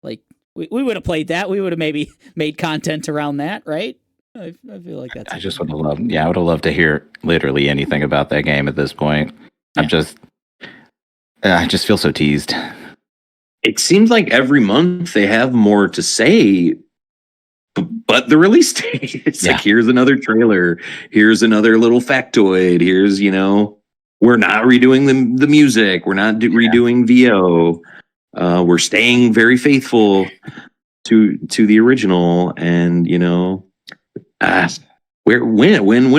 Speaker 3: like we would have played that. We would have maybe made content around that, right? I feel like that's.
Speaker 6: I just would have loved. Yeah, I would have loved to hear literally anything about that game at this point. Yeah. I just feel so teased.
Speaker 2: It seems like every month they have more to say, but the release date. It's like, here's another trailer. Here's another little factoid. Here's, we're not redoing the music. We're not redoing VO. We're staying very faithful to the original, and when are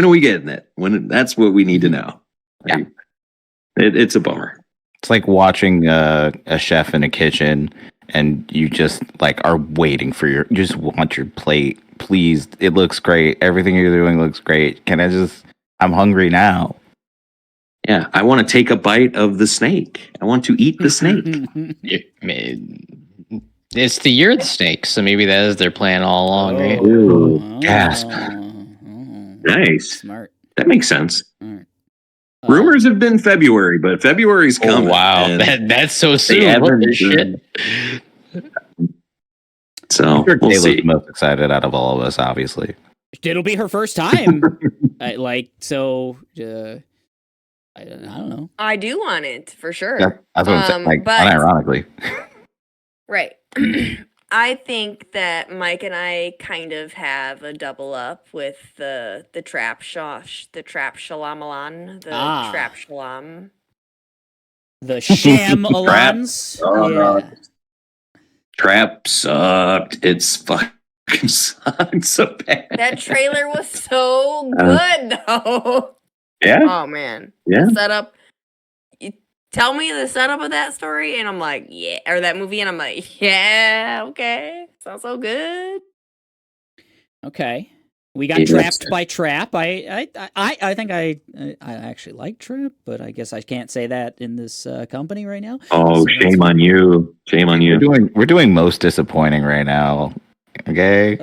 Speaker 2: we getting it? That's what we need to know.
Speaker 6: Yeah,
Speaker 2: it's a bummer.
Speaker 6: It's like watching a chef in a kitchen, and you just like are waiting for you just want your plate. Please, it looks great. Everything you're doing looks great. I'm hungry now.
Speaker 2: Yeah, I want to take a bite of the snake. I want to eat the snake.
Speaker 8: It's the year of the snake, so maybe that is their plan all along, right?
Speaker 2: Ooh,
Speaker 6: gasp.
Speaker 2: Nice.
Speaker 3: Smart.
Speaker 2: That makes sense.
Speaker 3: Smart.
Speaker 2: Rumors have been February, but February's coming.
Speaker 8: Oh, wow, that's so soon. What the shit?
Speaker 2: So
Speaker 6: sure
Speaker 2: we'll see.
Speaker 6: The most excited out of all of us, obviously.
Speaker 3: It'll be her first time. I don't know.
Speaker 4: I do want it for sure.
Speaker 6: Yeah, that's what I'm saying. Like,
Speaker 4: but
Speaker 6: unironically.
Speaker 4: right. I think that Mike and I kind of have a double up with the trap shalamalon, the trap shalam.
Speaker 3: The sham-alons. Yeah.
Speaker 2: Trap sucked. It's fucking sucked so bad.
Speaker 4: That trailer was so good though.
Speaker 2: Yeah.
Speaker 4: Oh man.
Speaker 2: Yeah.
Speaker 4: The setup. You tell me the setup of that story, and I'm like, yeah, or that movie, and I'm like, yeah, okay, sounds so good.
Speaker 3: Okay, we got trapped by Trap. I think I actually like Trap, but I guess I can't say that in this company right now.
Speaker 2: Oh, so shame on you! Shame on you.
Speaker 6: We're doing most disappointing right now. Okay.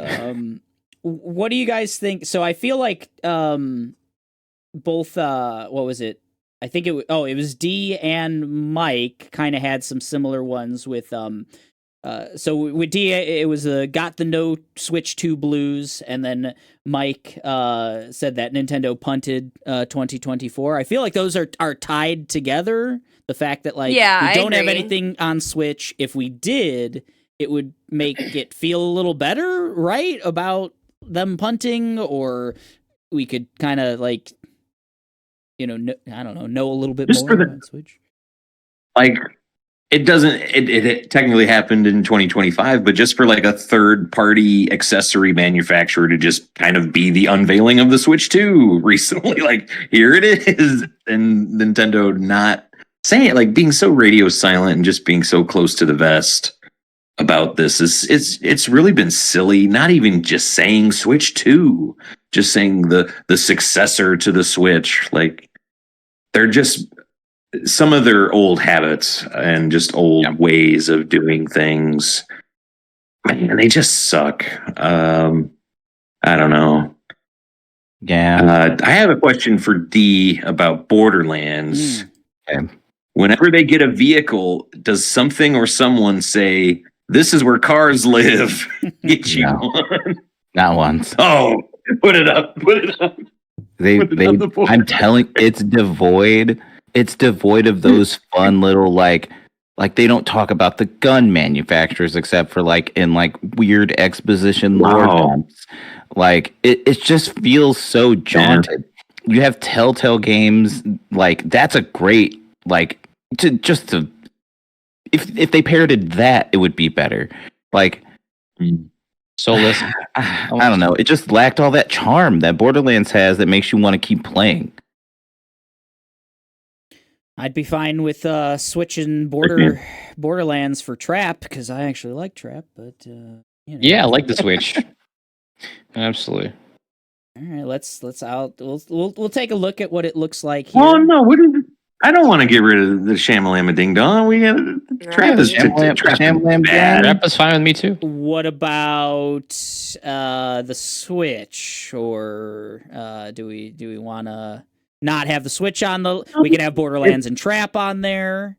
Speaker 3: What do you guys think? So I feel like both what was it? I think it was D and Mike kind of had some similar ones with so with D it was got the no Switch 2 blues, and then Mike said that Nintendo punted 2024. I feel like those are tied together. The fact that we don't have anything on Switch. If we did, it would make it feel a little better, right? About them punting, or we could kind of like, I don't know a little bit
Speaker 2: just
Speaker 3: more on Switch.
Speaker 2: Like, it doesn't. It technically happened in 2025, but just for like a third-party accessory manufacturer to just kind of be the unveiling of the Switch 2 recently, like here it is, and Nintendo not saying it, like being so radio silent and just being so close to the vest about this it's really been silly. Not even just saying Switch 2, just saying the successor to the Switch. Like they're just some of their old habits and just old ways of doing things, man, they just suck. I don't know.
Speaker 6: Yeah.
Speaker 2: I have a question for D about Borderlands.
Speaker 6: Okay.
Speaker 2: Whenever they get a vehicle, does something or someone say, "This is where cars live"? Get you
Speaker 6: No.
Speaker 2: one.
Speaker 6: Not once.
Speaker 2: Oh, put it up. Put it up. Put it on the board.
Speaker 6: I'm telling, it's devoid. It's devoid of those fun little like they don't talk about the gun manufacturers except for like in like weird exposition lore dumps. Like it just feels so jaunted. You have Telltale Games, like that's a great like to if they parroted that, it would be better. Like
Speaker 8: Soulless.
Speaker 6: I don't know. It just lacked all that charm that Borderlands has that makes you want to keep playing.
Speaker 3: I'd be fine with switching Borderlands for Trap because I actually like Trap, but you know.
Speaker 8: Yeah, I like the Switch. Absolutely.
Speaker 3: All right, we'll take a look at what it looks like here.
Speaker 2: Oh no! I don't want to get rid of the Shamalama Ding Dong. We got Trap is bad.
Speaker 8: Trap is fine with me too.
Speaker 3: What about the Switch, or do we want to not have the Switch on the? We can have Borderlands and Trap on there.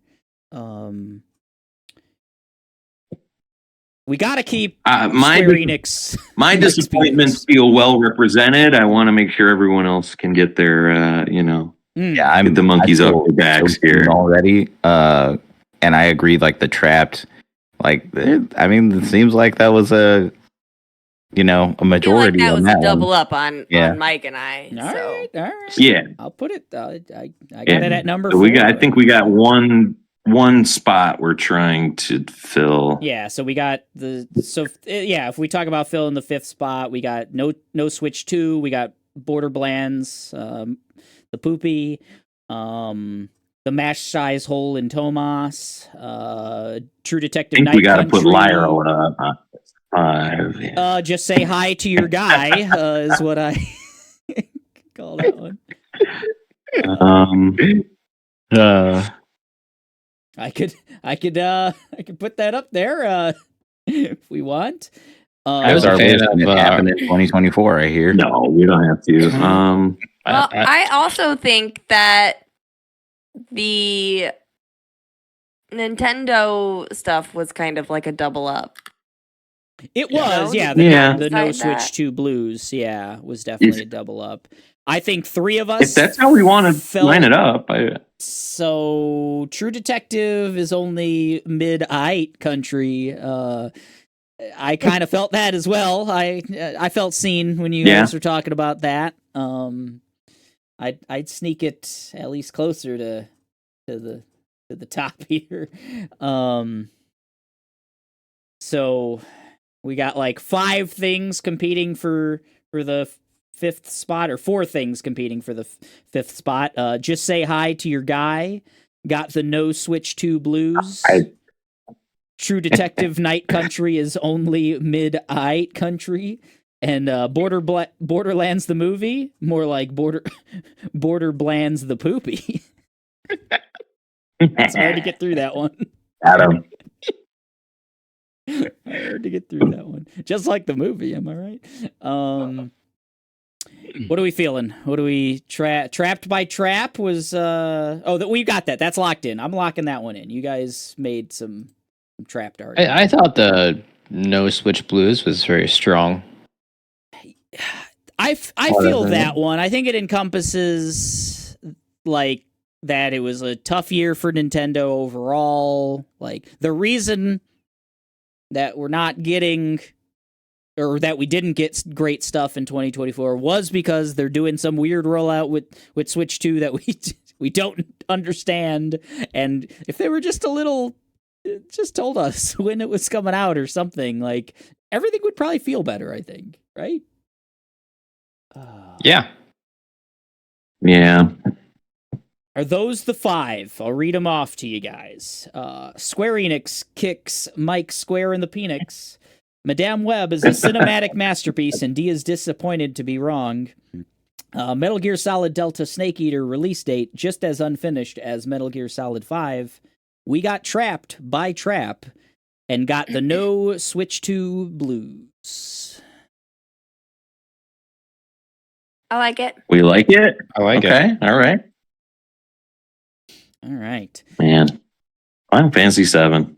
Speaker 3: We got to keep Square Enix.
Speaker 2: My disappointments feel well represented. I want to make sure everyone else can get their,
Speaker 6: Yeah,
Speaker 2: get the monkeys off their backs here
Speaker 6: already. And I agree. Like the Trapped, like I mean, it seems like that was a majority.
Speaker 4: I feel like that was
Speaker 6: that
Speaker 4: a double
Speaker 6: one.
Speaker 4: up on Mike and I.
Speaker 3: All right.
Speaker 2: Yeah,
Speaker 3: I'll put it. I got it at number.
Speaker 2: So
Speaker 3: 4.
Speaker 2: I think we got one spot we're trying to fill.
Speaker 3: Yeah, so we got if we talk about filling the 5th spot, we got no Switch 2, we got Borderlands, the Poopy, the Mash Size Hole in Tomas, True Detective
Speaker 2: I think
Speaker 3: Night
Speaker 2: we got to put
Speaker 3: Country.
Speaker 2: Lyra on 5.
Speaker 3: Just say hi to your guy is what I call that one. I could put that up there if we want.
Speaker 8: I was a fan of
Speaker 6: it happened in 2024. I hear.
Speaker 2: No, we don't have to.
Speaker 4: Well, I also think that the Nintendo stuff was kind of like a double up.
Speaker 3: It was, the No Switch 2 Blues, was definitely a double up. I think 3 of us.
Speaker 2: If that's how we want to line it up.
Speaker 3: So True Detective is only mid-eight country. I kind of felt that as well. I felt seen when you guys were talking about that. I'd sneak it at least closer to the top here. So we got like 5 things competing for the 5th spot, or 4 things competing for the 5th spot. Just Say Hi to Your Guy. Got the No Switch 2 Blues. True Detective Night Country is only mid-eight country. And Borderlands the movie, more like Borderblands the Poopy. It's hard to get through that one.
Speaker 2: Adam.
Speaker 3: Hard to get through that one. Just like the movie, am I right? What are we feeling? What do we Trapped by Trap was that we got that. That's locked in. I'm locking that one in. You guys made some Trapped art.
Speaker 8: I thought the No Switch Blues was very strong.
Speaker 3: I feel that one. I think it encompasses like that it was a tough year for Nintendo overall. Like the reason that we're not getting, or that we didn't get great stuff in 2024 was because they're doing some weird rollout with Switch 2 that we don't understand. And if they were just a little, just told us when it was coming out or something, like everything would probably feel better, I think, right?
Speaker 8: Yeah.
Speaker 3: Are those the 5? I'll read them off to you guys. Square Enix kicks Mike square in the penix. Madame Web is a cinematic masterpiece, and D is disappointed to be wrong. Metal Gear Solid Delta Snake Eater release date just as unfinished as Metal Gear Solid 5. We got trapped by Trap and got the no Switch to blues.
Speaker 4: I like it.
Speaker 2: We like it.
Speaker 6: I like it.
Speaker 2: Okay, all right,
Speaker 3: All right.
Speaker 2: man. Final Fantasy 7.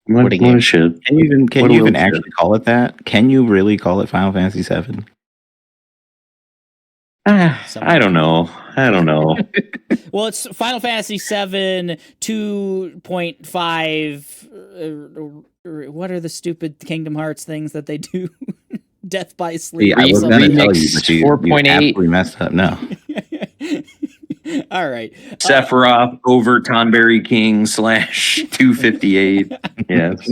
Speaker 8: What a game.
Speaker 2: Shit.
Speaker 6: Can you
Speaker 2: What a
Speaker 6: even
Speaker 2: little
Speaker 6: actually call it that? Can you really call it Final Fantasy VII?
Speaker 2: I don't know.
Speaker 3: Well, it's Final Fantasy 7 2.5. What are the stupid Kingdom Hearts things that they do? Death by Sleep.
Speaker 6: I was going to tell you, but you
Speaker 8: 4.8.
Speaker 6: absolutely messed up. No.
Speaker 3: All right.
Speaker 2: Sephiroth over Tonberry King / 258. Yes.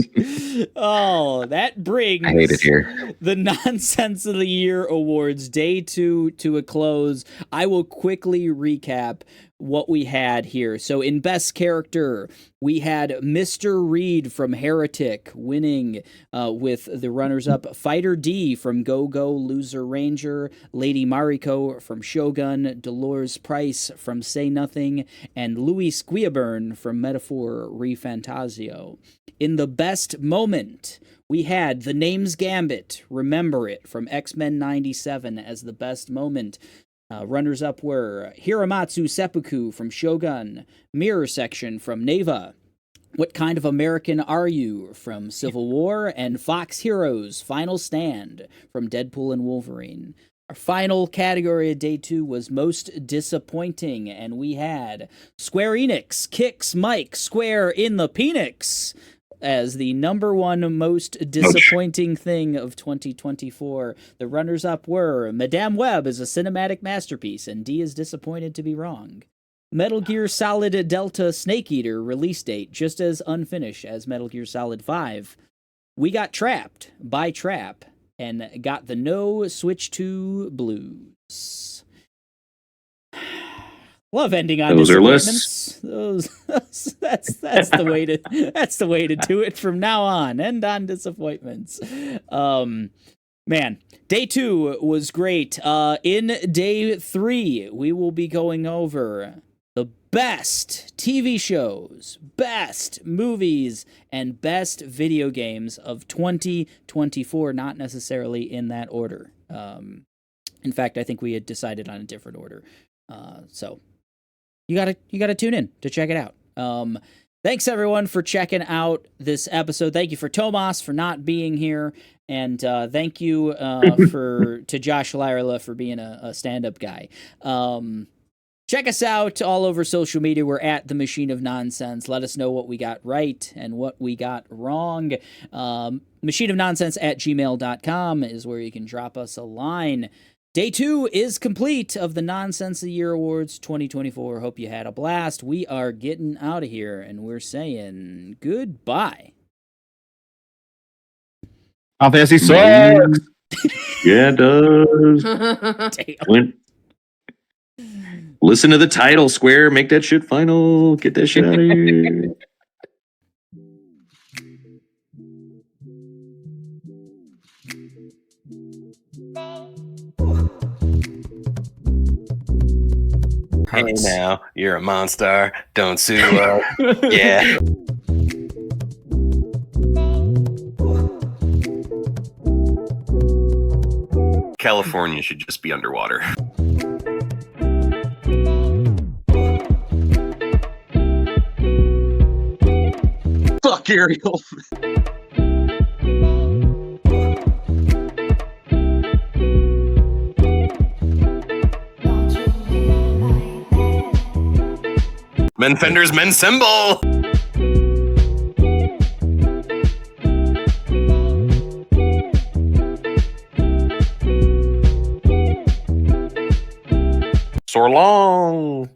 Speaker 3: Oh, that brings
Speaker 6: I hate it here.
Speaker 3: the Nonsense of the Year Awards Day 2 to a close. I will quickly recap what we had here. So in Best Character, we had Mr. Reed from Heretic winning with the runners-up Fighter D from Go Go Loser Ranger, Lady Mariko from Shogun, Dolores Price from Say Nothing, and Louis Squiaburn from Metaphor Refantasio. In the Best Moment, we had The Name's Gambit, Remember It from X-Men 97 as the best moment. Runners-up were Hiramatsu Seppuku from Shogun, Mirror Section from Neva, What Kind of American Are You from Civil War, and Fox Heroes Final Stand from Deadpool and Wolverine. Our final category of Day 2 was Most Disappointing, and we had Square Enix kicks Mike Square in the Penix as the number one most disappointing thing of 2024. The runners-up were Madame Web is a cinematic masterpiece, and D is disappointed to be wrong. Metal Gear Solid Delta Snake Eater release date just as unfinished as Metal Gear Solid 5. We got trapped by Trap and got the no Switch to blues. Love ending on
Speaker 2: Those are
Speaker 3: disappointments. That's the way to do it from now on. End on disappointments. Man, Day 2 was great. In Day 3, we will be going over the best TV shows, best movies, and best video games of 2024, not necessarily in that order. In fact, I think we had decided on a different order. So you gotta tune in to check it out. Thanks everyone for checking out this episode. Thank you for Tomas for not being here, and thank you to Josh Lyra for being a stand-up guy. Check us out all over social media. We're at The Machine of Nonsense. Let us know what we got right and what we got wrong. machineofnonsense@gmail.com is where you can drop us a line. Day 2 is complete of the Nonsense of the Year Awards 2024. Hope you had a blast. We are getting out of here, and we're saying goodbye.
Speaker 6: Final Fantasy sucks.
Speaker 2: Yeah, it does.
Speaker 3: Damn.
Speaker 2: Listen to the title, Square. Make that shit final. Get that shit out of here.
Speaker 1: Hey now, you're a monster. Don't sue us. Yeah. California should just be underwater. Fuck Ariel. Men Fender's Men Symbol. So long.